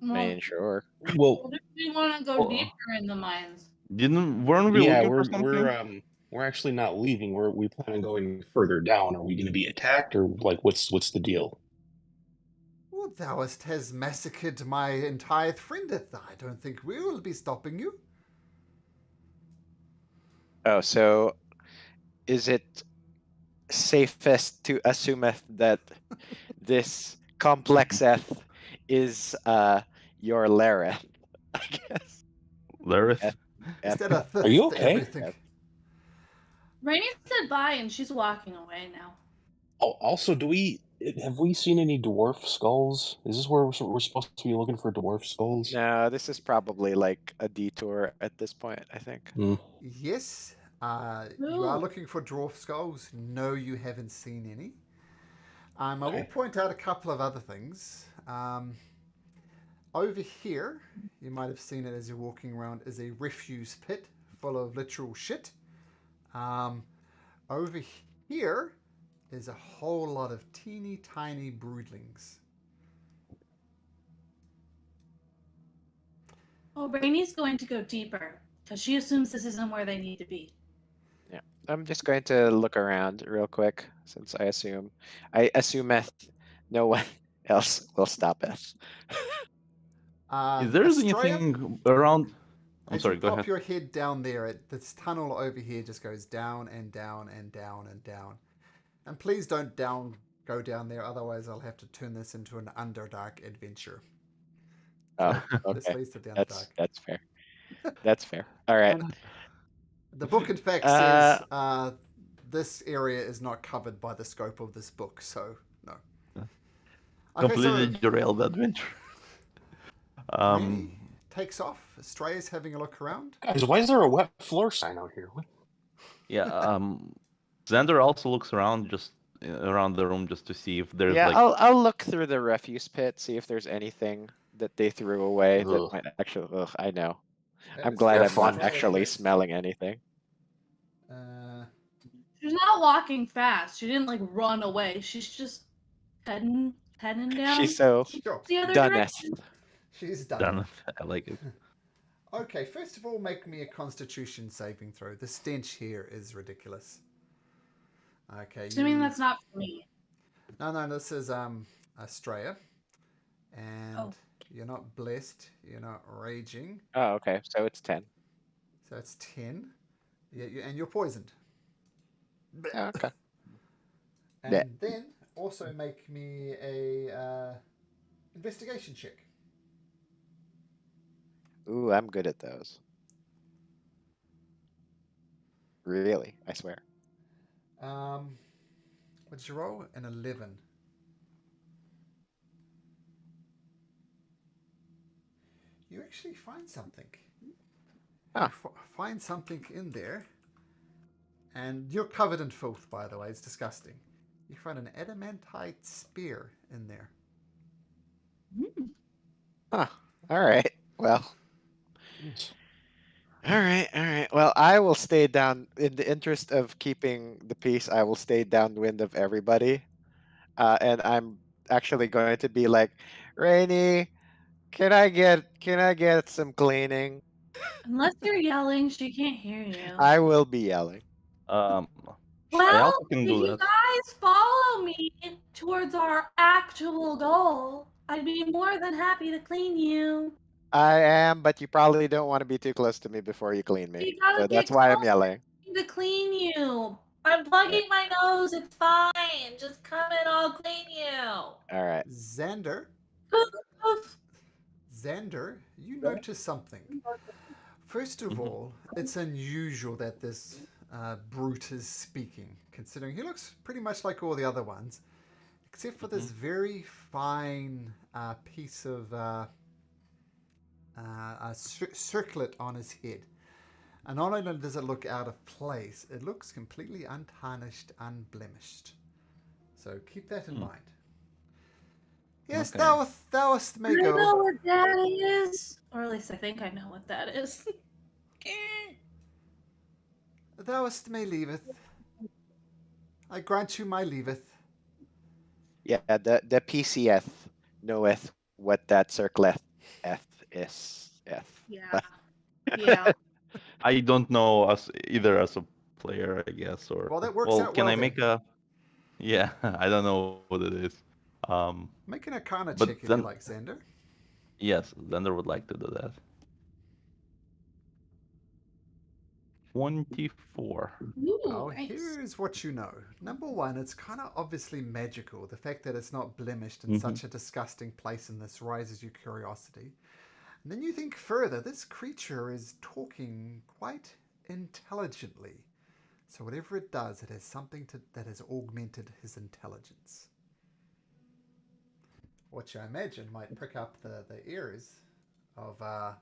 Speaker 3: Man, sure.
Speaker 4: Well,
Speaker 2: What if we want to go
Speaker 5: Well,
Speaker 2: deeper in the mines?
Speaker 5: Weren't we
Speaker 4: yeah,
Speaker 5: looking for something?
Speaker 4: we're actually not leaving. We plan on going further down. Are we going to be attacked, or like what's the deal?
Speaker 1: Well, thou has massacred my entire friendeth. I don't think we will be stopping you.
Speaker 3: Oh, so is it safest to assumeth that this complexeth is your Lareth? I guess.
Speaker 5: Lareth?
Speaker 1: Instead of
Speaker 4: Are you
Speaker 1: to
Speaker 4: okay?
Speaker 1: everything.
Speaker 2: Rainy said bye and she's walking away now.
Speaker 4: Oh, also, have we seen any dwarf skulls? Is this where we're supposed to be looking for dwarf skulls?
Speaker 3: No, this is probably like a detour at this point, I think.
Speaker 1: Yes, you are looking for dwarf skulls. No, you haven't seen any. I will point out a couple of other things. Over here, you might have seen it as you're walking around, is a refuse pit full of literal shit. Over here is a whole lot of teeny tiny broodlings.
Speaker 2: Oh, Rainy's going to go deeper because she assumes this isn't where they need to be.
Speaker 3: Yeah, I'm just going to look around real quick since I assumeth no one else will stop us.
Speaker 5: Is there
Speaker 1: Australia,
Speaker 5: anything around? I'm
Speaker 1: as
Speaker 5: sorry,
Speaker 1: you
Speaker 5: go
Speaker 1: pop
Speaker 5: ahead.
Speaker 1: your head down there, this tunnel over here just goes down and down and down and down. And please don't go down there, otherwise I'll have to turn this into an Underdark adventure.
Speaker 3: Oh,
Speaker 1: This
Speaker 3: okay.
Speaker 1: leads to the Underdark.
Speaker 3: That's fair. That's fair. All right.
Speaker 5: And,
Speaker 1: The book, in fact, says this area is not covered by the scope of this book, so no. Okay,
Speaker 5: completely
Speaker 1: so
Speaker 5: derailed the adventure.
Speaker 1: Rainy takes off. Estrella's having a look around.
Speaker 4: Guys, why is there a wet floor sign out here? What?
Speaker 5: Yeah. Xander also looks around around the room just to see if there's
Speaker 3: Yeah,
Speaker 5: like.
Speaker 3: I'll look through the refuse pit, see if there's anything that they threw away that
Speaker 4: Ugh.
Speaker 3: might actually. Ugh, I know.
Speaker 1: That
Speaker 3: I'm
Speaker 1: is
Speaker 3: glad
Speaker 4: Yeah,
Speaker 3: I'm not
Speaker 4: fun.
Speaker 3: actually
Speaker 1: Estrella
Speaker 3: smelling anything.
Speaker 1: first.
Speaker 2: She's not walking fast. She didn't like run away. She's just heading down
Speaker 3: She's so
Speaker 1: Sure,
Speaker 2: the other
Speaker 3: doneth.
Speaker 2: direction.
Speaker 1: she's done.
Speaker 5: Done. I like it.
Speaker 1: Okay, first of all, make me a Constitution saving throw. The stench here is ridiculous. Okay,
Speaker 2: Assuming that's not for me.
Speaker 1: No, this is Australia, and
Speaker 2: Oh.
Speaker 1: you're not blessed. You're not raging,
Speaker 3: Oh, okay. So it's 10.
Speaker 1: so it's 10. Yeah, and you're poisoned.
Speaker 3: Oh, okay.
Speaker 1: And
Speaker 3: Yeah.
Speaker 1: then also make me a investigation check.
Speaker 3: Ooh, I'm good at those. Really, I swear.
Speaker 1: What'd you roll? An 11. You actually find something.
Speaker 3: Ah.
Speaker 1: You find something in there, and you're covered in filth, by the way. It's disgusting. You find an adamantite spear in there.
Speaker 3: Huh. All right. Well.
Speaker 4: Yes.
Speaker 3: All right. Well, I will stay down in the interest of keeping the peace. I will stay downwind of everybody, and I'm actually going to be like, Rainy, can I get some cleaning?
Speaker 2: Unless you're yelling, she can't hear you.
Speaker 3: I will be yelling.
Speaker 5: I
Speaker 2: Well,
Speaker 5: also can
Speaker 2: if
Speaker 5: do
Speaker 2: you
Speaker 5: that.
Speaker 2: guys follow me towards our actual goal, I'd be more than happy to clean you.
Speaker 3: I am, but you probably don't want to be too close to me before you clean me.
Speaker 2: You gotta
Speaker 3: So that's
Speaker 2: get
Speaker 3: why I'm
Speaker 2: close
Speaker 3: yelling.
Speaker 2: to clean you. I'm plugging my nose. It's fine. Just come and I'll clean you.
Speaker 3: All right.
Speaker 1: Xander, you notice something. First of all, it's unusual that this brute is speaking, considering he looks pretty much like all the other ones, except for this very fine piece of circlet on his head. And not only does it look out of place, it looks completely untarnished, unblemished. So keep that in mind. Yes,
Speaker 5: Okay.
Speaker 1: thou wast may
Speaker 2: I know
Speaker 1: go.
Speaker 2: what that is. Or at least I think I know what that is.
Speaker 1: Thou wast may leaveth. I grant you my leaveth.
Speaker 3: Yeah, the PCF knoweth what that circlet is.
Speaker 2: Yeah. Yeah.
Speaker 5: I don't know either as a player, I guess, or
Speaker 1: Well, that works out
Speaker 5: can
Speaker 1: well
Speaker 5: I
Speaker 1: then.
Speaker 5: make a? Yeah, I don't know what it is.
Speaker 1: Make an Arcana
Speaker 5: But
Speaker 1: check if you
Speaker 5: then-
Speaker 1: like, Xander.
Speaker 5: Yes, Xander would like to do that. 24.
Speaker 2: Ooh,
Speaker 1: Oh,
Speaker 2: nice.
Speaker 1: here's what you know. Number one, it's kind of obviously magical. The fact that it's not blemished in such a disgusting place in this raises your curiosity. And then you think further, this creature is talking quite intelligently. So whatever it does, it has something that has augmented his intelligence. Which I imagine might prick up the ears of the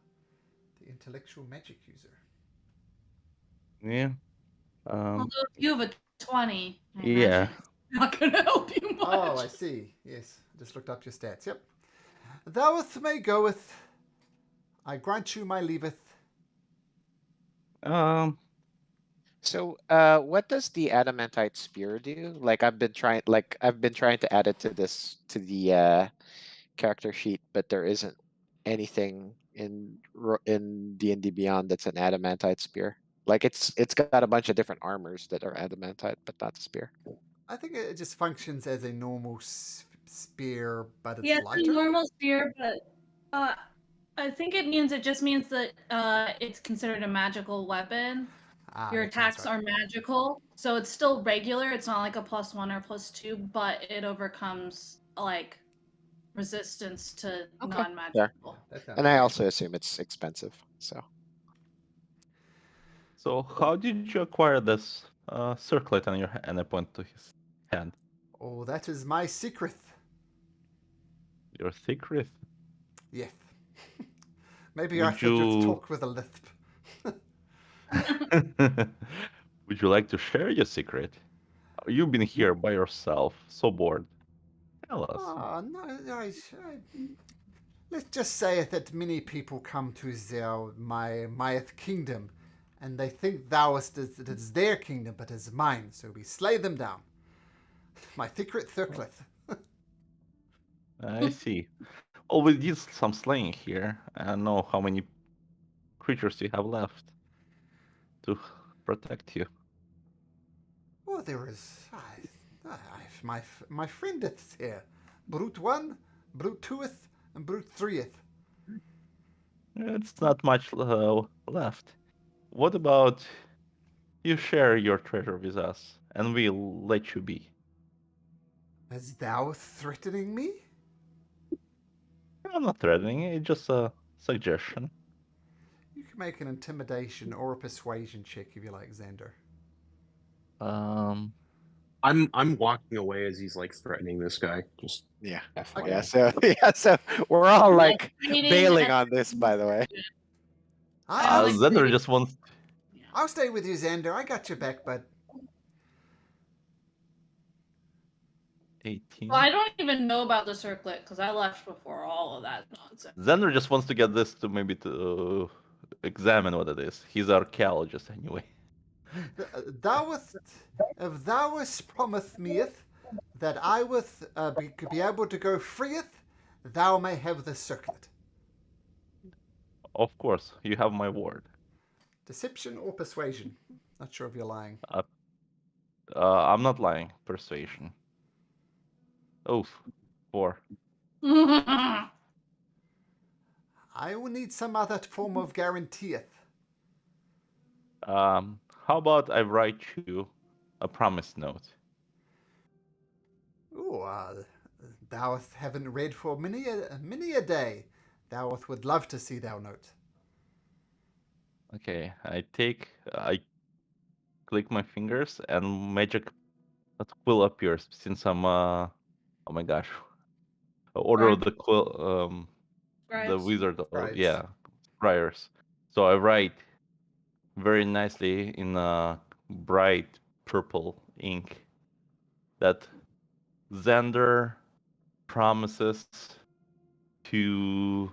Speaker 1: intellectual magic user.
Speaker 5: Yeah.
Speaker 2: Although if you have a 20, I
Speaker 5: Yeah.
Speaker 2: imagine it's not gonna help you much.
Speaker 1: Oh, I see. Yes, I just looked up your stats. Yep. Thou may goeth. I grant you my leaveth.
Speaker 3: So, what does the adamantite spear do? Like I've been trying to add it to the character sheet, but there isn't anything in D&D Beyond that's an adamantite spear. Like it's got a bunch of different armors that are adamantite, but not the spear.
Speaker 1: I think it just functions as a normal spear, but it's
Speaker 2: Yeah, it's
Speaker 1: lighter.
Speaker 2: a normal spear, but I think it just means that it's considered a magical weapon. Your
Speaker 1: that sounds
Speaker 2: attacks
Speaker 1: right.
Speaker 2: are magical, so it's still regular. It's not like a +1 or +2, but it overcomes like resistance to
Speaker 3: Okay,
Speaker 2: non-magical.
Speaker 1: That sounds
Speaker 3: And I
Speaker 1: great.
Speaker 3: also assume it's expensive. So
Speaker 5: So how did you acquire this circlet on your hand? And I point to his hand.
Speaker 1: Oh, that is my secret.
Speaker 5: Your secret.
Speaker 1: Yes. Maybe I
Speaker 5: Would
Speaker 1: should just
Speaker 5: you
Speaker 1: talk with a lisp.
Speaker 5: would you like to share your secret? You've been here by yourself, so bored. Tell us.
Speaker 1: Ah, no, let's just say that many people come to my kingdom, and they think thou is that it's their kingdom, but it's mine. So we slay them down. My secret circlet.
Speaker 5: I see. Oh, we did some slaying here. I don't know how many creatures you have left to protect you.
Speaker 1: Oh, there is my friend that's here. Brute 1, Brute 2th, and Brute 3th.
Speaker 5: It's not much left. What about you share your treasure with us, and we'll let you be?
Speaker 1: Is thou threatening me?
Speaker 5: I'm not threatening, it's just a suggestion.
Speaker 1: You can make an intimidation or a persuasion check if you like, Xander.
Speaker 5: Um,
Speaker 4: I'm walking away as he's like threatening this guy. Just
Speaker 3: yeah,
Speaker 4: FYI.
Speaker 3: so we're all like
Speaker 2: Waiting
Speaker 3: bailing
Speaker 2: at
Speaker 3: on this, by the way.
Speaker 2: I'm like
Speaker 5: Xander
Speaker 2: waiting-
Speaker 5: just wants.
Speaker 1: I'll stay with you, Xander. I got your back, bud.
Speaker 5: 18.
Speaker 2: Well, I don't even know about the circlet because I left before all of that nonsense.
Speaker 5: Xander just wants to get this to maybe to examine what it is. He's archaeologist anyway.
Speaker 1: If thou wast promised meeth that I would be able to go freeth, thou may have the circlet.
Speaker 5: Of course, you have my word.
Speaker 1: Deception or persuasion? Not sure if you're lying.
Speaker 5: I'm not lying. Persuasion. Oof. 4.
Speaker 1: I will need some other form of guaranteeth.
Speaker 5: How about I write you a promise note?
Speaker 1: Ooh, thou haven't read for many a day. Thou would love to see thou note.
Speaker 5: Okay, I click my fingers and magic quill appears since I'm oh my gosh, order of the quill the
Speaker 2: Scribes.
Speaker 5: wizard
Speaker 1: Scribes.
Speaker 5: yeah, friars. So I write very nicely in bright purple ink that Xander promises to,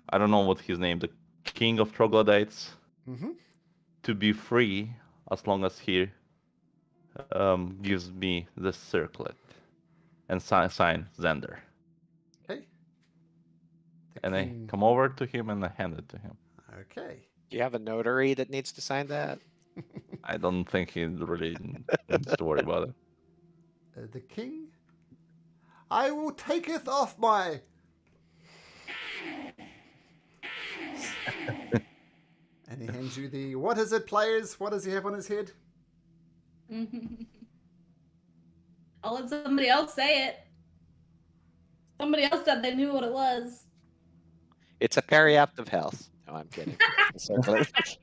Speaker 5: I don't know what his name, the king of troglodytes,
Speaker 1: Mm-hmm.
Speaker 5: to be free as long as he gives me the circlet and sign Xander.
Speaker 1: Okay. The
Speaker 5: And I
Speaker 1: king.
Speaker 5: come over to him and I hand it to him.
Speaker 1: Okay.
Speaker 3: Do you have a notary that needs to sign that?
Speaker 5: I don't think he really needs to worry about it.
Speaker 1: The king. I will taketh off my. And he hands you the. What is it, players? What does he have on his head?
Speaker 2: I'll let somebody else say it. Somebody else said they knew what it was.
Speaker 3: It's a periapt of health. No, I'm kidding. It's a circlet.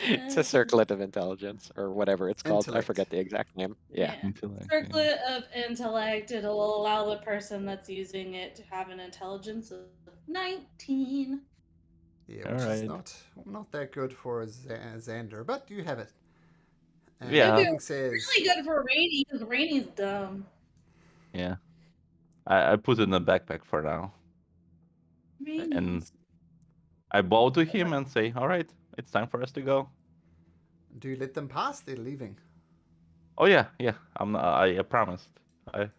Speaker 3: It's a circlet of intelligence or whatever it's called. I
Speaker 1: Intellect.
Speaker 3: forget the exact name. Yeah.
Speaker 5: Intellect,
Speaker 2: Circlet of intellect. It'll allow the person that's using it to have an intelligence of 19.
Speaker 1: Yeah, which is
Speaker 5: Alright.
Speaker 1: not that good for Xander, but you have it. And
Speaker 5: Yeah.
Speaker 1: the king says,
Speaker 2: Really good for Rainy because Rainy's dumb.
Speaker 5: Yeah. I put it in the backpack for now.
Speaker 2: Rainy's
Speaker 5: And I bow to him and say, all right, it's time for us to go.
Speaker 1: "Do you let them pass? They're leaving."
Speaker 5: Oh yeah. I promised.
Speaker 1: Is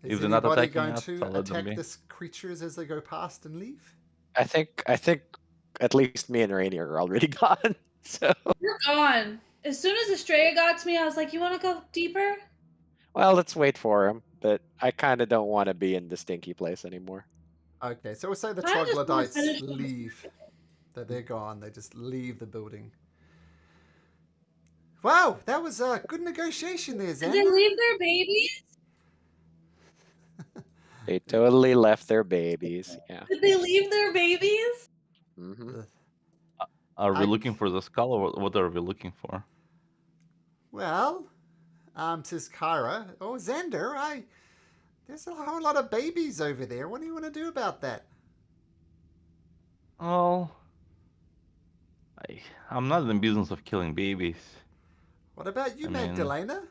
Speaker 5: If they're not
Speaker 1: anybody
Speaker 5: attacking
Speaker 1: going
Speaker 5: us,
Speaker 1: to
Speaker 5: I'll let them
Speaker 1: attack
Speaker 5: be.
Speaker 1: these creatures as they go past and leave?
Speaker 3: I think at least me and Rainier are already gone. So
Speaker 2: You're gone. As soon as Estrella got to me, I was like, you want to go deeper?
Speaker 3: well, let's wait for him. But I kind of don't want to be in the stinky place anymore.
Speaker 1: Okay, so we'll say the
Speaker 2: I just wanna
Speaker 1: troglodytes
Speaker 2: finish-
Speaker 1: leave. That they're gone. They just leave the building. Wow, that was a good negotiation there,
Speaker 2: Did they
Speaker 1: Xander.
Speaker 2: leave their babies?
Speaker 3: They totally left their babies. Yeah.
Speaker 2: Did they leave their babies?
Speaker 3: Hmm.
Speaker 1: The-
Speaker 5: Are we
Speaker 1: I-
Speaker 5: looking for the skull, or what are we looking for?
Speaker 1: Well, says Kyra. Oh, Xander, there's a whole lot of babies over there. What do you want to do about that?
Speaker 5: Oh, I'm not in the business of killing babies.
Speaker 1: What about you,
Speaker 5: I mean-
Speaker 1: Magdalena?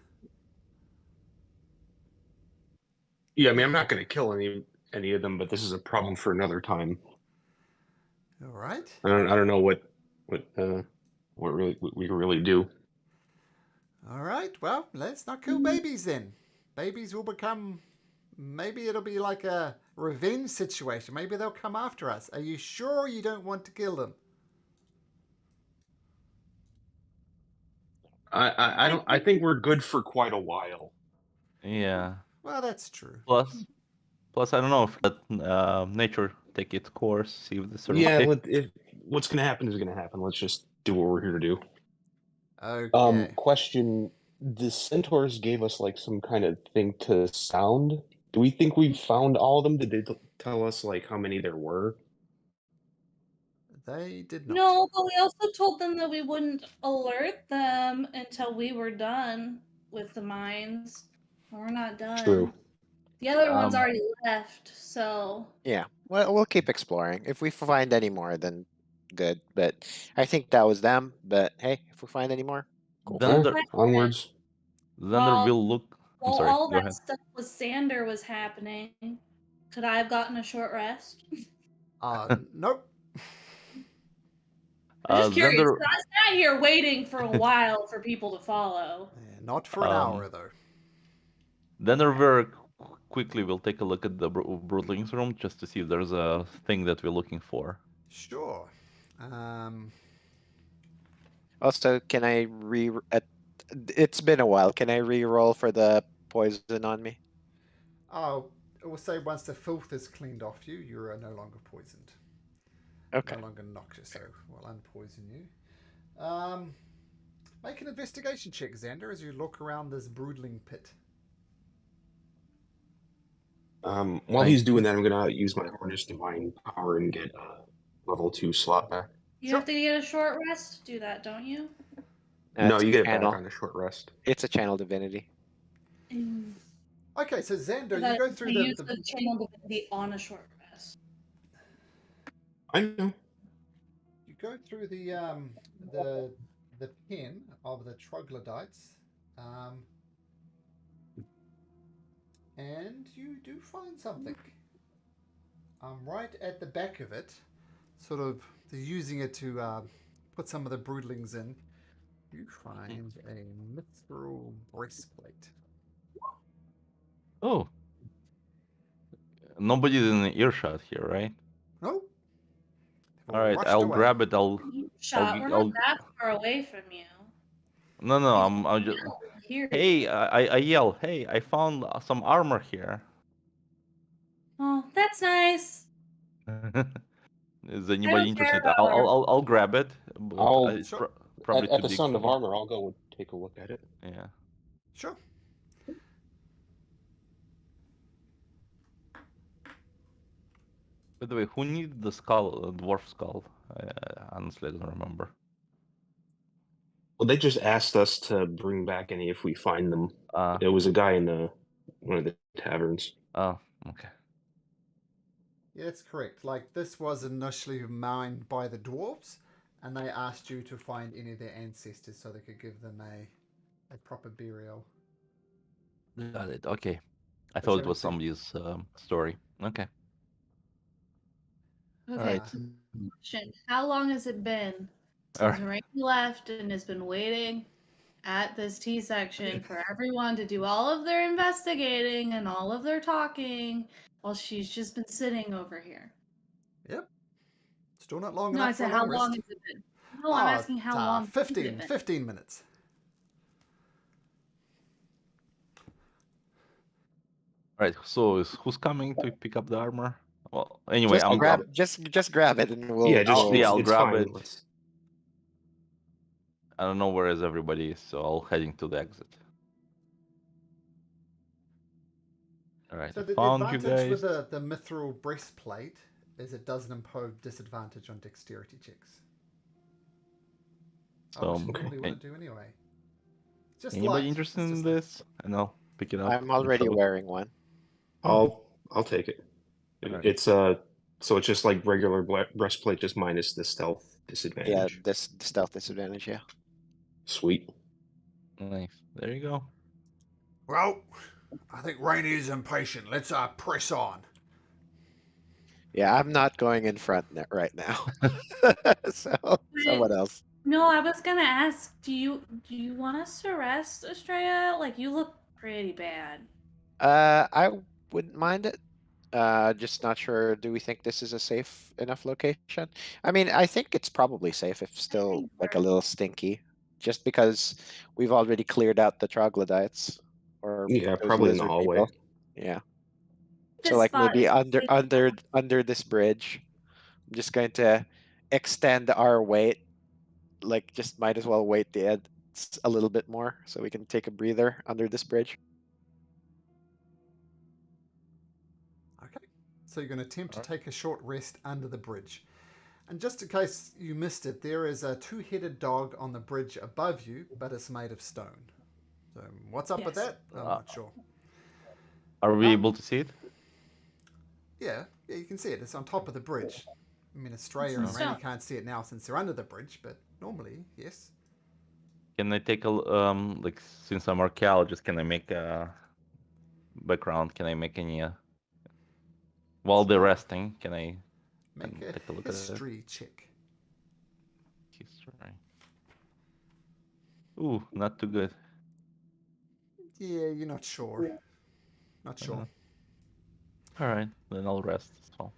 Speaker 4: Yeah, I mean, I'm not going to kill any of them, but this is a problem for another time.
Speaker 1: All right.
Speaker 4: I don't know what we can really do.
Speaker 1: All right. Well, let's not kill babies then. Babies will become. Maybe it'll be like a revenge situation. Maybe they'll come after us. Are you sure you don't want to kill them?
Speaker 4: I don't. I think we're good for quite a while.
Speaker 5: Yeah.
Speaker 1: Well, that's true.
Speaker 5: Plus, I don't know if let nature take its course. See if this
Speaker 4: Yeah, what's going to happen is going to happen. Let's just do what we're here to do.
Speaker 1: Okay.
Speaker 4: Question: the centaurs gave us like some kind of thing to sound. Do we think we've found all of them? Did they tell us like how many there were?
Speaker 1: They did not.
Speaker 2: No, but we also told them that we wouldn't alert them until we were done with the mines. We're not done.
Speaker 4: True.
Speaker 2: The other one's
Speaker 5: Um,
Speaker 2: already left, so
Speaker 3: Yeah. Well, we'll keep exploring. If we find any more, then good. But I think that was them. But hey, if we find any more, cool.
Speaker 5: Then
Speaker 4: Yeah, onwards.
Speaker 5: there will look. I'm
Speaker 2: while
Speaker 5: sorry.
Speaker 2: all
Speaker 5: Go
Speaker 2: that
Speaker 5: ahead.
Speaker 2: stuff with Sander was happening, could I have gotten a short rest?
Speaker 1: Nope.
Speaker 2: I'm just curious.
Speaker 5: Xander,
Speaker 2: 'Cause I sat here waiting for a while for people to follow.
Speaker 1: Yeah, not for an hour though.
Speaker 5: very quickly we'll take a look at the broodlings room just to see if there's a thing that we're looking for.
Speaker 1: Sure.
Speaker 3: Also, can I it's been a while. Can I re-roll for the poison on me?
Speaker 1: Oh, it will say once the filth is cleaned off you, you are no longer poisoned.
Speaker 3: Okay.
Speaker 1: No longer noxious, so we'll unpoison you. Make an investigation check, Xander, as you look around this broodling pit.
Speaker 4: While he's doing that, I'm gonna use my Harness Divine Power and get a level 2 slot back.
Speaker 2: You have to get a short rest to do that, don't you?
Speaker 4: No,
Speaker 3: It's
Speaker 4: you
Speaker 3: a
Speaker 4: get it
Speaker 3: channel.
Speaker 4: back on a short rest.
Speaker 3: It's a channel divinity.
Speaker 1: Okay, so Xander,
Speaker 2: That
Speaker 1: you go through
Speaker 2: use
Speaker 1: the
Speaker 2: the channel divinity on a short rest.
Speaker 4: I know.
Speaker 1: you go through the pen of the troglodytes, and you do find something. Right at the back of it, sort of using it to put some of the broodlings in. You find a mithril breastplate.
Speaker 5: Oh, nobody's in the earshot here, right?
Speaker 1: Nope. They've
Speaker 5: All right,
Speaker 1: rushed
Speaker 5: I'll
Speaker 1: away.
Speaker 5: grab it. I'll.
Speaker 2: Shot, we're not that far away from you.
Speaker 5: No, I'll just.
Speaker 2: Here.
Speaker 5: Hey, I yell. Hey, I found some armor here.
Speaker 2: Oh, that's nice.
Speaker 5: Is anybody
Speaker 2: don't care
Speaker 5: interested?
Speaker 2: about
Speaker 5: I'll grab it. But
Speaker 4: I'll-
Speaker 5: it's
Speaker 1: Sure.
Speaker 5: probably
Speaker 4: At
Speaker 5: too
Speaker 4: the
Speaker 5: big
Speaker 4: Sound
Speaker 5: for
Speaker 4: of
Speaker 5: me.
Speaker 4: Armor, I'll go and take a look at it.
Speaker 5: Yeah.
Speaker 1: Sure.
Speaker 5: By the way, who needed the skull, dwarf skull? Honestly, I don't remember.
Speaker 4: Well, they just asked us to bring back any if we find them. It was a guy in one of the taverns.
Speaker 5: Oh, okay.
Speaker 1: Yeah, that's correct. Like, this was initially mined by the dwarves, and they asked you to find any of their ancestors so they could give them a proper burial.
Speaker 5: Got it. Okay. I
Speaker 1: But
Speaker 5: thought
Speaker 1: you
Speaker 5: it was
Speaker 1: haven't
Speaker 5: somebody's story. Okay.
Speaker 2: Okay.
Speaker 5: All right.
Speaker 2: Question. How long has it been
Speaker 5: All
Speaker 2: since Rainy left and has been waiting at this T section for everyone to do all of their investigating and all of their talking while she's just been sitting over here?
Speaker 1: Yep. Still not long
Speaker 2: No, I
Speaker 1: enough for
Speaker 2: said
Speaker 1: a
Speaker 2: how
Speaker 1: long
Speaker 2: long
Speaker 1: rest.
Speaker 2: has it been? No, I'm asking how long. has it
Speaker 1: 15
Speaker 2: been?
Speaker 1: minutes.
Speaker 5: All right. So who's coming to pick up the armor? Well, anyway,
Speaker 3: Just grab it and we'll.
Speaker 4: Yeah, just
Speaker 5: I'll
Speaker 4: it's
Speaker 5: grab
Speaker 4: fine.
Speaker 5: it. I don't know where is everybody, so I'll heading to the exit. All right,
Speaker 1: So
Speaker 5: I
Speaker 1: the
Speaker 5: found you
Speaker 1: advantage with
Speaker 5: guys.
Speaker 1: the mithril breastplate is it doesn't impose disadvantage on dexterity checks. Oh, which
Speaker 5: So,
Speaker 1: it
Speaker 4: Okay.
Speaker 1: normally wouldn't do anyway. Just
Speaker 5: anybody
Speaker 1: light.
Speaker 5: interested
Speaker 1: It's
Speaker 5: in
Speaker 1: just light.
Speaker 5: this? And I'll pick it up
Speaker 3: I'm
Speaker 5: and
Speaker 3: already
Speaker 5: show it.
Speaker 3: wearing one.
Speaker 4: I'll take it.
Speaker 5: All right.
Speaker 4: It's so it's just like regular breastplate, just minus the stealth
Speaker 3: Yeah,
Speaker 4: disadvantage.
Speaker 3: this the stealth disadvantage. Yeah.
Speaker 4: Sweet.
Speaker 5: Nice. There you go.
Speaker 1: Well, I think Rainy is impatient. Let's press on.
Speaker 3: Yeah, I'm not going in front right now. So someone else.
Speaker 2: No, I was gonna ask, do you want us to rest, Estrella? Like, you look pretty bad.
Speaker 3: I wouldn't mind it. Just not sure. Do we think this is a safe enough location? I mean, I think it's probably safe if still
Speaker 2: think
Speaker 3: like a little stinky, just because we've already cleared out the troglodytes or
Speaker 4: Yeah,
Speaker 3: those
Speaker 4: probably in the
Speaker 3: lizard
Speaker 4: hallway.
Speaker 3: people. Yeah. So
Speaker 2: This
Speaker 3: like
Speaker 2: spot
Speaker 3: maybe
Speaker 2: is
Speaker 3: under this bridge. I'm just going to extend our wait. Like just might as well wait the end a little bit more so we can take a breather under this bridge.
Speaker 1: Okay. So you're going to attempt to
Speaker 5: Alright.
Speaker 1: take a short rest under the bridge. And just in case you missed it, there is a two-headed dog on the bridge above you, but it's made of stone. So what's up with
Speaker 2: Yes.
Speaker 1: that? I'm
Speaker 5: Uh,
Speaker 1: not sure.
Speaker 5: Are we able to see it?
Speaker 1: Yeah, you can see it. It's on top of the bridge. I mean, Australia and
Speaker 2: Stone.
Speaker 1: Rainy can't see it now since they're under the bridge, but normally, yes.
Speaker 5: Can I take a like since I'm archaeologist, can I make a background? Can I make any while they're
Speaker 1: Sure.
Speaker 5: resting? Can I
Speaker 1: Make a
Speaker 5: take a look at it?
Speaker 1: history check.
Speaker 5: History. Ooh, not too good.
Speaker 1: Yeah, you're not sure. Not sure.
Speaker 5: All right, then I'll rest as well.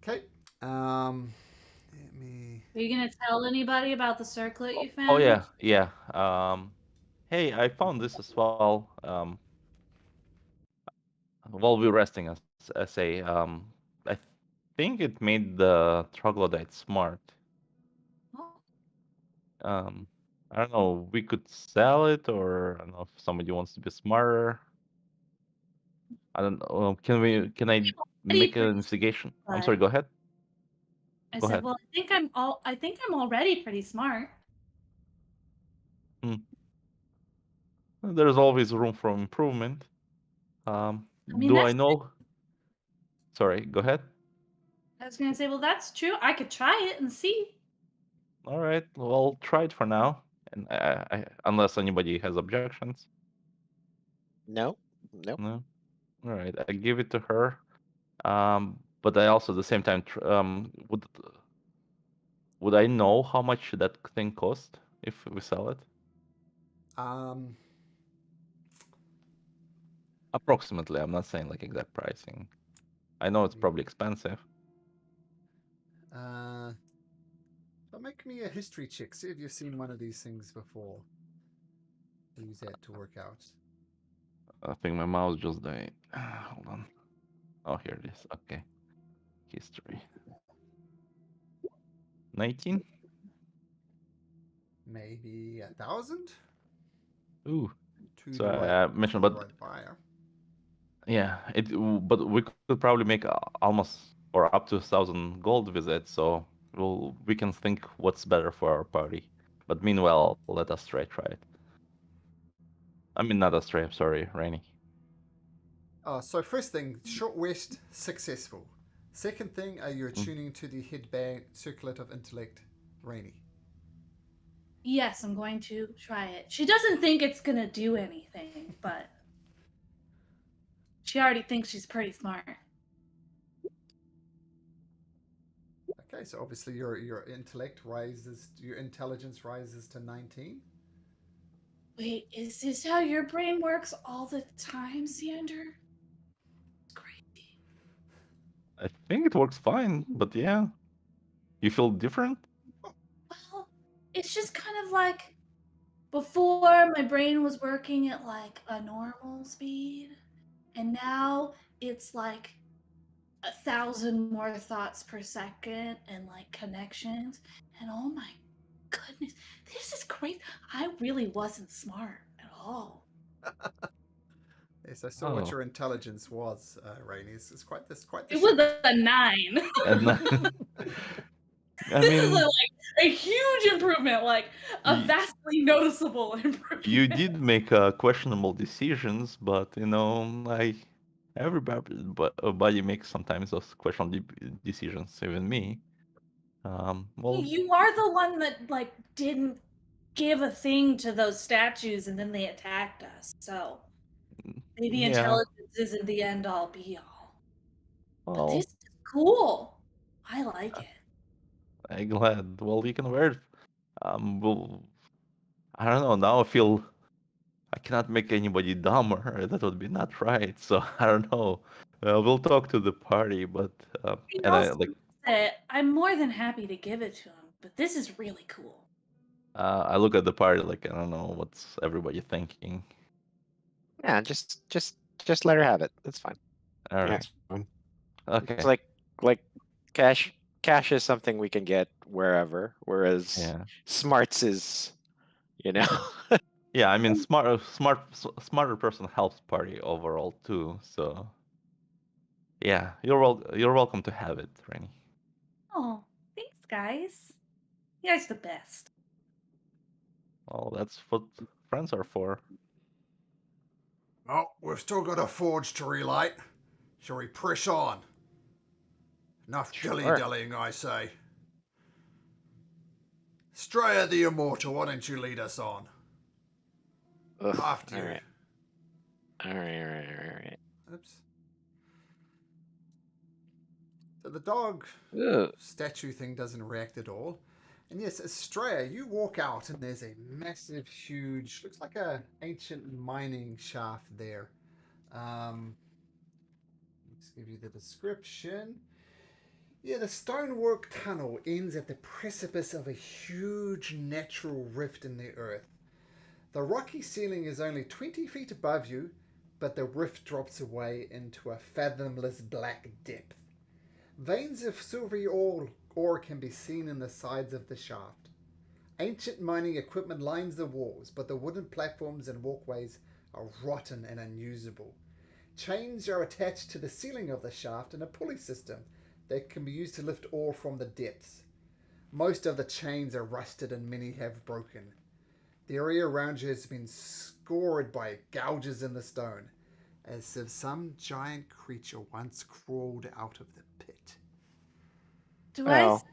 Speaker 1: Okay. Let me.
Speaker 2: Are you gonna tell anybody about the circlet you found?
Speaker 5: Oh yeah, yeah. Hey, I found this as well. While we're resting, I say, I think it made the troglodyte smart.
Speaker 2: Oh,
Speaker 5: Um, I don't know. We could sell it, or I don't know if somebody wants to be smarter. I don't know. Can we? Can I make an investigation? I'm sorry.
Speaker 2: but
Speaker 5: Go ahead.
Speaker 2: I
Speaker 5: Go
Speaker 2: said,
Speaker 5: ahead.
Speaker 2: well, I think I'm already pretty smart.
Speaker 5: Hmm. There's always room for improvement.
Speaker 2: I mean,
Speaker 5: Do I
Speaker 2: that's
Speaker 5: know? Sorry. Go ahead.
Speaker 2: I was gonna say, well, that's true. I could try it and see.
Speaker 5: All right. Well, I'll try it for now, and unless anybody has objections.
Speaker 3: No, nope.
Speaker 5: No. All right. I give it to her. But I also at the same time would I know how much that thing cost if we sell it?
Speaker 1: Um,
Speaker 5: Approximately. I'm not saying like exact pricing. I know it's probably expensive.
Speaker 1: so make me a history check. See if you've seen one of these things before. Use that to work out.
Speaker 5: I think my mouse just died. Hold on. Oh, here it is. Okay. History. 19?
Speaker 1: Maybe 1,000
Speaker 5: Ooh.
Speaker 1: to
Speaker 5: So
Speaker 1: the right.
Speaker 5: I mentioned,
Speaker 1: the
Speaker 5: but
Speaker 1: right buyer.
Speaker 5: yeah, but we could probably make almost or up to 1,000 gold visits. So we can think what's better for our party. But meanwhile, let Astray try it. I mean, not Astray. I'm sorry, Rainy.
Speaker 1: So first thing, short rest, successful. Second thing, you're attuning to the headband circlet of intellect, Rainy.
Speaker 2: Yes, I'm going to try it. She doesn't think it's gonna do anything, but she already thinks she's pretty smart.
Speaker 1: Okay, so obviously your intellect rises, your intelligence rises to 19.
Speaker 2: Wait, is this how your brain works all the time, Xander? Crazy.
Speaker 5: I think it works fine, but yeah. You feel different?
Speaker 2: Well, it's just kind of like before my brain was working at like a normal speed, and now it's like 1,000 more thoughts per second and like connections. And oh my goodness, this is crazy. I really wasn't smart at all.
Speaker 1: Yes, I saw what
Speaker 5: Oh.
Speaker 1: your intelligence was, Rainy. It's quite the
Speaker 2: It was
Speaker 1: shift.
Speaker 2: a 9.
Speaker 5: And I
Speaker 2: This is
Speaker 5: mean,
Speaker 2: a huge improvement, like a
Speaker 5: you,
Speaker 2: vastly noticeable improvement.
Speaker 5: you did make questionable decisions, but everybody makes sometimes those questionable decisions, even me. Well,
Speaker 2: You are the one that like didn't give a thing to those statues and then they attacked us. So maybe
Speaker 5: yeah.
Speaker 2: intelligence isn't the end all be all. But this
Speaker 5: Well,
Speaker 2: is cool. I like it.
Speaker 5: I'm glad. Well, you can wear it. Well, I don't know. Now I feel I cannot make anybody dumber. That would be not right. So I don't know. We'll talk to the party, but
Speaker 2: He
Speaker 5: and I
Speaker 2: also
Speaker 5: like
Speaker 2: said, I'm more than happy to give it to him, but this is really cool.
Speaker 5: I look at the party like I don't know what's everybody thinking.
Speaker 3: Yeah, just let her have it. That's fine.
Speaker 5: All
Speaker 4: Yeah,
Speaker 5: right.
Speaker 4: it's fine.
Speaker 5: Okay.
Speaker 3: It's like cash is something we can get wherever, whereas
Speaker 5: Yeah.
Speaker 3: smarts is, you know.
Speaker 5: Yeah. I mean, smarter person helps party overall too. So yeah, you're welcome to have it, Rainy.
Speaker 2: Oh, thanks, guys. You guys are the best.
Speaker 5: Well, that's what friends are for.
Speaker 1: Oh, we've still got a forge to relight. Shall we press on? Enough
Speaker 3: Sure.
Speaker 1: dilly-dallying, I say. Straya the Immortal, why don't you lead us on?
Speaker 3: Ugh,
Speaker 1: After you.
Speaker 3: all right.
Speaker 1: Oops. So the dog
Speaker 3: Ugh.
Speaker 1: statue thing doesn't react at all. And yes, Estrella, you walk out and there's a massive, huge, looks like a ancient mining shaft there. Let's give you the description. Yeah, the stonework tunnel ends at the precipice of a huge natural rift in the earth. The rocky ceiling is only 20 feet above you, but the rift drops away into a fathomless black depth. Veins of silvery ore can be seen in the sides of the shaft. Ancient mining equipment lines the walls, but the wooden platforms and walkways are rotten and unusable. Chains are attached to the ceiling of the shaft in a pulley system that can be used to lift ore from the depths. Most of the chains are rusted and many have broken. The area around you has been scored by gouges in the stone, as if some giant creature once crawled out of the pit.
Speaker 2: Do I
Speaker 3: Well,
Speaker 2: see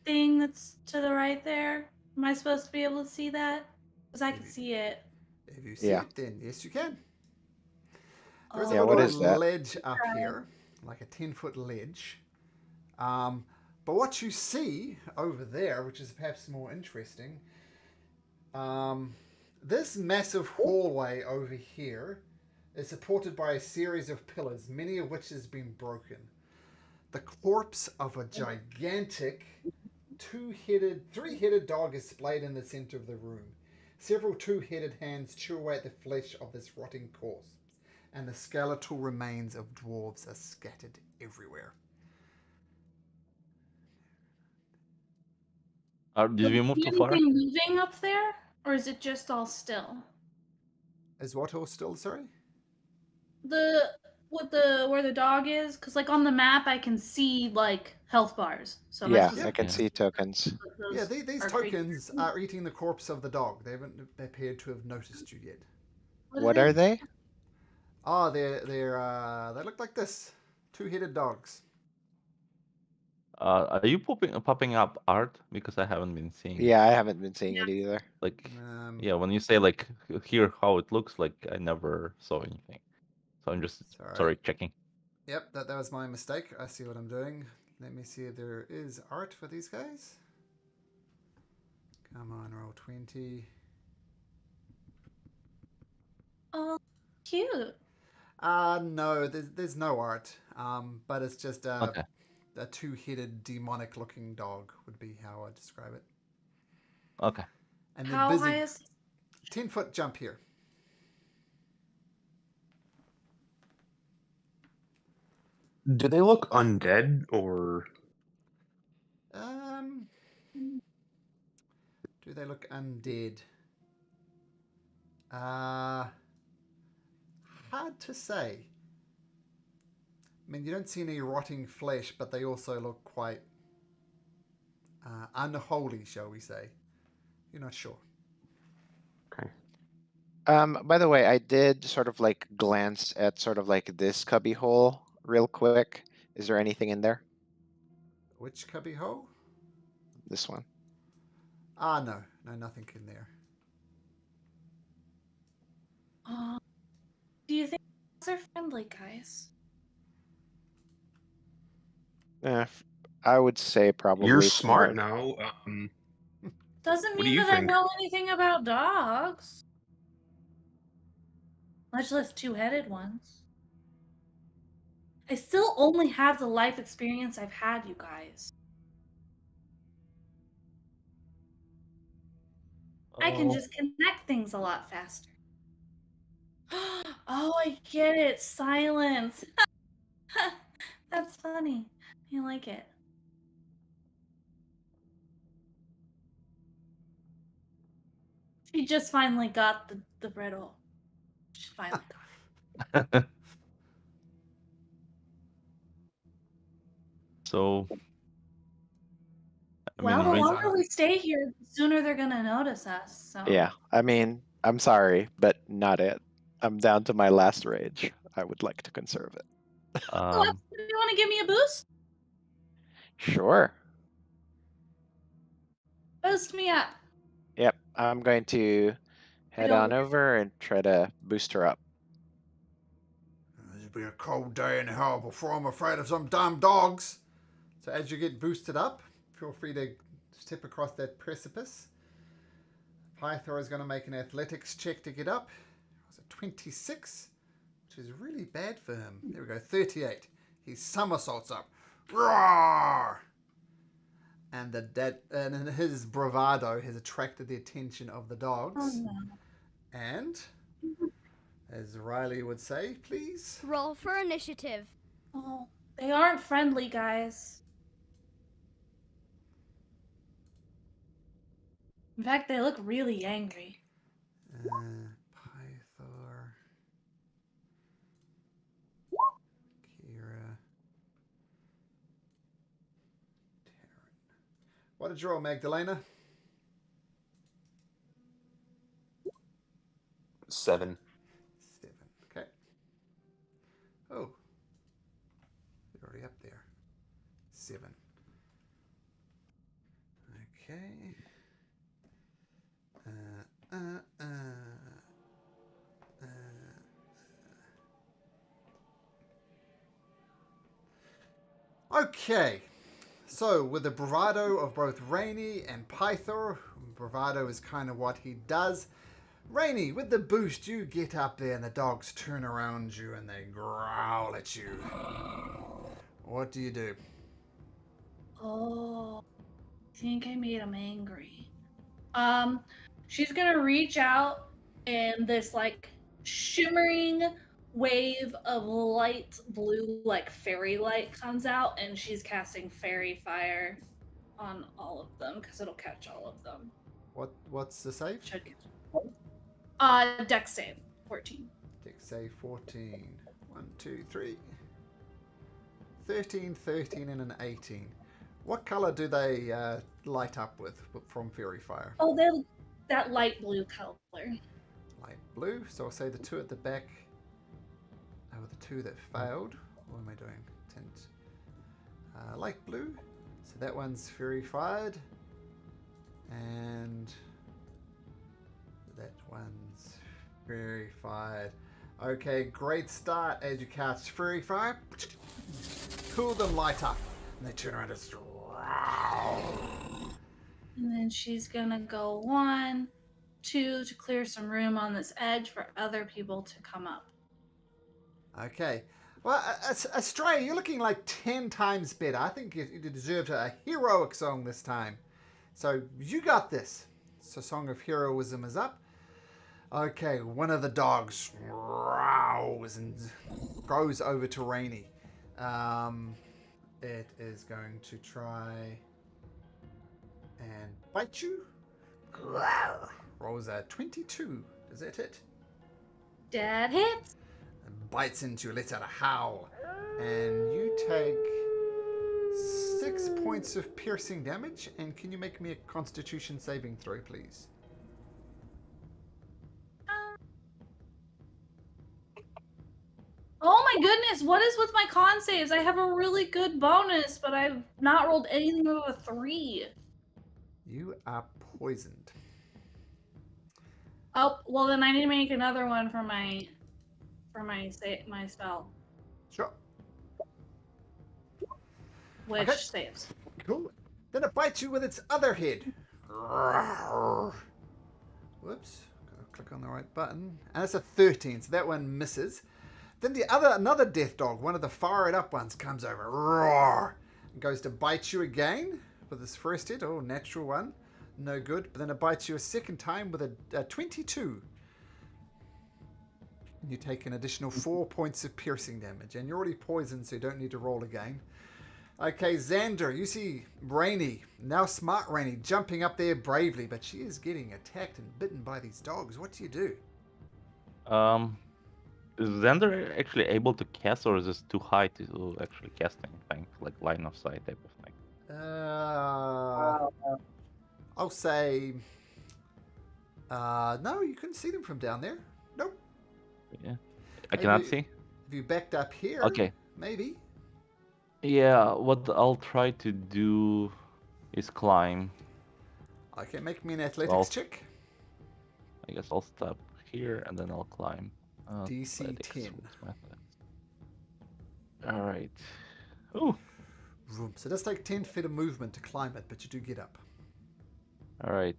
Speaker 2: the thing that's to the right there? Am I supposed to be able to see that? Because I can see it.
Speaker 1: If you see
Speaker 3: yeah.
Speaker 1: it, then yes, you can. There's a
Speaker 3: Yeah,
Speaker 1: little
Speaker 3: what is that?
Speaker 1: ledge up here, like a 10-foot ledge. But what you see over there, which is perhaps more interesting, this massive hallway over here is supported by a series of pillars, many of which has been broken. The corpse of a gigantic three-headed dog is splayed in the center of the room. Several two-headed hands chew away at the flesh of this rotting corpse, and the skeletal remains of dwarves are scattered everywhere.
Speaker 5: Did we move
Speaker 2: See
Speaker 5: too far?
Speaker 2: anything moving up there? Or is it just all still?
Speaker 1: Is what all still, sorry?
Speaker 2: Where the dog is? Because like on the map I can see like health bars. So am I
Speaker 3: Yeah,
Speaker 2: supposed
Speaker 3: I
Speaker 2: to
Speaker 3: can
Speaker 5: Yeah.
Speaker 3: see tokens.
Speaker 2: put those
Speaker 1: Yeah, these
Speaker 2: are
Speaker 1: tokens
Speaker 2: creatures?
Speaker 1: are eating the corpse of the dog. They haven't appeared to have noticed you yet.
Speaker 3: What are they?
Speaker 1: Oh, they look like this. Two-headed dogs.
Speaker 5: Are you popping up art? Because I haven't been seeing it.
Speaker 3: Yeah, I haven't been seeing it either.
Speaker 5: Like,
Speaker 1: Um,
Speaker 5: yeah, when you say like here how it looks like, I never saw anything. So I'm just sorry checking.
Speaker 1: Yep, that was my mistake. I see what I'm doing. Let me see if there is art for these guys. Come on, roll 20.
Speaker 2: Oh, cute.
Speaker 1: No, there's no art. But it's just
Speaker 5: Okay.
Speaker 1: a two-headed demonic-looking dog would be how I describe it.
Speaker 5: Okay.
Speaker 1: And they're
Speaker 2: How
Speaker 1: busy.
Speaker 2: high is
Speaker 1: 10-foot jump here.
Speaker 4: Do they look undead or?
Speaker 1: Do they look undead? hard to say. I mean, you don't see any rotting flesh, but they also look quite unholy, shall we say. You're not sure.
Speaker 4: Okay.
Speaker 3: By the way, I did sort of like glance at sort of like this cubby hole real quick. Is there anything in there?
Speaker 1: Which cubby hole?
Speaker 3: This one.
Speaker 1: No, nothing in there.
Speaker 2: Do you think they're friendly, guys?
Speaker 3: I would say probably.
Speaker 4: You're
Speaker 3: from
Speaker 4: smart
Speaker 3: our-
Speaker 4: now.
Speaker 2: Doesn't
Speaker 4: What do
Speaker 2: mean
Speaker 4: you
Speaker 2: that I
Speaker 4: think?
Speaker 2: know anything about dogs. Much less two-headed ones. I still only have the life experience I've had, you guys. I can just connect things a lot faster. Oh, I get it. Silence. That's funny. I like it. She just finally got the riddle. She finally got it.
Speaker 5: So, I
Speaker 2: Well,
Speaker 5: mean,
Speaker 2: the
Speaker 5: Rin-
Speaker 2: longer we stay here, the sooner they're gonna notice us. So
Speaker 3: Yeah, I mean, I'm sorry, but not it. I'm down to my last rage. I would like to conserve it.
Speaker 2: Oh, do you want to give me a boost?
Speaker 3: Sure.
Speaker 2: Boost me up.
Speaker 3: Yep, I'm going to head
Speaker 2: Get
Speaker 3: on
Speaker 2: over
Speaker 3: over and try to boost her up.
Speaker 1: It'll be a cold day in hell before I'm afraid of some damn dogs. So as you get boosted up, feel free to step across that precipice. Pythor is going to make an athletics check to get up. It was a 26, which is really bad for him. There we go, 38. He somersaults up. Roar! And and his bravado has attracted the attention of the dogs.
Speaker 2: Oh, no.
Speaker 1: And, as Riley would say, please.
Speaker 9: Roll for initiative.
Speaker 2: Oh, they aren't friendly, guys. In fact, they look really angry.
Speaker 1: Pythor. Kira. Taryn. What did you roll, Magdalena?
Speaker 4: 7.
Speaker 1: 7. Okay. Oh. You're already up there. 7. Okay. Okay. So, with the bravado of both Rainy and Pythor, bravado is kind of what he does. Rainy, with the boost, you get up there and the dogs turn around you and they growl at you. What do you do?
Speaker 2: Oh, I think I made them angry. She's gonna reach out and this like shimmering wave of light blue, like fairy light, comes out, and she's casting fairy fire on all of them because it'll catch all of them.
Speaker 1: What's the save?
Speaker 2: Should catch. Dex save 14.
Speaker 1: Dex save 14. 1, 2, 3. 13, 13, and an 18. What color do they light up with from fairy fire?
Speaker 2: Oh, they're that light blue color.
Speaker 1: Light blue. So I'll say the two at the back. The two that failed. What am I doing? Tint. Light blue. So that one's fairy fired. And that one's fairy fired. Okay, great start as you cast fairy fire. Two of them light up. And they turn around and just
Speaker 2: And then she's gonna go 1, 2 to clear some room on this edge for other people to come up.
Speaker 1: Okay. Well, Australia, you're looking like 10 times better. I think you deserved a heroic song this time. So you got this. So Song of Heroism is up. Okay, one of the dogs growls and goes over to Rainy. It is going to try and bite you. Rolls a 22. Does that hit?
Speaker 2: Dad hits.
Speaker 1: and bites into you, lets out a howl. And you take 6 points of piercing damage. And can you make me a Constitution saving throw, please?
Speaker 2: Oh my goodness, what is with my con saves? I have a really good bonus, but I've not rolled anything over a 3.
Speaker 1: You are poisoned.
Speaker 2: Oh, well then I need to make another one for my spell,
Speaker 1: Sure.
Speaker 2: which
Speaker 1: Okay.
Speaker 2: saves.
Speaker 1: Cool. Then it bites you with its other head. Whoops. Gotta click on the right button. And it's a 13, so that one misses. Then another death dog, one of the fired up ones, comes over. Roar! And goes to bite you again with his first hit. Oh, natural one. No good. But then it bites you a second time with a 22. And you take an additional 4 points of piercing damage. And you're already poisoned, so you don't need to roll again. Okay, Xander, you see Rainy, now smart Rainy, jumping up there bravely, but she is getting attacked and bitten by these dogs. What do you do?
Speaker 5: Is Xander actually able to cast, or is this too high to actually cast anything, like line of sight type of thing?
Speaker 1: I'll say... no, you couldn't see them from down there. Nope.
Speaker 5: Yeah, I cannot
Speaker 1: Maybe-
Speaker 5: see.
Speaker 1: If you backed up here,
Speaker 5: Okay.
Speaker 1: maybe.
Speaker 5: Yeah, what I'll try to do is climb.
Speaker 1: Okay, make me an athletics
Speaker 5: Well,
Speaker 1: check.
Speaker 5: I guess I'll stop here and then I'll climb.
Speaker 1: DC
Speaker 5: Athletics,
Speaker 1: 10.
Speaker 5: what's my athletics? All right. Ooh.
Speaker 1: Vroom. So it does take 10 feet of movement to climb it, but you do get up.
Speaker 5: All right.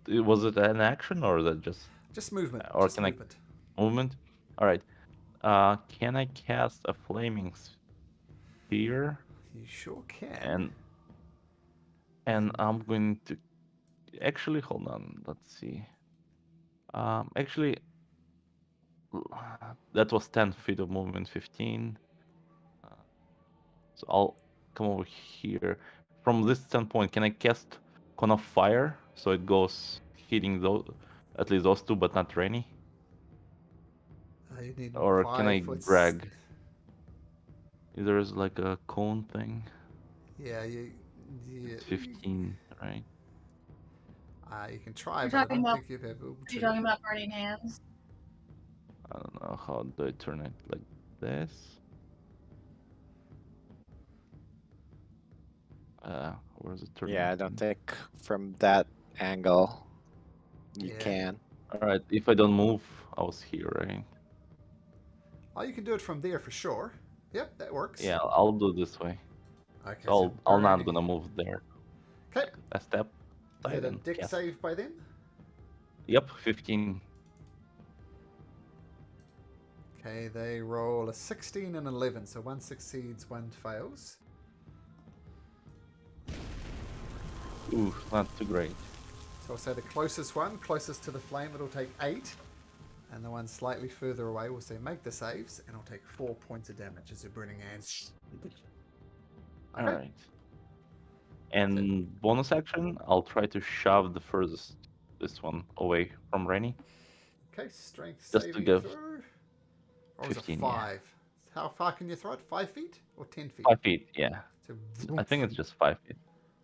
Speaker 5: Was it an action or is it just
Speaker 1: Just movement.
Speaker 5: Or
Speaker 1: just
Speaker 5: can I-
Speaker 1: movement.
Speaker 5: movement? All right. Can I cast a flaming sphere?
Speaker 1: You sure can.
Speaker 5: And I'm going to actually hold on. Let's see. Actually, that was 10 feet of movement, 15. So I'll come over here. From this standpoint, can I cast Cone of Fire so it goes hitting those, at least those two, but not Rainy?
Speaker 1: You need
Speaker 5: Or can I
Speaker 1: 5 foot
Speaker 5: drag? There's like a cone thing.
Speaker 1: Yeah,
Speaker 5: It's 15, right?
Speaker 1: You can try,
Speaker 2: You're
Speaker 1: but I
Speaker 2: talking
Speaker 1: don't
Speaker 2: about-
Speaker 1: think you've ever able
Speaker 2: Are you
Speaker 1: to.
Speaker 2: talking about burning hands?
Speaker 5: I don't know how do I turn it like this. Where's it turning?
Speaker 3: Yeah, I don't think from that angle you
Speaker 1: Yeah.
Speaker 3: can.
Speaker 5: All right, if I don't move, I was here, right?
Speaker 1: Oh, you can do it from there for sure. Yep, that works.
Speaker 5: Yeah, I'll do this way.
Speaker 1: Okay.
Speaker 5: I'll not
Speaker 1: burning-
Speaker 5: gonna move there.
Speaker 1: Okay.
Speaker 5: A step.
Speaker 1: Is it a
Speaker 5: and
Speaker 1: deck
Speaker 5: cast.
Speaker 1: save by then?
Speaker 5: Yep, 15.
Speaker 1: Okay, they roll a 16 and 11, so one succeeds, one fails.
Speaker 5: Ooh, not too great.
Speaker 1: So I'll say the closest one, closest to the flame, it'll take 8. And the one slightly further away will say make the saves, and it'll take 4 points of damage as the burning hands.
Speaker 5: All right. And bonus action, I'll try to shove the furthest this one away from Rennie.
Speaker 1: Okay, strength
Speaker 5: Just to
Speaker 1: saving
Speaker 5: go
Speaker 1: throw. Or was it
Speaker 5: 15, yeah.
Speaker 1: 5? How far can you throw it? 5 feet or 10 feet?
Speaker 5: 5 feet, yeah.
Speaker 1: So,
Speaker 5: I think it's just 5 feet.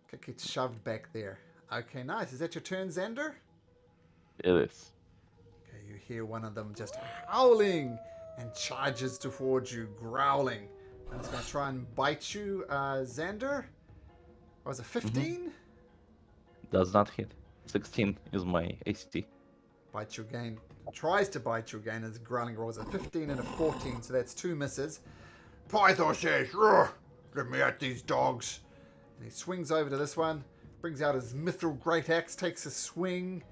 Speaker 1: Okay, gets shoved back there. Okay, nice. Is that your turn, Xander?
Speaker 5: It is.
Speaker 1: Okay, you hear one of them just howling and charges towards you, growling. And it's going to try and bite you, Xander. Was it 15?
Speaker 5: Does not hit. 16 is my AC.
Speaker 1: Bites you again. Tries to bite you again as growling rolls a 15 and a 14, so that's 2 misses. Python says, "Roar, get me at these dogs." And he swings over to this one, brings out his mithril great axe, takes a swing,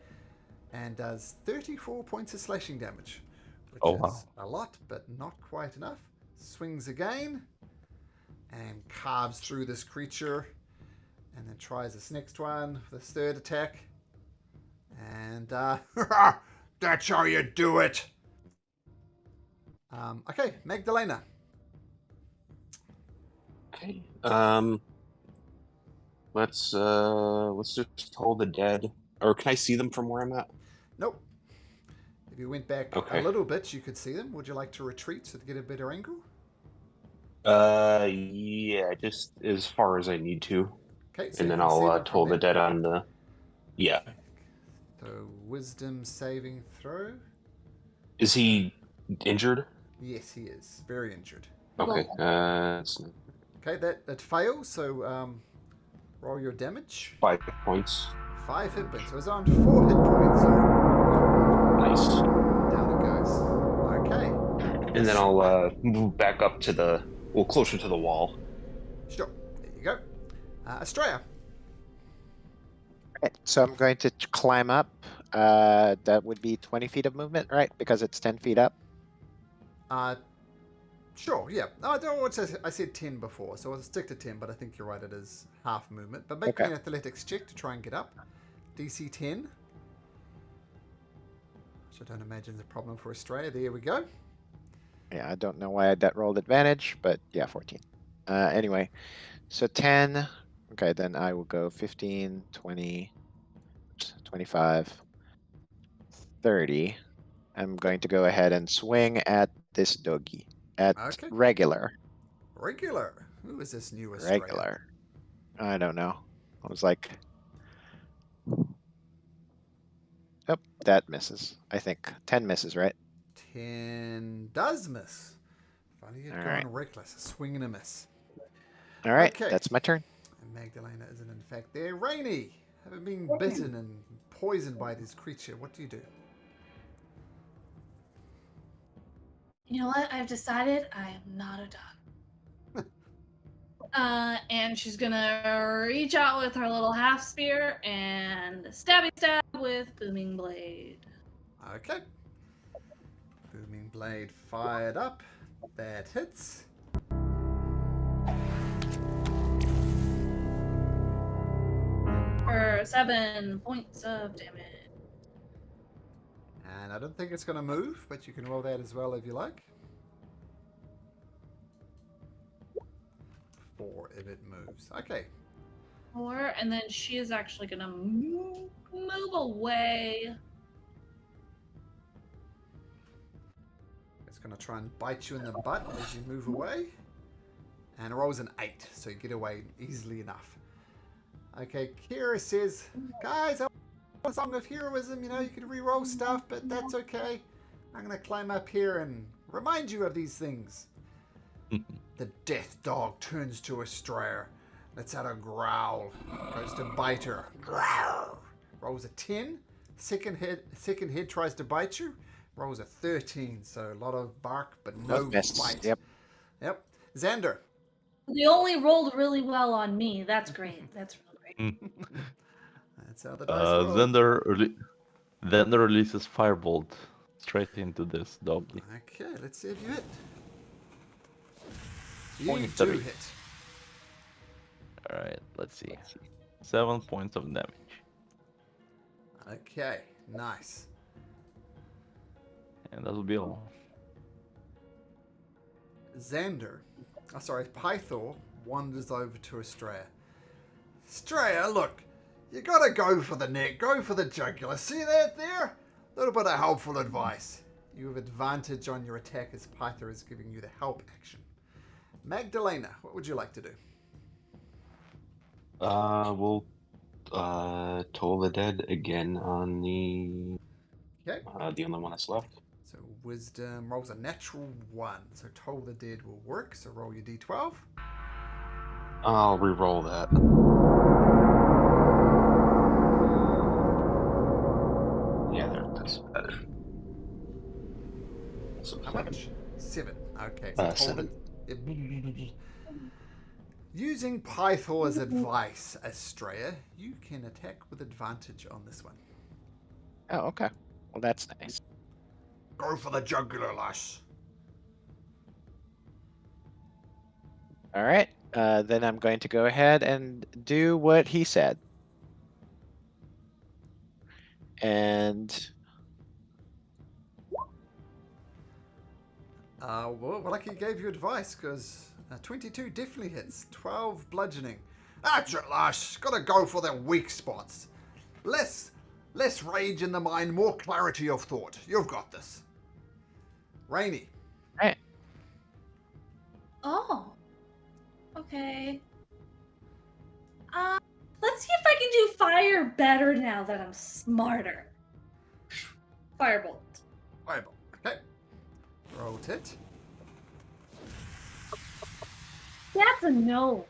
Speaker 1: and does 34 points of slashing damage. Which
Speaker 5: Oh,
Speaker 1: is
Speaker 5: wow.
Speaker 1: a lot, but not quite enough. Swings again, and carves through this creature, and then tries this next one, this third attack. And, that's how you do it. Okay, Magdalena.
Speaker 4: Okay. Let's just hold the dead. Or can I see them from where I'm at?
Speaker 1: Nope. If you went back
Speaker 4: Okay.
Speaker 1: a little bit, you could see them. Would you like to retreat so to get a better angle?
Speaker 4: Yeah, just as far as I need to.
Speaker 1: Okay, so
Speaker 4: And
Speaker 1: you
Speaker 4: then
Speaker 1: can see
Speaker 4: I'll
Speaker 1: them
Speaker 4: toll
Speaker 1: from
Speaker 4: the
Speaker 1: there.
Speaker 4: dead on the... Yeah.
Speaker 1: Okay. So, wisdom saving throw.
Speaker 4: Is he injured?
Speaker 1: Yes, he is. Very injured.
Speaker 4: Okay.
Speaker 1: Okay, that fails, so roll your damage.
Speaker 4: 5 points.
Speaker 1: 5 hit points. So it's on 4 hit points, so
Speaker 4: Nice.
Speaker 1: down it goes. Okay.
Speaker 4: And then I'll move back up to the... Well, closer to the wall.
Speaker 1: Sure. There you go. Australia.
Speaker 3: Right, so I'm going to climb up. That would be 20 feet of movement, right? Because it's 10 feet up.
Speaker 1: Sure, yeah. I don't know what I said 10 before, so I'll stick to 10, but I think you're right, it is half movement. But make me an athletics check to try and get up. DC 10. Which I don't imagine is a problem for Australia. There we go.
Speaker 3: Yeah, I don't know why that rolled advantage, but yeah, 14. Anyway, so 10. Okay, then I will go 15, 20, 25, 30. I'm going to go ahead and swing at this doggy. At
Speaker 1: Okay.
Speaker 3: regular.
Speaker 1: Regular. Who is this new Australia?
Speaker 3: Regular. I don't know. I was like... Oh, that misses. I think 10 misses, right?
Speaker 1: 10 does miss. Funny you're
Speaker 3: All
Speaker 1: going
Speaker 3: right.
Speaker 1: reckless. A swing and a miss.
Speaker 3: All right,
Speaker 1: Okay.
Speaker 3: that's my turn.
Speaker 1: And Magdalena isn't in fact there. Rainy, having been bitten and poisoned by this creature, what do you do?
Speaker 2: You know what? I've decided I am not a dog. And she's gonna reach out with her little half spear and stabby stab with booming blade.
Speaker 1: Okay. Booming blade fired up. That hits.
Speaker 2: For 7 points of damage.
Speaker 1: And I don't think it's going to move, but you can roll that as well if you like. 4 if it moves. Okay.
Speaker 2: 4, and then she is actually gonna move away.
Speaker 1: It's going to try and bite you in the butt as you move away. And it rolls an 8, so you get away easily enough. Okay, Kira says, guys, I want a song of heroism. You know, you can re-roll stuff, but that's okay. I'm going to climb up here and remind you of these things. The death dog turns to Australia, lets out a growl, goes to bite her. Growl. Rolls a 10. Second head tries to bite you. Rolls a 13. So a lot of bark, but no bite. Yep. Xander.
Speaker 2: They only rolled really well on me. That's great. That's really great.
Speaker 1: That's how the dice roll.
Speaker 5: Xander releases Firebolt straight into this doggy.
Speaker 1: Okay, let's see if you hit. You
Speaker 5: 23.
Speaker 1: do hit.
Speaker 5: Alright, let's see. 7 points of damage.
Speaker 1: Okay, nice.
Speaker 5: And that will be all.
Speaker 1: Xander, Pythor wanders over to Australia. Australia, look, you gotta go for the neck, go for the jugular. See that there? A little bit of helpful advice. You have advantage on your attack as Pythor is giving you the help action. Magdalena, what would you like to do?
Speaker 4: We'll toll the dead again on the only one that's left.
Speaker 1: So wisdom rolls a natural 1. So toll the dead will work. So roll your d12.
Speaker 4: I'll re-roll that. Yeah, that's better. So
Speaker 1: How much? 7. Okay. So
Speaker 4: 7.
Speaker 1: Using Pythor's advice, Astrea, you can attack with advantage on this one.
Speaker 3: Oh, okay. Well, that's nice.
Speaker 1: Go for the jugular, lass.
Speaker 3: All right. Then I'm going to go ahead and do what he said. And
Speaker 1: Well, lucky he gave you advice, because 22 definitely hits. 12 bludgeoning. That's it, lass. Gotta go for the weak spots. Less Less rage in the mind, more clarity of thought. You've got this. Rainy.
Speaker 3: Right.
Speaker 2: Oh. Okay. Let's see if I can do fire better now that I'm smarter. Firebolt.
Speaker 1: Fireball. Okay. Roll it.
Speaker 2: That's a no.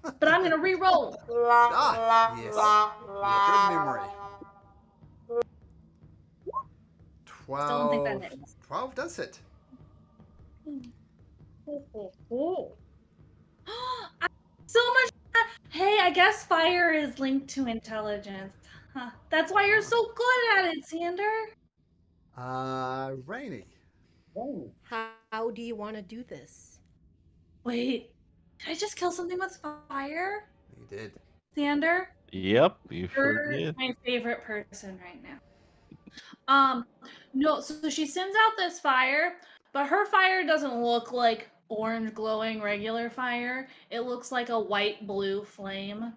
Speaker 2: But I'm gonna re-roll.
Speaker 1: Ah, yes. Good memory.
Speaker 2: Still don't think that
Speaker 1: 12.
Speaker 2: hits.
Speaker 1: 12 does it.
Speaker 2: So much. Hey, I guess fire is linked to intelligence. Huh. That's why you're so good at it, Xander.
Speaker 1: Rainy.
Speaker 8: How do you want to do this?
Speaker 2: Wait, did I just kill something with fire?
Speaker 1: You did.
Speaker 2: Xander,
Speaker 5: Yep, you sure
Speaker 2: you're
Speaker 5: did.
Speaker 2: my favorite person right now. No, so she sends out this fire, but her fire doesn't look like orange glowing regular fire. It looks like a white blue flame.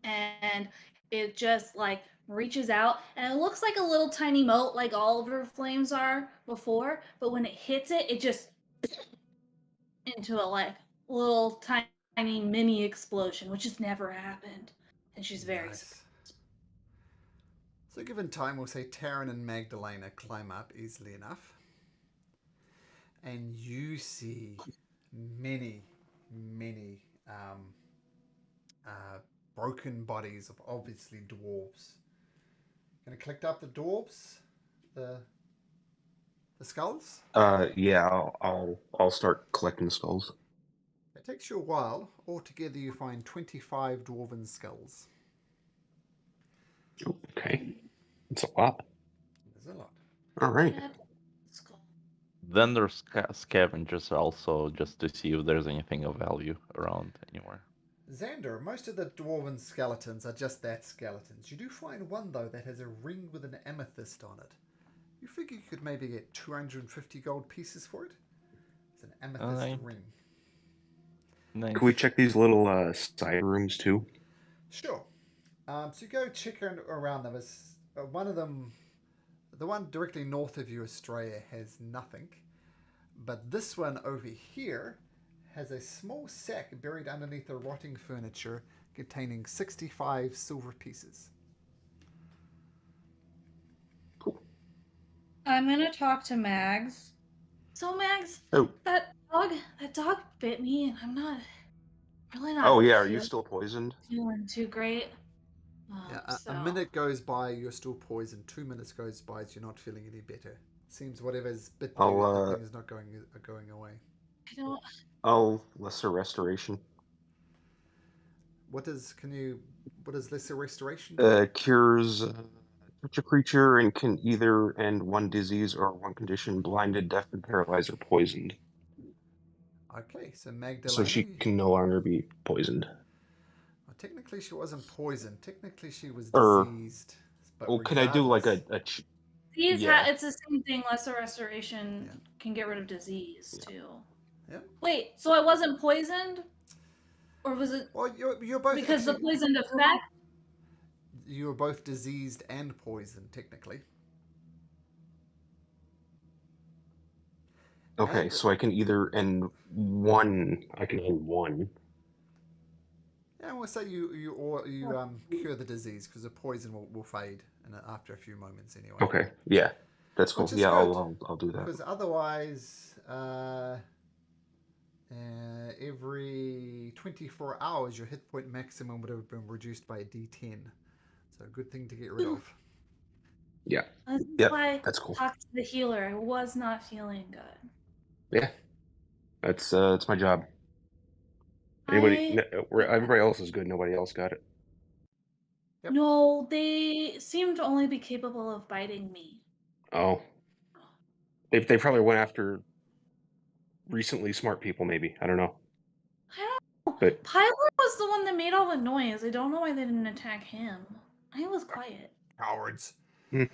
Speaker 2: And it just like reaches out and it looks like a little tiny mote like all of her flames are before, but when it hits it, it just into a like little tiny mini explosion, which has never happened. And she's very
Speaker 1: Nice. So given time, we'll say Taryn and Magdalena climb up easily enough. And you see many, many broken bodies of obviously dwarves. Gonna collect up the dwarves, the skulls.
Speaker 4: Yeah, I'll start collecting skulls.
Speaker 1: It takes you a while. Altogether, you find 25 dwarven skulls.
Speaker 4: Okay, it's a lot.
Speaker 1: There's a lot.
Speaker 4: All right.
Speaker 5: Then there's scavengers also, just to see if there's anything of value around anywhere.
Speaker 1: Xander, most of the dwarven skeletons are just that, skeletons. You do find one, though, that has a ring with an amethyst on it. You figure you could maybe get 250 gold pieces for it? It's an amethyst ring.
Speaker 5: Nice.
Speaker 4: Can we check these little side rooms too?
Speaker 1: Sure. So you go check around them. One of them, the one directly north of you, Australia, has nothing. But this one over here has a small sack buried underneath the rotting furniture containing 65 silver pieces.
Speaker 4: Cool.
Speaker 2: I'm gonna talk to Mags. So Mags,
Speaker 4: Oh.
Speaker 2: that dog bit me, and I'm not really not.
Speaker 4: Oh yeah, are you still poisoned?
Speaker 2: Feeling too great.
Speaker 1: Yeah,
Speaker 2: So.
Speaker 1: a minute goes by, you're still poisoned. 2 minutes goes by, you're not feeling any better. Seems whatever's bit you, the thing is not going away.
Speaker 2: I don't.
Speaker 4: I'll lesser restoration.
Speaker 1: What is lesser restoration?
Speaker 4: Cures touch a creature and can either end one disease or one condition: blinded, deaf, and paralyzed, or poisoned.
Speaker 1: Okay, so Magdalena.
Speaker 4: So she can no longer be poisoned.
Speaker 1: Well, technically, she wasn't poisoned. Technically, she was
Speaker 4: Or-
Speaker 1: diseased. But
Speaker 4: Well, could I do like a
Speaker 2: Disease,
Speaker 4: Yeah.
Speaker 2: it's the same thing. Lesser restoration can get rid of disease too.
Speaker 1: Yeah.
Speaker 2: Wait, so I wasn't poisoned, or was it
Speaker 1: Well, you're both
Speaker 2: because the
Speaker 1: actually,
Speaker 2: poisoned effect?
Speaker 1: you were both diseased and poisoned technically.
Speaker 4: Okay,
Speaker 1: And-
Speaker 4: so I can either end one. I can end one.
Speaker 1: Yeah, we'll say you cure the disease because the poison will fade after a few moments anyway.
Speaker 4: Okay, yeah, that's cool.
Speaker 1: Which is
Speaker 4: Yeah,
Speaker 1: good,
Speaker 4: I'll do that.
Speaker 1: Because otherwise, every 24 hours, your hit point maximum would have been reduced by a D10. So a good thing to get rid of.
Speaker 4: Yeah.
Speaker 2: That's
Speaker 4: Yep,
Speaker 2: why
Speaker 4: that's cool.
Speaker 2: I talked to the healer. I was not feeling good.
Speaker 4: Yeah, that's my job. Everybody else is good. Nobody else got it.
Speaker 1: Yep.
Speaker 2: No, they seem to only be capable of biting me.
Speaker 4: Oh, they probably went after recently smart people. Maybe, I don't know.
Speaker 2: I don't know.
Speaker 4: But
Speaker 2: Pyler was the one that made all the noise. I don't know why they didn't attack him. I was quiet.
Speaker 1: Cowards.
Speaker 4: Hmm.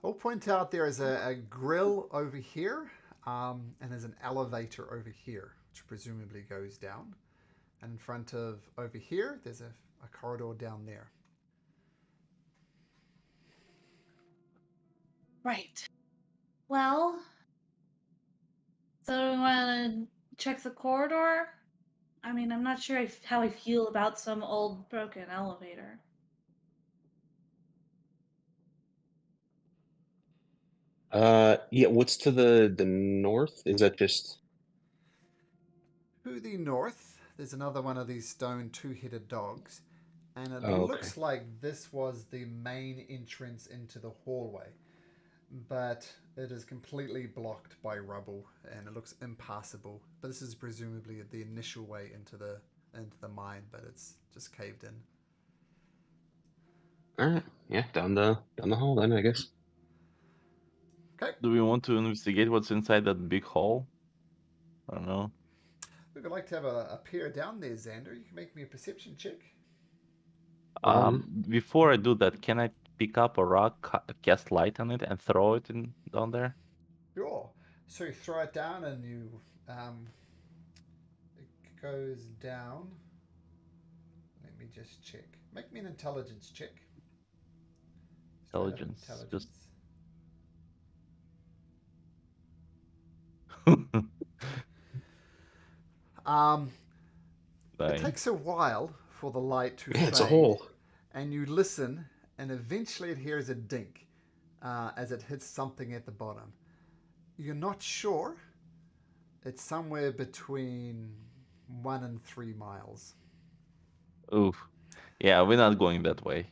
Speaker 1: I'll point out there is a grill over here, and there's an elevator over here, which presumably goes down. And in front of over here, there's a corridor down there.
Speaker 2: Right. Well, so we want to check the corridor? I mean, I'm not sure how I feel about some old broken elevator.
Speaker 4: Yeah. What's to the north? Is that just?
Speaker 1: To the north, there's another one of these stone two-headed dogs, and it
Speaker 4: Oh, okay.
Speaker 1: looks like this was the main entrance into the hallway, but it is completely blocked by rubble and it looks impassable. But this is presumably the initial way into the mine, but it's just caved in.
Speaker 4: All right. Yeah. Down the hall then, I guess.
Speaker 1: Okay.
Speaker 5: Do we want to investigate what's inside that big hall? I don't know.
Speaker 1: We would like to have a peer down there, Xander. You can make me a perception check.
Speaker 5: Before I do that, can I pick up a rock, cast light on it, and throw it in down there?
Speaker 1: Sure. So you throw it down and it goes down. Let me just check. Make me an intelligence check. Straight up
Speaker 5: Intelligence, just.
Speaker 1: It
Speaker 5: Dying.
Speaker 1: takes a while for the light to
Speaker 4: Yeah,
Speaker 1: fade.
Speaker 4: it's a hole.
Speaker 1: And you listen, and eventually it hears a dink as it hits something at the bottom. You're not sure. It's somewhere between 1 and 3 miles.
Speaker 5: Oof. Yeah, we're not going that way.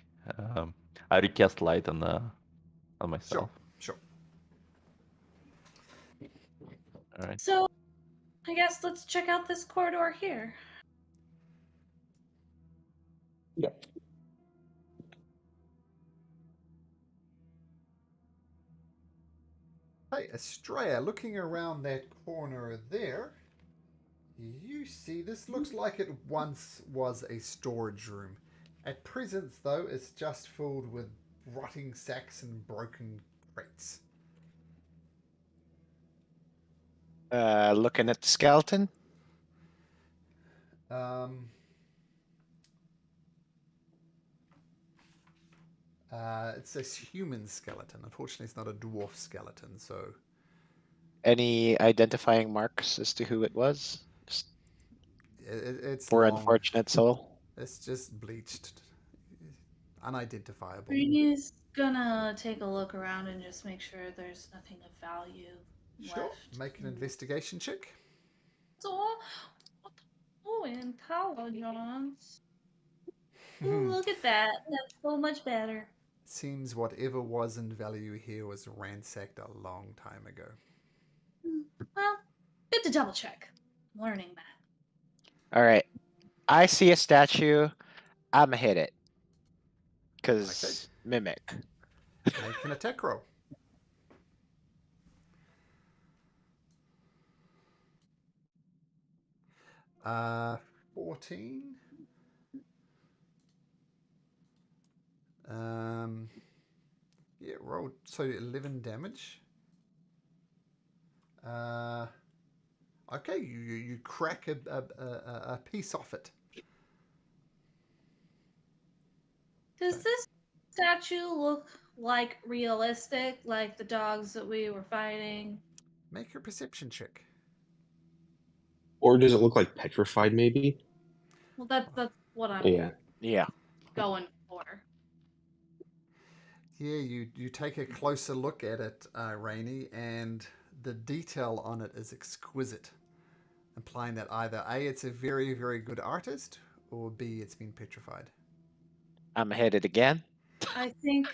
Speaker 5: I recast light on myself.
Speaker 1: Sure.
Speaker 5: All right.
Speaker 2: So, I guess let's check out this corridor here.
Speaker 4: Yep.
Speaker 1: Hey, Estrella, looking around that corner there, you see this looks like it once was a storage room. At present, though, it's just filled with rotting sacks and broken crates.
Speaker 3: Looking at the skeleton.
Speaker 1: It's a human skeleton. Unfortunately, it's not a dwarf skeleton, so...
Speaker 3: Any identifying marks as to who it was? Just
Speaker 1: It's
Speaker 3: poor
Speaker 1: long.
Speaker 3: unfortunate soul.
Speaker 1: It's just bleached. Unidentifiable.
Speaker 2: Brady's gonna take a look around and just make sure there's nothing of value
Speaker 1: Sure.
Speaker 2: left.
Speaker 1: Make an investigation check.
Speaker 2: Oh, intelligence. Ooh, look at that. That's so much better.
Speaker 1: Seems whatever was in value here was ransacked a long time ago.
Speaker 2: Well, good to double check. I'm learning that.
Speaker 3: All right. I see a statue. I'm gonna hit it. Because mimic.
Speaker 1: Make an attack roll. Uh, 14. Yeah, roll. So 11 damage. Okay, you crack a piece off it.
Speaker 2: Does this statue look like realistic, like the dogs that we were fighting?
Speaker 1: Make your perception check.
Speaker 4: Or does it look like petrified? Maybe.
Speaker 2: Well, that's what I'm
Speaker 3: Yeah.
Speaker 2: going for.
Speaker 1: Yeah, you take a closer look at it, Rainey, and the detail on it is exquisite, implying that either A, it's a very, very good artist, or B, it's been petrified.
Speaker 3: I'm gonna hit it again.
Speaker 2: I think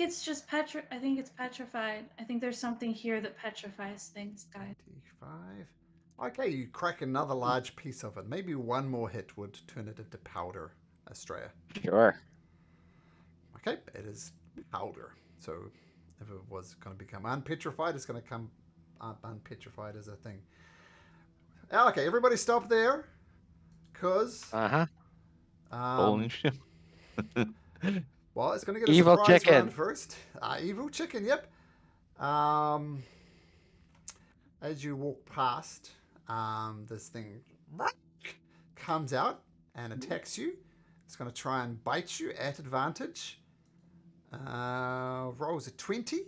Speaker 2: it's just I think it's petrified. I think there's something here that petrifies things, guys.
Speaker 1: 25. Okay, you crack another large piece of it. Maybe one more hit would turn it into powder, Australia.
Speaker 3: Sure.
Speaker 1: Okay, it is powder. So if it was going to become unpetrified, it's going to come unpetrified as a thing. Okay, everybody stop there. Because...
Speaker 5: Holy shit.
Speaker 1: well, it's going to get a
Speaker 3: Evil
Speaker 1: surprise
Speaker 3: chicken.
Speaker 1: round first. Evil chicken, yep. As you walk past, this thing comes out and attacks you. It's going to try and bite you at advantage. Rolls a 20.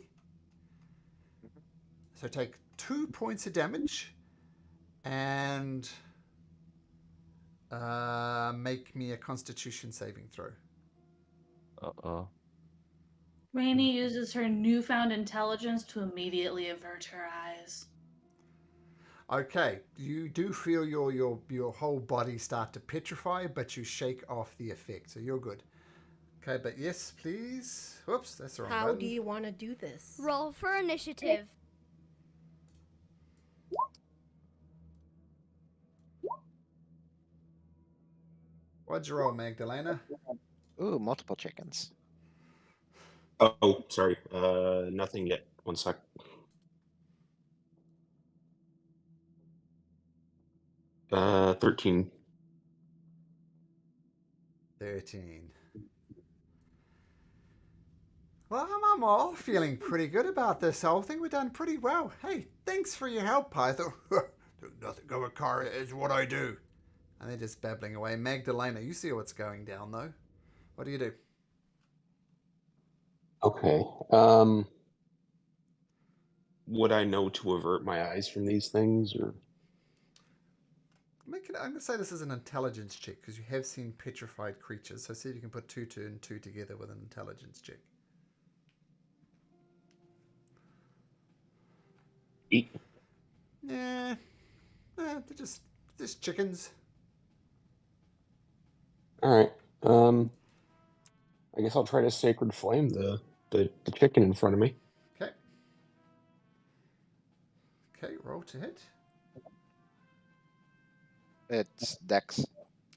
Speaker 1: So take 2 points of damage and make me a Constitution saving throw.
Speaker 5: Uh-oh.
Speaker 2: Rainy uses her newfound intelligence to immediately avert her eyes.
Speaker 1: Okay, you do feel your whole body start to petrify, but you shake off the effect, so you're good. Okay, but yes, please. Whoops, that's the wrong
Speaker 8: How
Speaker 1: button.
Speaker 8: do you want to do this?
Speaker 7: Roll for initiative.
Speaker 1: What'd you roll, Magdalena?
Speaker 3: Ooh, multiple chickens.
Speaker 4: Oh, sorry. Nothing yet. 1 sec. Uh, 13.
Speaker 1: 13. Well, I'm all feeling pretty good about this. I think we've done pretty well. Hey, thanks for your help, Python. Nothing of a car is what I do. And they're just babbling away. Magdalena, you see what's going down, though. What do you do?
Speaker 4: Okay. Would I know to avert my eyes from these things, or?
Speaker 1: I'm going to say this is an intelligence check because you have seen petrified creatures. So see if you can put 2 and 2 together with an intelligence check.
Speaker 4: 8.
Speaker 1: Yeah, they're just chickens.
Speaker 4: All right. I guess I'll try to sacred flame the chicken in front of me.
Speaker 1: Okay. Okay, roll to hit.
Speaker 3: It's Dex.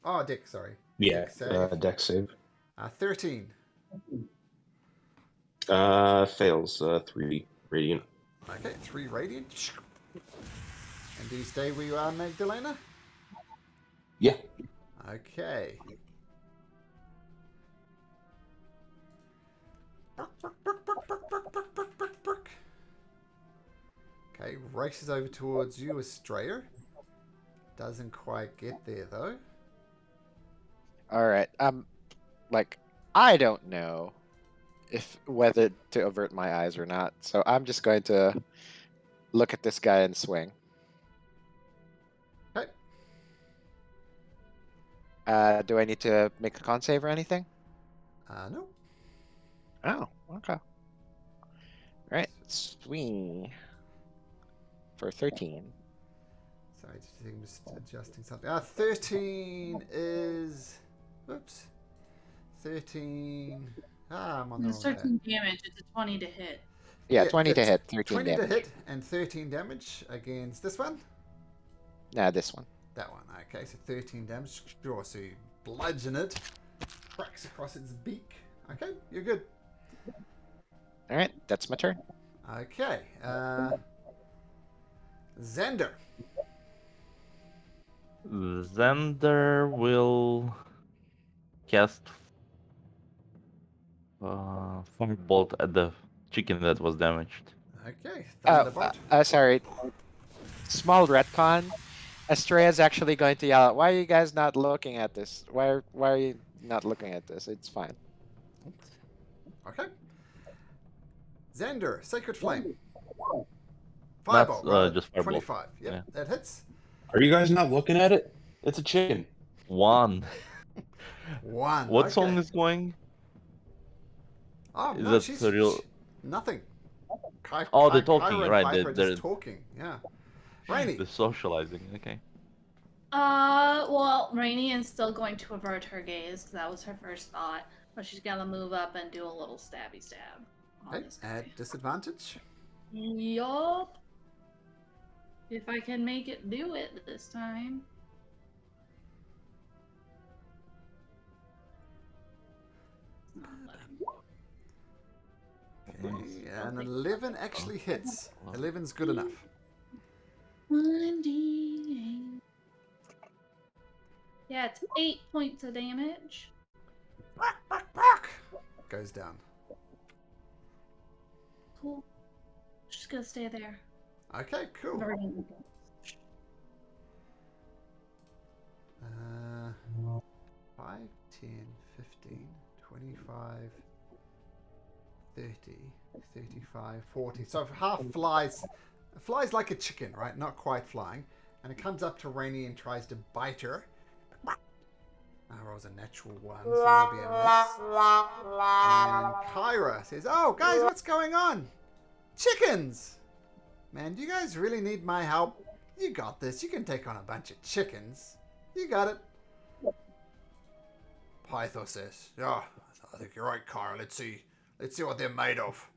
Speaker 1: Oh, Dick, sorry.
Speaker 4: Yeah.
Speaker 1: Dex save.
Speaker 4: Dex save.
Speaker 1: 13.
Speaker 4: Fails. 3 radiant.
Speaker 1: Okay, 3 radiant. And do you stay where you are, Magdalena?
Speaker 4: Yeah.
Speaker 1: Okay. Okay, races over towards you, Estrella. Doesn't quite get there though.
Speaker 3: All right. Like, I don't know if whether to avert my eyes or not, so I'm just going to look at this guy and swing.
Speaker 1: Okay.
Speaker 3: Do I need to make a con save or anything?
Speaker 1: No.
Speaker 3: Oh, okay. All right, swing for 13.
Speaker 1: Sorry, just adjusting something. 13 is. Whoops. 13. I'm on the
Speaker 2: It's
Speaker 1: wrong
Speaker 2: 13 damage. It's a 20 to hit.
Speaker 3: Yeah, 20 to
Speaker 1: it's
Speaker 3: hit, 13
Speaker 1: 20
Speaker 3: damage.
Speaker 1: to hit and 13 damage against this one.
Speaker 3: Nah, this one.
Speaker 1: That one. Okay, so 13 damage. Sure, so you bludgeon it. Cracks across its beak. Okay, you're good.
Speaker 3: All right, that's my turn.
Speaker 1: Okay. Xander.
Speaker 5: Xander will cast Firebolt at the chicken that was damaged.
Speaker 1: Okay,
Speaker 3: Oh,
Speaker 1: Thunderbolt.
Speaker 3: sorry. Small retcon. Estrella's actually going to yell out, "Why are you guys not looking at this? Why are you not looking at this? It's fine."
Speaker 1: Okay. Xander, Sacred Flame.
Speaker 5: That's
Speaker 1: Fireball, right?
Speaker 5: just Firebolt.
Speaker 1: 25. Yep,
Speaker 5: Yeah.
Speaker 1: that hits.
Speaker 4: Are you guys not looking at it? It's a chicken.
Speaker 5: 1.
Speaker 1: 1.
Speaker 5: What
Speaker 1: okay.
Speaker 5: song is going?
Speaker 1: Oh,
Speaker 5: Is
Speaker 1: no,
Speaker 5: that
Speaker 1: she's
Speaker 5: the real?
Speaker 1: nothing.
Speaker 5: Oh, they're talking,
Speaker 1: Kyra and
Speaker 5: right?
Speaker 1: Piper are
Speaker 5: They're
Speaker 1: just talking. Yeah. Rainy.
Speaker 5: the socializing. Okay.
Speaker 2: Well, Rainy is still going to avert her gaze because that was her first thought, but she's gonna move up and do a little stabby stab on
Speaker 1: Okay,
Speaker 2: this guy.
Speaker 1: at disadvantage.
Speaker 2: Yup. If I can make it do it this time.
Speaker 1: Okay, and 11 actually hits. 11's good enough.
Speaker 2: 1d8. Yeah, it's 8 points of damage.
Speaker 1: Goes down.
Speaker 2: Cool. Just gonna stay there.
Speaker 1: Okay, cool.
Speaker 2: Very
Speaker 1: 5, 10, 15, 25, 30, 35, 40. So if half flies like a chicken, right? Not quite flying. And it comes up to Rainy and tries to bite her. Rolls a natural one, so that'll be a miss. And Kyra says, "Oh, guys, what's going on? Chickens! Man, do you guys really need my help? You got this. You can take on a bunch of chickens. You got it." Python says, "Yeah, I think you're right, Kyra. Let's see what they're made of.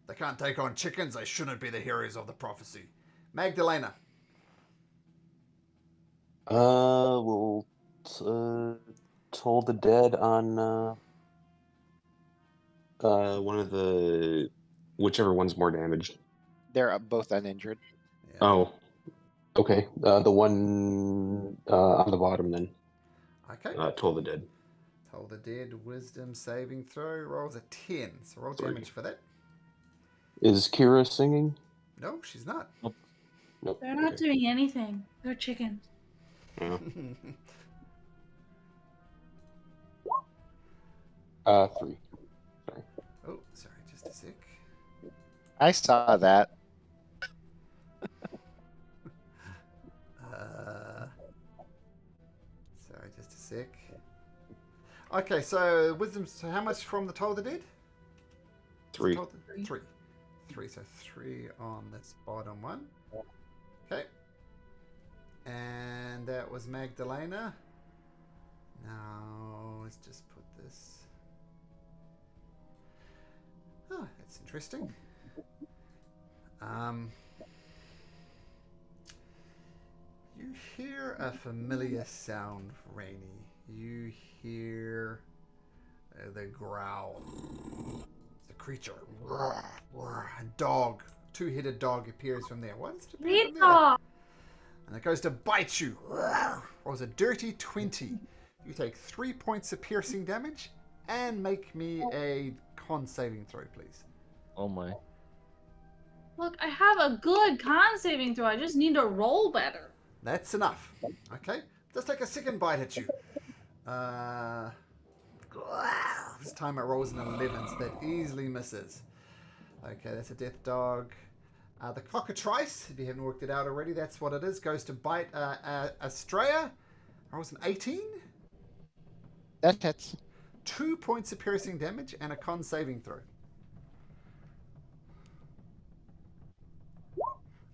Speaker 1: They can't take on chickens. They shouldn't be the heroes of the prophecy." Magdalena.
Speaker 4: We'll toll the dead on one of the whichever one's more damaged.
Speaker 3: They're both uninjured.
Speaker 1: Yeah.
Speaker 4: Oh, okay. The one on the bottom then.
Speaker 1: Okay.
Speaker 4: Toll the dead.
Speaker 1: Toll the dead. Wisdom saving throw. Rolls a 10. So roll
Speaker 4: 3.
Speaker 1: damage for that.
Speaker 4: Is Kira singing?
Speaker 1: No, she's not.
Speaker 4: Nope.
Speaker 6: They're not doing anything. They're chickens.
Speaker 4: Yeah. 3. Sorry.
Speaker 1: Oh, sorry, just a sec.
Speaker 3: I saw that.
Speaker 1: Sorry, just a sec. Okay, so wisdom. So how much from the toll the dead?
Speaker 4: 3.
Speaker 1: Three. 3. So 3 on this bottom one. Okay. And that was Magdalena. Now let's just put this. Oh, that's interesting. You hear a familiar sound, Rainy. You hear the growl. The creature. A dog. Two-headed dog appears from there. What is it? appear from there?
Speaker 6: Rita!
Speaker 1: And it goes to bite you. Rolls a dirty 20. You take 3 points of piercing damage and make me a con saving throw, please.
Speaker 5: Oh my.
Speaker 6: Look, I have a good con saving throw. I just need to roll better.
Speaker 1: That's enough. Okay. Let's take a second bite at you. This time it rolls an 11, so that easily misses. Okay, that's a death dog. The cockatrice, if you haven't worked it out already, that's what it is. Goes to bite Estrella. Rolls an 18.
Speaker 3: That hits.
Speaker 1: 2 points of piercing damage and a con saving throw.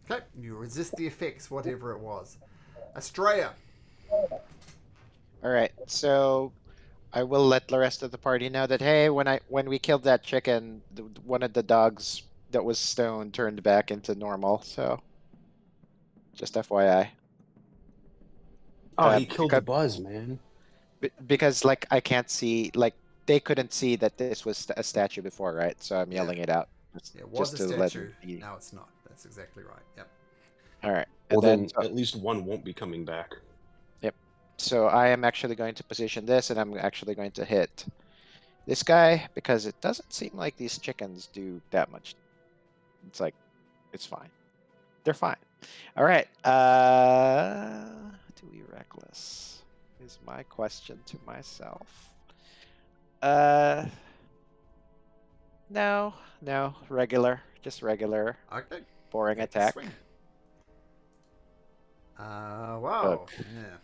Speaker 1: Okay, you resist the effects, whatever it was. Estrella.
Speaker 3: All right, so I will let the rest of the party know that hey, when we killed that chicken, one of the dogs that was stoned turned back into normal. So, just FYI.
Speaker 4: Oh, he killed the
Speaker 3: because-
Speaker 4: buzz, man.
Speaker 3: Because like I can't see, like they couldn't see that this was a statue before, right? So I'm
Speaker 1: Yeah.
Speaker 3: yelling it out.
Speaker 1: Yeah, it was
Speaker 3: just
Speaker 1: a
Speaker 3: to let
Speaker 1: statue.
Speaker 3: them be-
Speaker 1: Now it's not. That's exactly right. Yep.
Speaker 3: All right.
Speaker 4: Well,
Speaker 3: And
Speaker 4: then at least one won't be coming back.
Speaker 3: So I am actually going to position this, and I'm actually going to hit this guy because it doesn't seem like these chickens do that much. It's like, it's fine. They're fine. All right. Do we reckless? Is my question to myself. No, regular, just regular,
Speaker 1: Okay.
Speaker 3: boring
Speaker 1: Take the
Speaker 3: attack.
Speaker 1: swing. Wow. Yeah.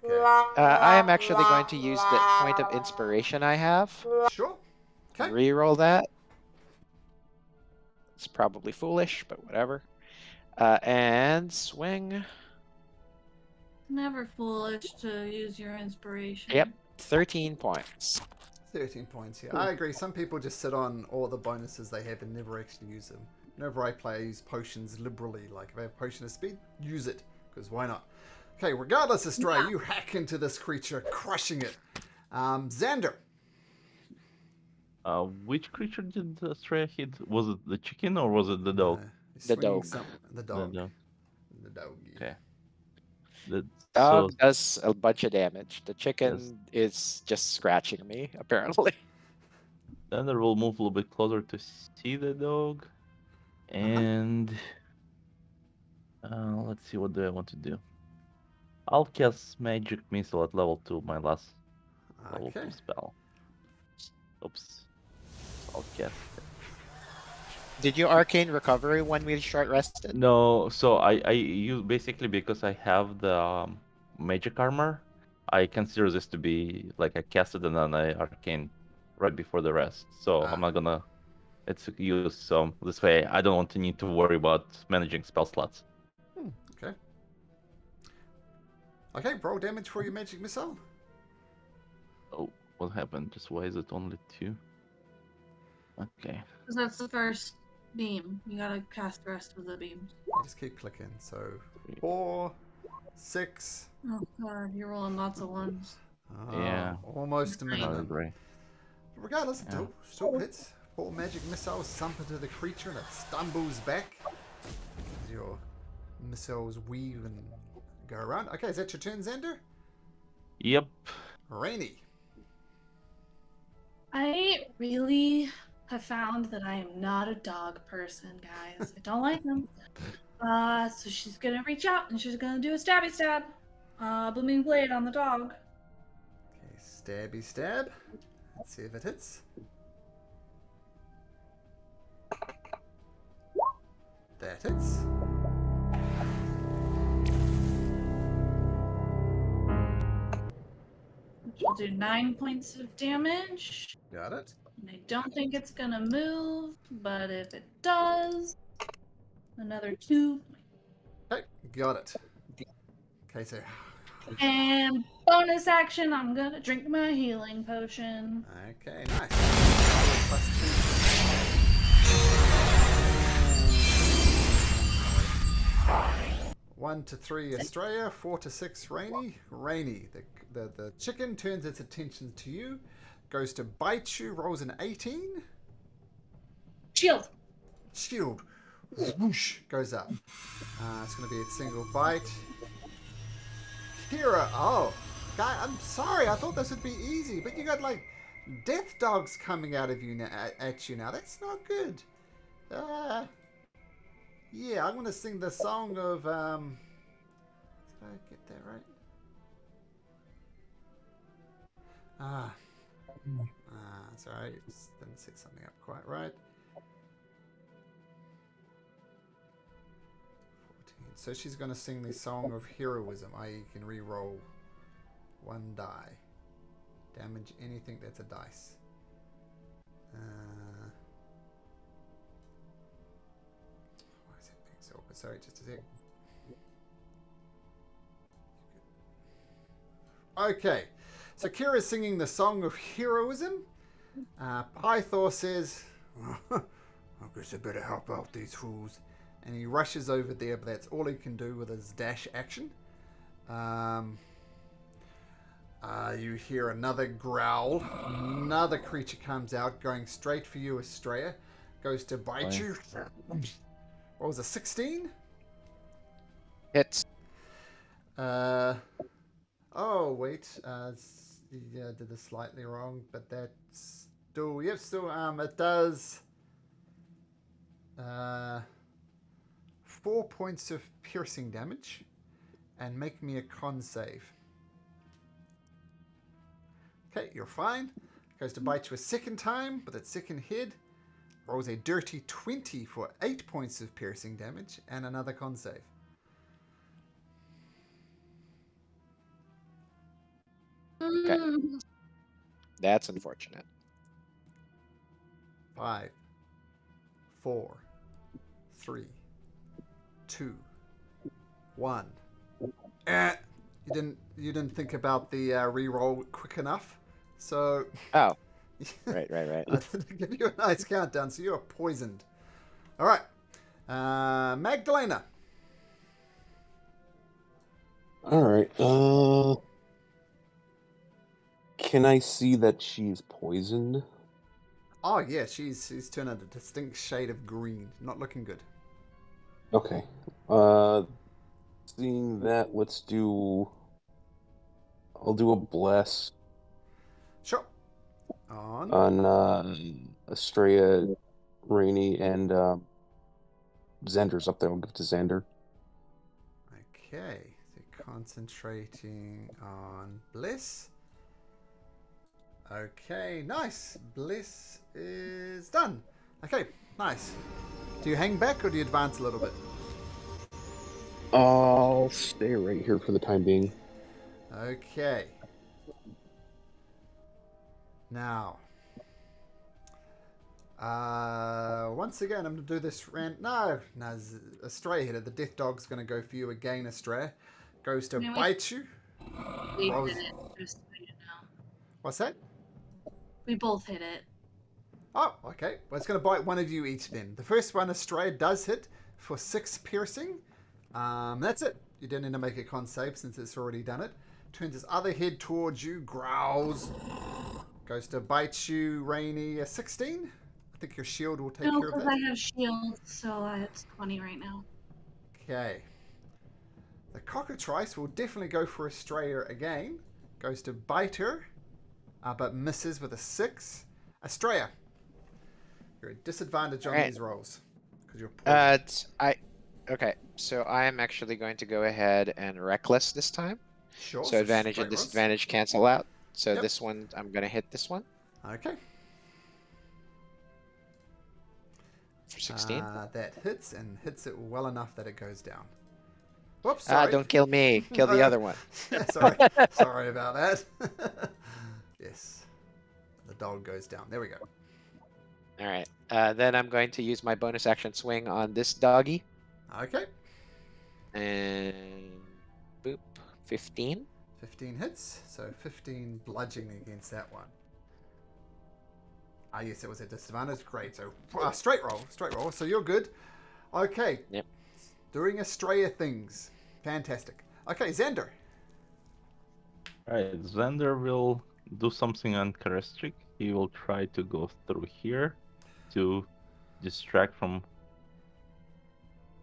Speaker 1: Okay.
Speaker 3: I am actually going to use the point of inspiration I have.
Speaker 1: Sure. Okay.
Speaker 3: Reroll that. It's probably foolish, but whatever. And swing.
Speaker 6: Never foolish to use your inspiration.
Speaker 3: Yep, 13 points.
Speaker 1: 13 points here. I agree. Some people just sit on all the bonuses they have and never actually use them. Whenever I play, I use potions liberally. Like if I have potion of speed, use it. Because why not? Okay, regardless, Estrella, you hack into this creature, crushing it. Xander.
Speaker 5: Which creature did Estrella hit? Was it the chicken or was it the dog?
Speaker 1: He's
Speaker 3: The
Speaker 1: swinging
Speaker 3: dog.
Speaker 1: The dog.
Speaker 5: dog.
Speaker 1: The dog.
Speaker 5: Okay. The,
Speaker 3: Dog
Speaker 5: so,
Speaker 3: does a bunch of damage. The chicken
Speaker 5: Yes.
Speaker 3: is just scratching me, apparently.
Speaker 5: Xander will move a little bit closer to see the dog. And let's see, what do I want to do? I'll cast Magic Missile at level 2, my last level
Speaker 1: Okay.
Speaker 5: 2 spell. Oops. I'll cast it.
Speaker 3: Did you arcane recovery when we short rested?
Speaker 5: No, so I use basically because I have the magic armor, I consider this to be like I cast it and then I arcane right before the rest. So I'm not gonna it's use this way I don't want to need to worry about managing spell slots.
Speaker 1: Okay. Okay, roll damage for your magic missile.
Speaker 5: Oh, what happened? Just why is it only 2? Okay.
Speaker 2: Because that's the first beam. You gotta cast the rest of the beams.
Speaker 1: Yeah, just keep clicking. So 4, 6.
Speaker 2: Oh god, you're rolling lots of ones.
Speaker 5: Yeah.
Speaker 1: Almost a minimum.
Speaker 5: Right.
Speaker 1: Regardless,
Speaker 5: Yeah.
Speaker 1: still hits. 4 magic missiles thump into the creature and it stumbles back as your missiles weave and go around. Okay, is that your turn, Xander?
Speaker 5: Yep.
Speaker 1: Rainy.
Speaker 2: I really have found that I am not a dog person, guys. I don't like them. So she's gonna reach out and she's gonna do a stabby stab. Blooming blade on the dog.
Speaker 1: Okay, stabby stab. Let's see if it hits. That hits.
Speaker 2: Which will do 9 points of damage.
Speaker 1: Got it.
Speaker 2: And I don't think it's gonna move, but if it does, another 2 points.
Speaker 1: Okay, got it. Okay, so
Speaker 2: And bonus action, I'm gonna drink my healing potion.
Speaker 1: okay, nice. +2. 1 to 3 Estrella, 4 to 6 Rainy. Rainy, the chicken turns its attention to you, goes to bite you, rolls an 18.
Speaker 2: Shield.
Speaker 1: Shield, whoosh, goes up. It's going to be a single bite. Kira, oh, guy, I'm sorry, I thought this would be easy, but you got like death dogs coming out of you now, at you now. That's not good. Yeah, I'm gonna sing the song of did I get that right? Sorry, just didn't set something up quite right. 14. So she's gonna sing the song of heroism, i.e. you can re-roll 1 die. Damage anything that's a dice. Why is that being so open? Sorry, just a sec. Okay, so Kira's singing the song of heroism. Pythor says, I guess I better help out these fools. And he rushes over there, but that's all he can do with his dash action. You hear another growl. Another creature comes out, going straight for you, Estrella. Goes to bite you. What was it, 16?
Speaker 3: Hits.
Speaker 1: Oh, wait. Yeah, I did this slightly wrong, but that's still, yep, still, it does 4 points of piercing damage and make me a con save. Okay, you're fine. Goes to bite you a second time with its second head. Rolls a dirty 20 for 8 points of piercing damage and another con save.
Speaker 3: Okay. That's unfortunate.
Speaker 1: 5, 4, 3, 2, 1. You didn't think about the re-roll quick enough, so
Speaker 3: Oh. Right.
Speaker 1: I didn't give you a nice countdown, so you are poisoned. All right, Magdalena.
Speaker 4: All right. Can I see that she's poisoned?
Speaker 1: Oh yeah, she's turned a distinct shade of green. Not looking good.
Speaker 4: Okay. Seeing that, I'll do a bless
Speaker 1: Sure. On.
Speaker 4: on Estrella, Rainy, and Xander's up there. I'll give it to Xander.
Speaker 1: Okay, so concentrating on Bliss. Okay, nice. Bliss is done. Okay, Nice. Do you hang back or do you advance a little bit?
Speaker 4: I'll stay right here for the time being.
Speaker 1: Okay. Now, once again, I'm going to do this rant. No, Astray hit it. The death dog's going to go for you again, Astray. Goes to bite you.
Speaker 2: We hit it, just so you know.
Speaker 1: What's that?
Speaker 2: We both hit it.
Speaker 1: Oh, okay. Well, it's going to bite one of you each then. The first one, Astray, does hit for 6 piercing. That's it. You don't need to make a con save since it's already done it. Turns his other head towards you, growls. Goes to bite you, Rainy, a 16. I think your shield will take care of that.
Speaker 2: No, because I have shield, so it's 20 right now.
Speaker 1: Okay. The cockatrice will definitely go for Estrella again. Goes to bite her, but misses with a 6. Estrella, you're at disadvantage on these rolls because you're poisoned.
Speaker 3: Okay, so I am actually going to go ahead and reckless this time.
Speaker 1: Sure.
Speaker 3: So advantage and disadvantage cancel out. So
Speaker 1: Yep.
Speaker 3: this one, I'm going to hit this one
Speaker 1: Okay.
Speaker 3: for 16.
Speaker 1: That hits and hits it well enough that it goes down. Whoops, sorry.
Speaker 3: Don't kill me. Kill the other one.
Speaker 1: Yeah, sorry. Sorry about that. Yes. The dog goes down. There we go.
Speaker 3: All right. Then I'm going to use my bonus action swing on this doggy.
Speaker 1: Okay.
Speaker 3: And boop, 15.
Speaker 1: 15 hits, so 15 bludgeoning against that one. Yes, it was a disadvantage. Great. So straight roll. So you're good. Okay.
Speaker 3: Yep.
Speaker 1: Doing Estrella things. Fantastic. Okay, Xander.
Speaker 5: Alright, Xander will do something uncharacteristic. He will try to go through here to distract from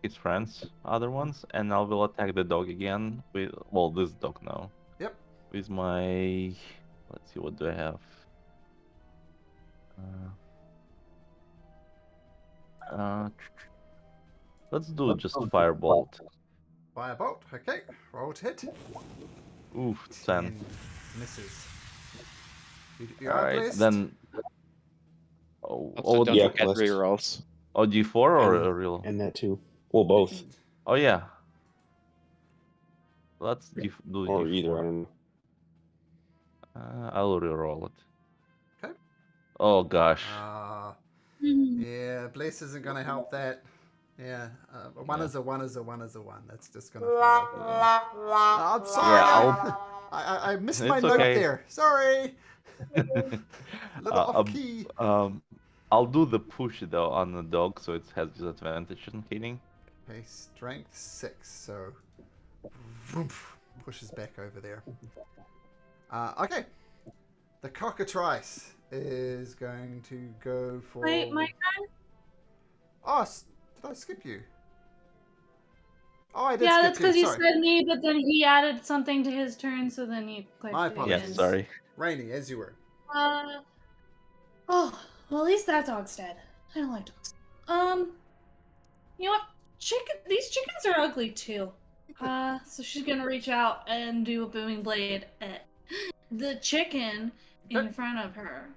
Speaker 5: his friends, other ones, and I will attack the dog again with, well, this dog now.
Speaker 1: Yep.
Speaker 5: With my, let's see, what do I have? Let's do just Firebolt.
Speaker 1: Firebolt. Okay. Roll to hit.
Speaker 5: Oof,
Speaker 1: 10
Speaker 5: 10.
Speaker 1: misses. You are
Speaker 5: Alright,
Speaker 1: blessed.
Speaker 5: then.
Speaker 3: Also, don't
Speaker 4: yeah,
Speaker 3: forget
Speaker 4: blessed.
Speaker 3: rerolls.
Speaker 5: Oh, G4 or a real?
Speaker 4: And that too. Well, both.
Speaker 5: Oh, yeah. Let's do
Speaker 4: Or
Speaker 5: G4.
Speaker 4: either. I don't know.
Speaker 5: I'll reroll it.
Speaker 1: Okay.
Speaker 5: Oh, gosh.
Speaker 1: Yeah, Bless isn't going to help that. Yeah, one is a one is a one is a one. That's just going to fail. I'm sorry.
Speaker 5: Yeah,
Speaker 1: I missed
Speaker 5: It's
Speaker 1: my note
Speaker 5: okay.
Speaker 1: there. Sorry. A little off key.
Speaker 5: I'll do the push though on the dog, so it has disadvantage in hitting.
Speaker 1: Okay, strength 6, so vroom, pushes back over there. Okay, the cockatrice is going to go for.
Speaker 2: Wait, my turn?
Speaker 1: Oh, did I skip you? Oh, I did
Speaker 2: Yeah,
Speaker 1: skip
Speaker 2: that's because you
Speaker 1: Sorry.
Speaker 2: said me, but then he added something to his turn, so then you clicked
Speaker 1: My
Speaker 2: it
Speaker 1: apologies.
Speaker 2: again.
Speaker 5: Yeah, sorry.
Speaker 1: Rainy, as you were.
Speaker 2: Oh, well, at least that dog's dead. I don't like dogs. You know what? These chickens are ugly too. So she's gonna reach out and do a booming blade at the chicken in front of her.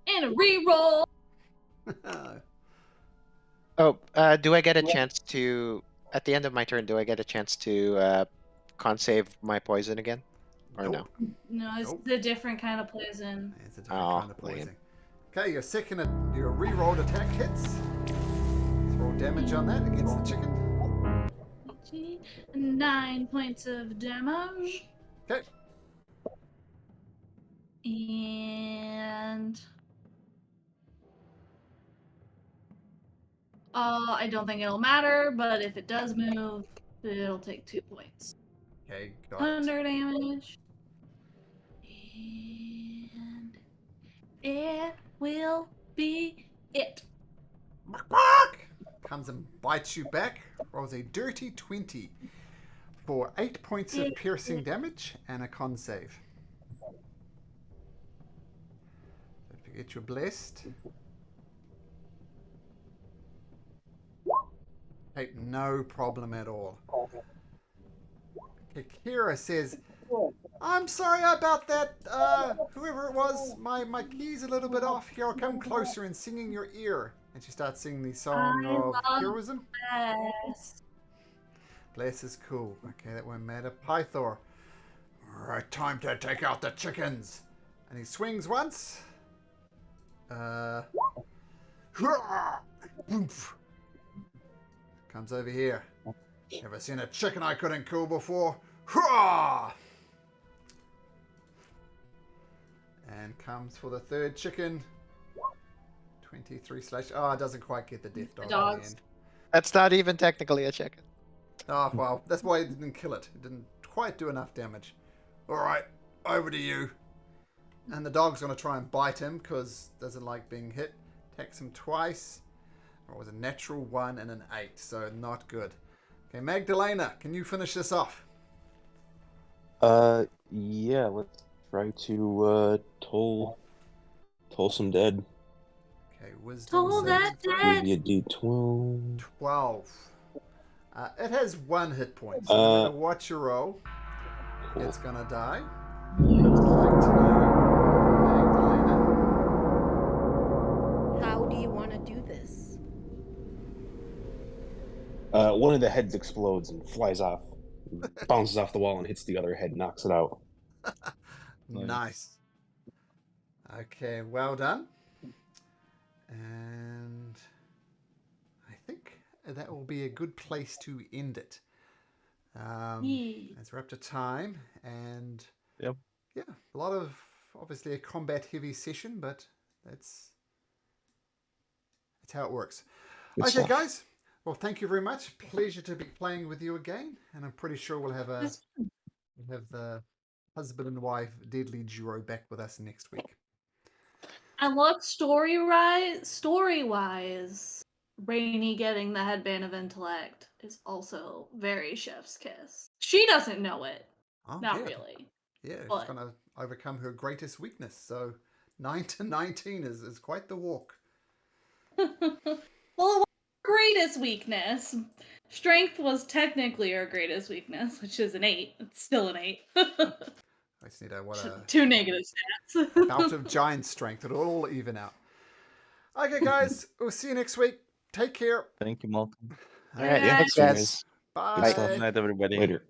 Speaker 2: And a reroll.
Speaker 3: Do I get a chance to, at the end of my turn, do I get a chance to con save my poison again? Or
Speaker 1: Nope.
Speaker 2: No, it's
Speaker 1: Nope.
Speaker 2: a different kind of poison.
Speaker 1: It's a different kind of poison. Okay, your rerolled attack hits. Let's roll damage on that against the chicken.
Speaker 2: 9 points of damage.
Speaker 1: Okay.
Speaker 2: And I don't think it'll matter, but if it does move, it'll take 2 points.
Speaker 1: Okay, got it.
Speaker 2: Thunder damage. And it will be it.
Speaker 1: Comes and bites you back. Rolls a dirty 20 for 8 points of piercing damage and a con save. Don't forget you're blessed. Hey, no problem at all. Okay, Kira says, I'm sorry about that. Whoever it was, my key's a little bit off. Here, I'll come closer and sing in your ear. And she starts singing the song
Speaker 2: I
Speaker 1: of
Speaker 2: love
Speaker 1: heroism.
Speaker 2: Bless.
Speaker 1: Bless is cool. Okay, that one made a Pythor. Alright, time to take out the chickens. And he swings once. Oomph. Comes over here. Ever seen a chicken I couldn't kill before? And comes for the third chicken. 23 slash. Oh, it doesn't quite get the death dog at the
Speaker 2: dogs.
Speaker 1: end.
Speaker 3: That's not even technically a chicken.
Speaker 1: Oh, well, that's why it didn't kill it. It didn't quite do enough damage. Alright, over to you. And the dog's going to try and bite him because doesn't like being hit. Attacks him twice. It was a natural 1 and an 8, so not good. Okay, Magdalena, can you finish this off?
Speaker 4: Yeah, let's try to toll some dead.
Speaker 1: Okay, wisdom.
Speaker 2: Toll that
Speaker 1: saving throw.
Speaker 2: dead.
Speaker 4: Maybe a D12.
Speaker 1: 12. It has 1 hit point, so no matter what you roll,
Speaker 4: Cool.
Speaker 1: it's going to die. I'd like to know, Magdalena.
Speaker 8: How do you want to do this?
Speaker 4: One of the heads explodes and flies off, bounces off the wall and hits the other head, knocks it out.
Speaker 1: Nice. Okay, well done. And I think that will be a good place to end it.
Speaker 2: Yeah.
Speaker 1: As we're up to time, and
Speaker 5: Yep.
Speaker 1: yeah, a lot of obviously a combat heavy session, but that's how it works.
Speaker 4: Good
Speaker 1: Okay,
Speaker 4: stuff.
Speaker 1: guys. Well, thank you very much. Pleasure to be playing with you again, and I'm pretty sure we'll have the husband and wife deadly duo back with us next week.
Speaker 2: And look, story-wise, Rainy getting the headband of intellect is also very chef's kiss. She doesn't know it.
Speaker 1: Oh,
Speaker 2: Not
Speaker 1: yeah.
Speaker 2: really.
Speaker 1: Yeah, she's
Speaker 2: But-
Speaker 1: going to overcome her greatest weakness. So 9 to 19 is quite the walk.
Speaker 2: Well, it was her greatest weakness. Strength was technically her greatest weakness, which is an 8. It's still an 8.
Speaker 1: I just need a
Speaker 2: 2 negative stats.
Speaker 1: bout of giant strength. It'll all even out. Okay, guys. We'll see you next week. Take care.
Speaker 5: Thank you, Malcolm.
Speaker 3: All right,
Speaker 2: Yeah.
Speaker 3: thanks,
Speaker 4: See you
Speaker 3: guys.
Speaker 4: guys.
Speaker 1: Bye.
Speaker 4: Good stuff.
Speaker 5: Good night, everybody.
Speaker 4: Later.